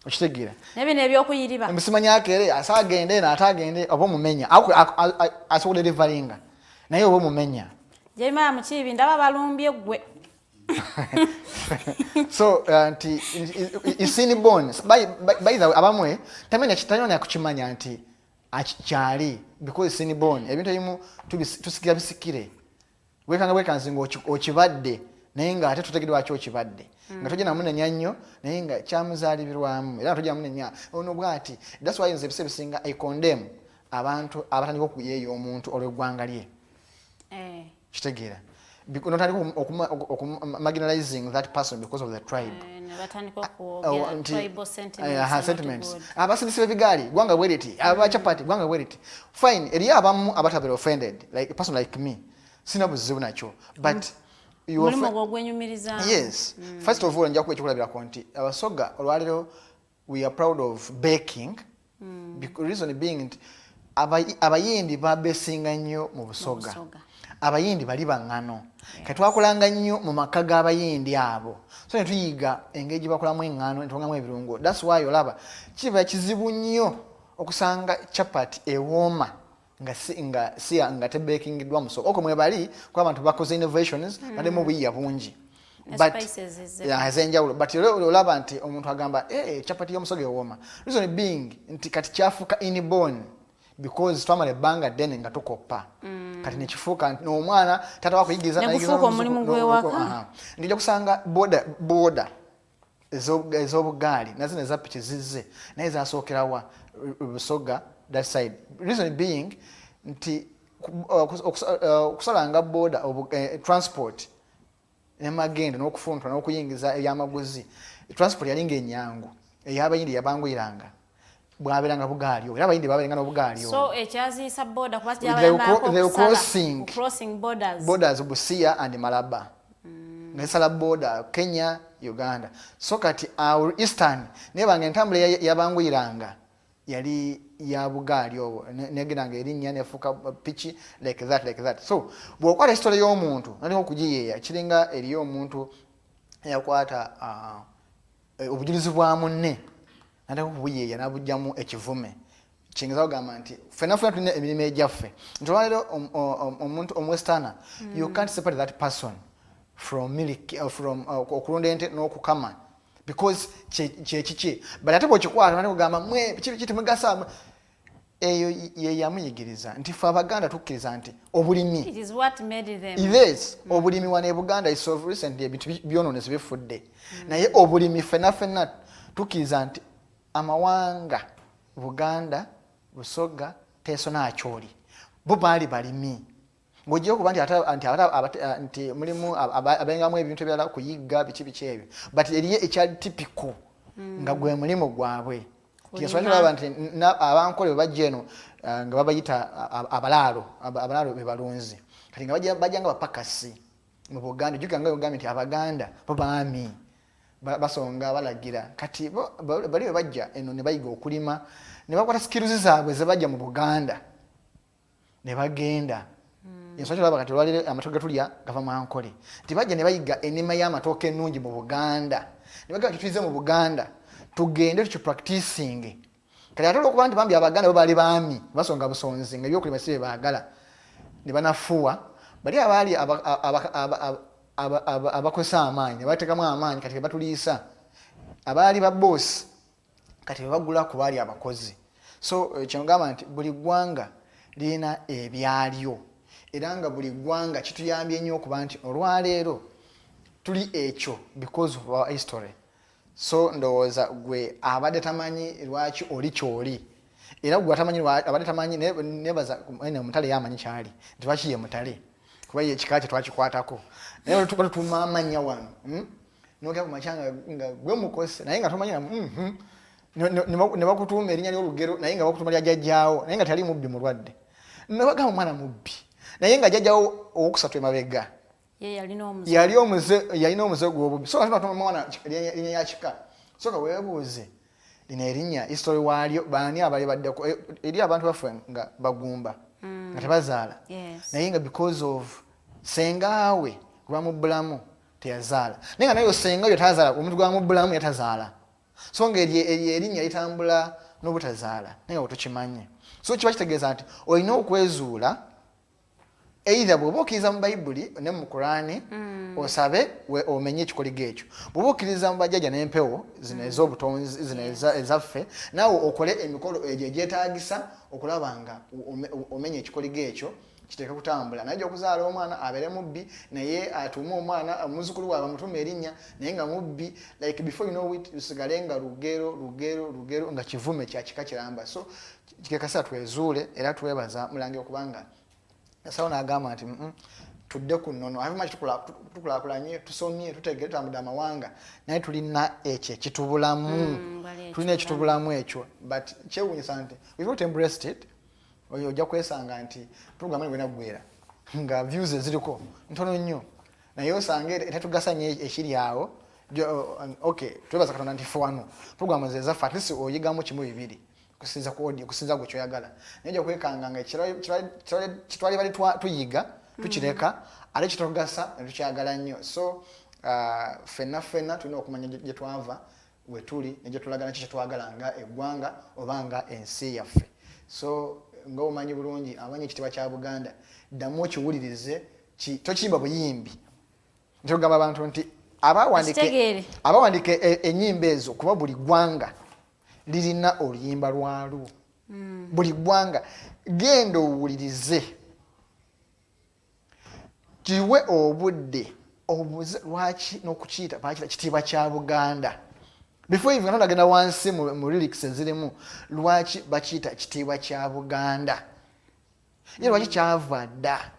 okitegeera nebino ebyokuyiriba emusimanyako ere asaagende n'ataagende oba omumenya asobola deliveringa naye oba omumenya Jeremiah Mukiibi ndaba balumbye gwe so nti isini bones by the abamwe tamenya kukimanya nti kyali because isini bone ebintu ebimu tusigira bisikire wekanzi ng'okibadde naye nga ate tutegedde lwaki okibadde nga tojja namunenya nnyo naye nga kyamuzaalibirwamu era tojja namunenya ono bw'ati that's why nze ebise bisinga I condemn abantu abatandika okuyeeya omuntu olw'eggwanga lye kitegeera notandika marginalizing that person because of the tribe sentiments abasindisi b'ebigaali gwanga bweriti abachapati gwanga bweriti fine eriyo abamu abatabera offended like a person like me sina buzibu nakyo but yes first of all nja kuba ekyokulabirako nti abasoga olwaliro we are proud of baking Reason being abayindi babesinga nnyo mu busoga. Abayindi bali bangano. Katwakolanga nnyo mu maka g'abayindi abo. So ne tuyiga engeri bakolamu engano ne tuwangamu ebirungo. That's why olaba kiba kizibu nnyo okusanga chapati ewooma nga tebekingidwa musoga. Okwo mwe bali kwa abantu bakoze innovations bademu buyiya bungi. But ezenjawulo but olaba nti omuntu agamba chapati y'omusoga ewooma. Reason being nti kati kyafuuka inborn because twamala ebbanga ddene nga tukoppa. Kati nekifuuka n'omwana tata wakuyigiriza nayigiza omulimu gw'ewaka. Ndijja kusanga boda ez'obugaali nazo ne zapiki zizze naye zasookerawa busoga that side. Reason being nti okusalanga boda transport nemagenda n'okufuntwa n'okuyingiza ebyamaguzi transport yalinga ennyangu ey'abayindi yabanguyiranga bwaberanga bugaaliyo era abayindi baberanga n'obugaaliyo. So ekyaziisa boda crossing borders Busia and Malaba nesala boda Kenya Uganda. So kati our eastern nebanga entambula yabanguyiranga yali ya bugaaliyo negiranga erinnya nefuuka pichi like that. So bw'okwata history y'omuntu nali okugiyeeya kiringa eri omuntu eyakwata obujulizi bwa munne nali okubuyeeya n'abugyamu ekivume kiyinza kugamba nti ffenna tulina emirimu egyaffe nti olwaleero omuntu omwestana you can't separate that person from okulunda ente n'okukama because kyekiki but ate bw'okikwata nali kugamba mwe kiti mugasa eyo ye yamuyigiriza nti ffe Abaganda tukkiriza nti obulimi obulimi wano e Buganda is so recently ebintu byonoonese bifudde naye obulimi ffenna tukkiriza nti amawanga Buganda Busoga Teso n'Acholi bo baali balimi ng'ogyeko kuba nti mulimu abengamu ebintu ebirala kuyigga biki ebyo but eriyo ekyali typical nga gwe mulimo gwabwe. Kyeswalaba nti abankole bwe bajja eno nga babayita abalaalo be balunzi kati nga bajja nga bapakasi mu Buganda jjuka nga Uganda nti Abaganda bo baami basonga balagira kati bali bwe bajja eno ne bayiga okulima ne bakwata skills zaabwe ze bajja mu Buganda ne bagenda enswaki olaba kati olwaliro amatooke gatulya gava mu Ankole tibajja ne bayiga ennima y'amatooke ennungi mu Buganda ne bagamba tuyize mu Buganda tugende tukipracticing kati ate olwokuba nti bambi Abaganda bo baali baami basonga busonzi nga ebyokulima si bye baagala ne banafuwa bali abaali abakozesa amaanyi ne bateekamu amaanyi kati batuliisa abaali ba boss kati bagula ku baali abakozi. So kyongamba nti buli ggwanga lirina ebyalyo era nga buli ggwanga kituyambye nnyo okuba nti olwaleero tuli ekyo because of our history. So ndowooza gwe abadde tamanyi lwaki oli kyoli era gwe atamanyi abadde tamanyi nebaza omutale yamanyi kyali nti lwaki ye mutale kuba ye ekika kye twakikwatako naye tukola tuma Manya wano nogera ku makyanga nga gwe Mukose naye nga tomanyi ne bakutuuma erinnya ly'olugero naye nga bakutuuma lya jjajjaawo naye nga tali mubbi mulwadde ne bagamba omwana mubbi naye nga jjajjaawo owokusatu emabega yalina omuze gw'obubbi so nga tunatuma mwana erinnya ya kika soka weebuuze lino erinnya history waalyo baani abali baddeko eri abantu baffe nga bagumba nga tebazaala naye nga because of sengaawe gwamubbulamu teyazaala naye nga nayo senga oyo tazaala omuntu gwamubbulamu yatazaala so nga erinnya litambula n'obutazaala naye nga bwetokimanye so kiba kitegeeza nti olina okwezuula either bw'oba okkiriza mu Bayibuli ne mu Qur'ani osabe omenye ekikoligo ekyo bw'oba okkiriza mu bajjajja n'empewo zino ez'obutonzi zino ezaffe naawe okole emikolo egyo egyetaagisa okulaba nga omenya ekikoligo ekyo kiteeka kutambula najja okuzaala omwana abeere mubbi naye atuume omwana omuzukulu waabwe amutuuma erinnya naye nga mubbi like before you know it lusigale nga lugero nga kivume kya kika kiramba. So kikekasa twezuule era twebaza mulange okubanga sawa n'agamba nti tudde ku nnono abimaki tukulaakulanye tusomye tutegere tutambudde amawanga naye tulina ekyo ekitubulamu tulina ekitubulamu ekyo but kyewuunyisa nti we've not embraced it oyo ojja kwesanga nti programu eno bwenaggwera nga views eziriko ntono nnyo naye osanga tetugasa nnyo ekiri awo okay twebaza Katonda nti ffe wano programu ze zaffe at least oyigamu kimu bibiri kusinza ku audio kusinza gwe kyoyagala naye kwekanga nga kitwali bali tuyiga tukireka ale kitogasa tukyagala nnyo so fenna tulina okumanya gye twava we tuli ne gye tulagana kiki twagala nga eggwanga obanga ensi yaffe so nga omanyi bulungi amanyi ekitiibwa kya Buganda ddamu okiwulirize tokiyimba buyimbi ntogamba abantu nti abawandika ennyimba ezo kuba buli ggwanga lirina oluyimba lwalwo buli ggwanga genda owulirize kiwe obudde obuze lwaki n'okukiyita bakita kitiibwa kya Buganda before even nagenda wansi mu lyrics ezirimu lwaki bakiyita kitiibwa kya Buganda ye lwaki kyava dda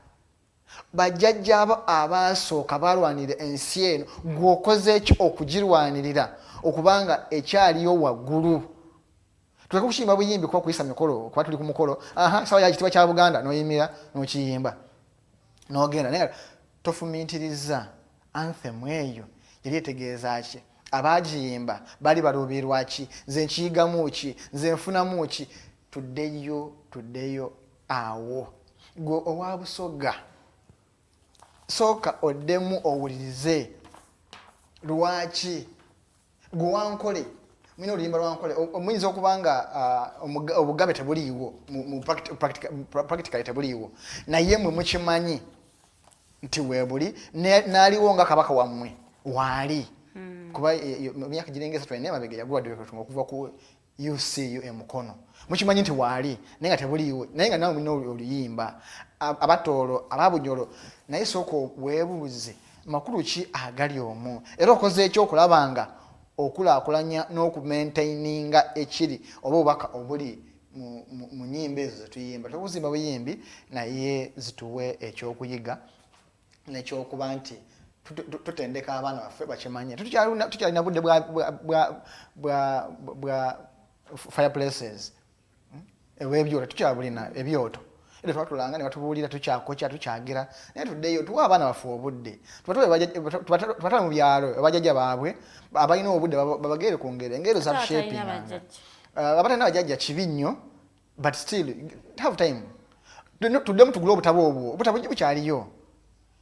bajjajja abasooka balwanira ensi eno gw'okoze ki okugirwanirira okubanga ekyaliyo waggulu tuleka kushimba buyimbi kuba kuyisa mikolo kuba tuli ku mukolo sawa ya kitiibwa kya Buganda n'oyimira n'okiyimba n'ogenda naye tofumintiriza anthem eyo yali etegeeza ki abagiyimba bali balubirwa ki nze nkiyigamu ki nze nfunamu ki tuddeyo awo gwe owa Busoga sooka oddemu owulirize lwaki gwe Wankole mwina oluyimba lwankole omuyinza okubanga obugabe tebuliiwo practically tebuliiwo naye mwe mukimanyi nti weebuli n'aliwo nga kabaka wammwe waali kuba mu myaka girengesa twalina emabega yagulwaddeweketunga okuva ku UCU emukono mukimanyi nti waali naye nga tebuliiwo naye nga nawe mulina oluyimba abatoolo ababunyolo naye sooka weebuuze makulu ki agali omwo era okoze ekyokulaba nga okulaakulanya n'okumaintaininga ekiri oba obubaka obuli mu nnyimba ezo zetuyimba tokuzimba buyimbi naye zituwe ekyokuyiga nekyokuba nti tutendeka abaana baffe bakimanye tukyalina budde bwa fireplaces ebyoto tukyabulina ebyoto era twatulanga ne batubuulira tukyakokya tukyagira naye tuddeyo tuwa abaana baffe obudde tubatala mu byalo abajjajja baabwe abalina obudde babagere ku engero za shaping abatana bajjajja kibi nnyo but still have time tuddemu tugule obutabo obutabo bukyaliyo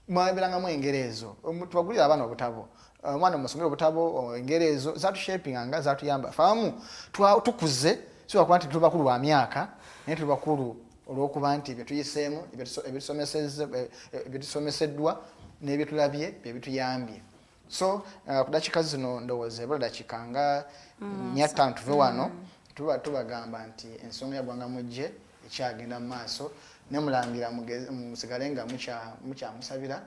mwabeerangamu engero ezo tubagulira abaana obutabo omwana omusomera obutabo engero ezo zatushapinganga zatuyamba faamu tukuze siwakuba nti tuli bakulu wa myaka naye tuli bakulu olw'okuba nti byetuyiseemu ebyetusomeseddwa n'ebyetulabye byebituyambye so ku dakiika zino ndowooza ebula dakiika nga 4 tuve wano tubagamba nti ensonga yagwanga mujje ekyagenda mu maaso nemulangira musigale nga mukyamusabira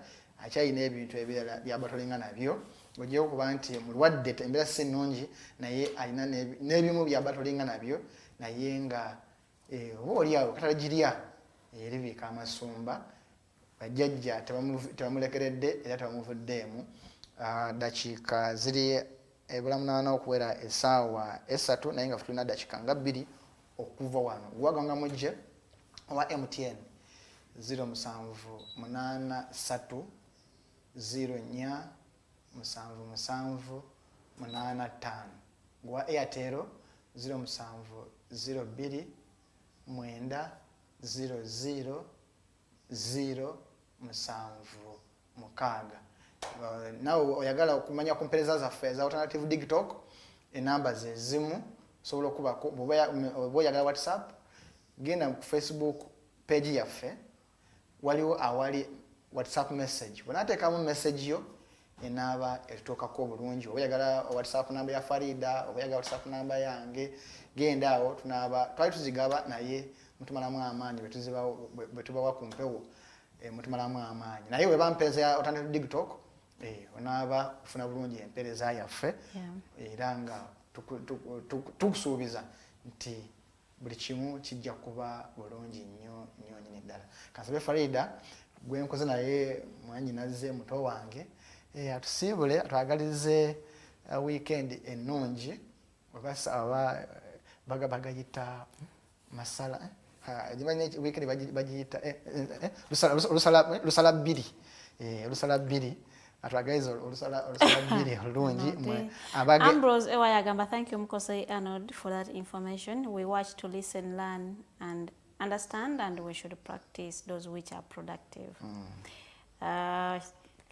akyalina ebintu ebirala byabatolinga nabyo ogyeko okuba nti mulwadde embeera si nnungi naye alina n'ebimu byabatolinga nabyo naye nga oba oliawo katalagirya eribiika amasumba bajjajja tebamulekeredde era tebamuvuddeemu dakiika ziri ebula 8 okuwera essaawa 3 naye nga tulina dakiika nga 2 okuva wano gwagwanga mujje owa MTN 0783 04 7785 gwa Airtel 0702 9 00 076 nawe oyagala okumanya ku mpeereza zaffe za alternative digitalk enamba ze zimu sobola okubako oba oyagala WhatsApp genda ku Facebook page yaffe waliwo awali WhatsApp message bonateekamu message yo enaaba etutuukako obulungi oba oyagala WhatsApp namba ya Farida oba oyagala WhatsApp namba yange genda awo tunaaba twali tuzigaba naye mutumalamu amaanyi bwe tubawa ku mpewo mutumalamu amaanyi naye weba mpeereza ya alternative digitalk onaaba kufuna bulungi empeereza yaffe era nga tukusuubiza nti buli kimu kijja kuba bulungi nnyo nyini ddala kansabe Farida gwe nkoze naye mwanyinaze muto wange atusiibule atwagalize weekend ennungi aba bagayita masala weekend bagiyita lusala bbiri atwagaiza olusala bbiri olungi Ambrose Ewayagamba, thank you Mukose Arnold for that information. We watch to listen, learn and understand, and we should practice those which are productive.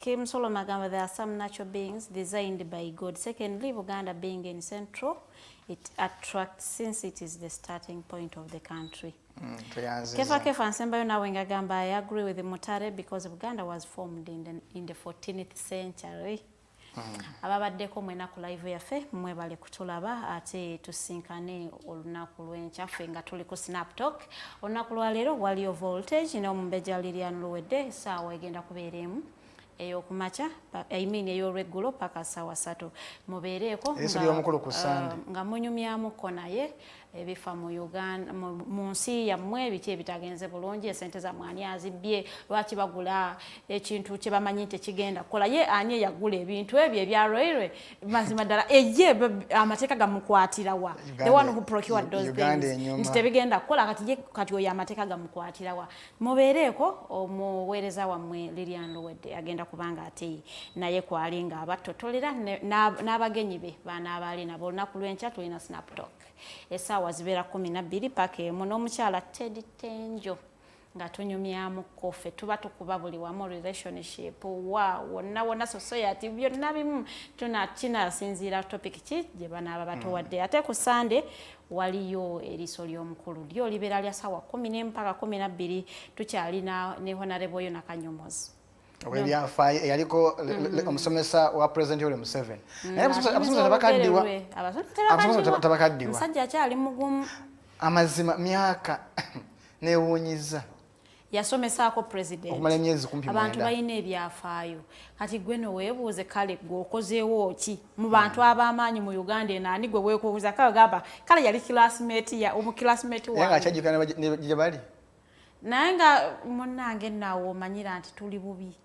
Kim Solomon Agamba, there are some natural beings designed by God. Secondly, Buganda being in central, it attracts since it is the starting point of the country. Kefa Nsembayo Nawenga Gamba, I agree with Mutare because Buganda was formed in the 14th century. Ababaddeko mwena ku live yaffe mwebale kutulaba ate tusinkane olunaku lw'enkya ffe nga tuli ku Snap Talk. Olunaku lwa leero waliyo voltage n'omumbeja Lilian Luwedde essaawa egenda kubeeremu eyokumaca ey'olweggulo paka ssaawa 3 mubeereeko nga munyumyamuko naye ebifa mu Uganda mu nsi yammwe biki ebitagenze bulungi, esente za mwani azibbye, lwaki bagula ekintu kye bamanyi nti kigenda kukola, ye ani yagula ebintu ebyo ebyalwairwe mazima ddala ejje amateeka gamukwatirawa, the one who procured those things nti tebigenda kukola kati oyo amateeka gamukwatirawa. Mubeereeko omuweereza wammwe Lilian Luwedde agenda kubanga ate naye kwali nga abatotolera n'abagenyi be baana abaali nabo. Olunaku lw'enkya tulina Snap Talk essaawa zibeera 12 paka emu n'omukyala Teddy Tenjo nga tunyumyamu kofe tuba tukuba buli wamu relationship wonna society byonna bimu kinasinziira topic ki gye banaaba batowadde. Ate ku Sunday waliyo eriiso ly'omukulu lyo libeera lya ssaawa 11 mpaka 12 tukyalina ne Honorable Yona Kanyomozi webyafa yaliko omusomesa wa President Yoweri Museveni. Abasomesa tabakaddiwa. Musajja akyali mugumu. Amazima myaka neewuunyiza. Yasomesaako president. Okumala emyezi 10 abantu balina ebyafaayo. Kati gwe no weebuuze kale gwe okozeewo ki mu bantu ab'amaanyi mu Uganda naani gwe weekubuuza kale gamba kale yali classmate ya classmate wa. Yanga akyajjukana gye bali. Naye nga munnange naawe omanyira nti tuli bubi.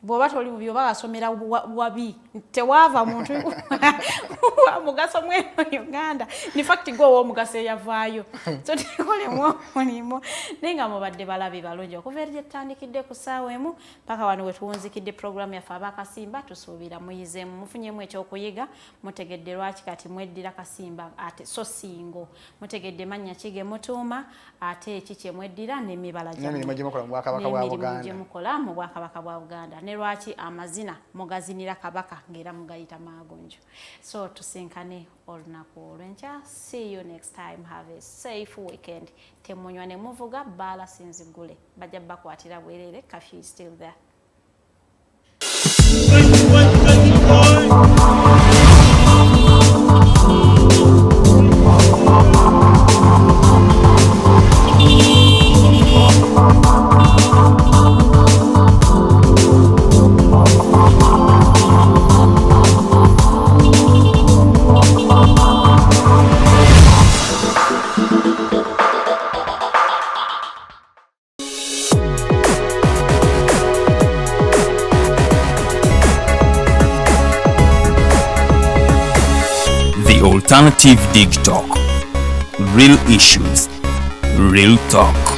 Bw'oba toli bubi oba wasomera wabi tewaava muntu mugaso mweno Uganda. In fact gwe w'omugaso eyavaayo so tekolemu omulimu naye nga mubadde balabi balungi okuva eri gyetutandikidde ku ssaawa emu paka wano we tuwunzikidde programu yaffe abakasimba tusuubira muyizeemu mufunyemu ekyokuyiga mutegedde lwaki kati mweddira kasimba ate so singo mutegedde mannya kige mutuuma ate eki kye mweddira n'emibala n'emirimu gye mukola mu Bwakabaka bwa Buganda ne lwaki amazina mugazinira kabaka ng'era mugayita maagonjo. So tusinkane olunaku olw'enkya. See you next time. Have a safe weekend. Temunywa ne muvuga baala sinzigule bajja bakwatira bwerere. Curfew is still there. Alternative Dig Talk. Real issues, real talk.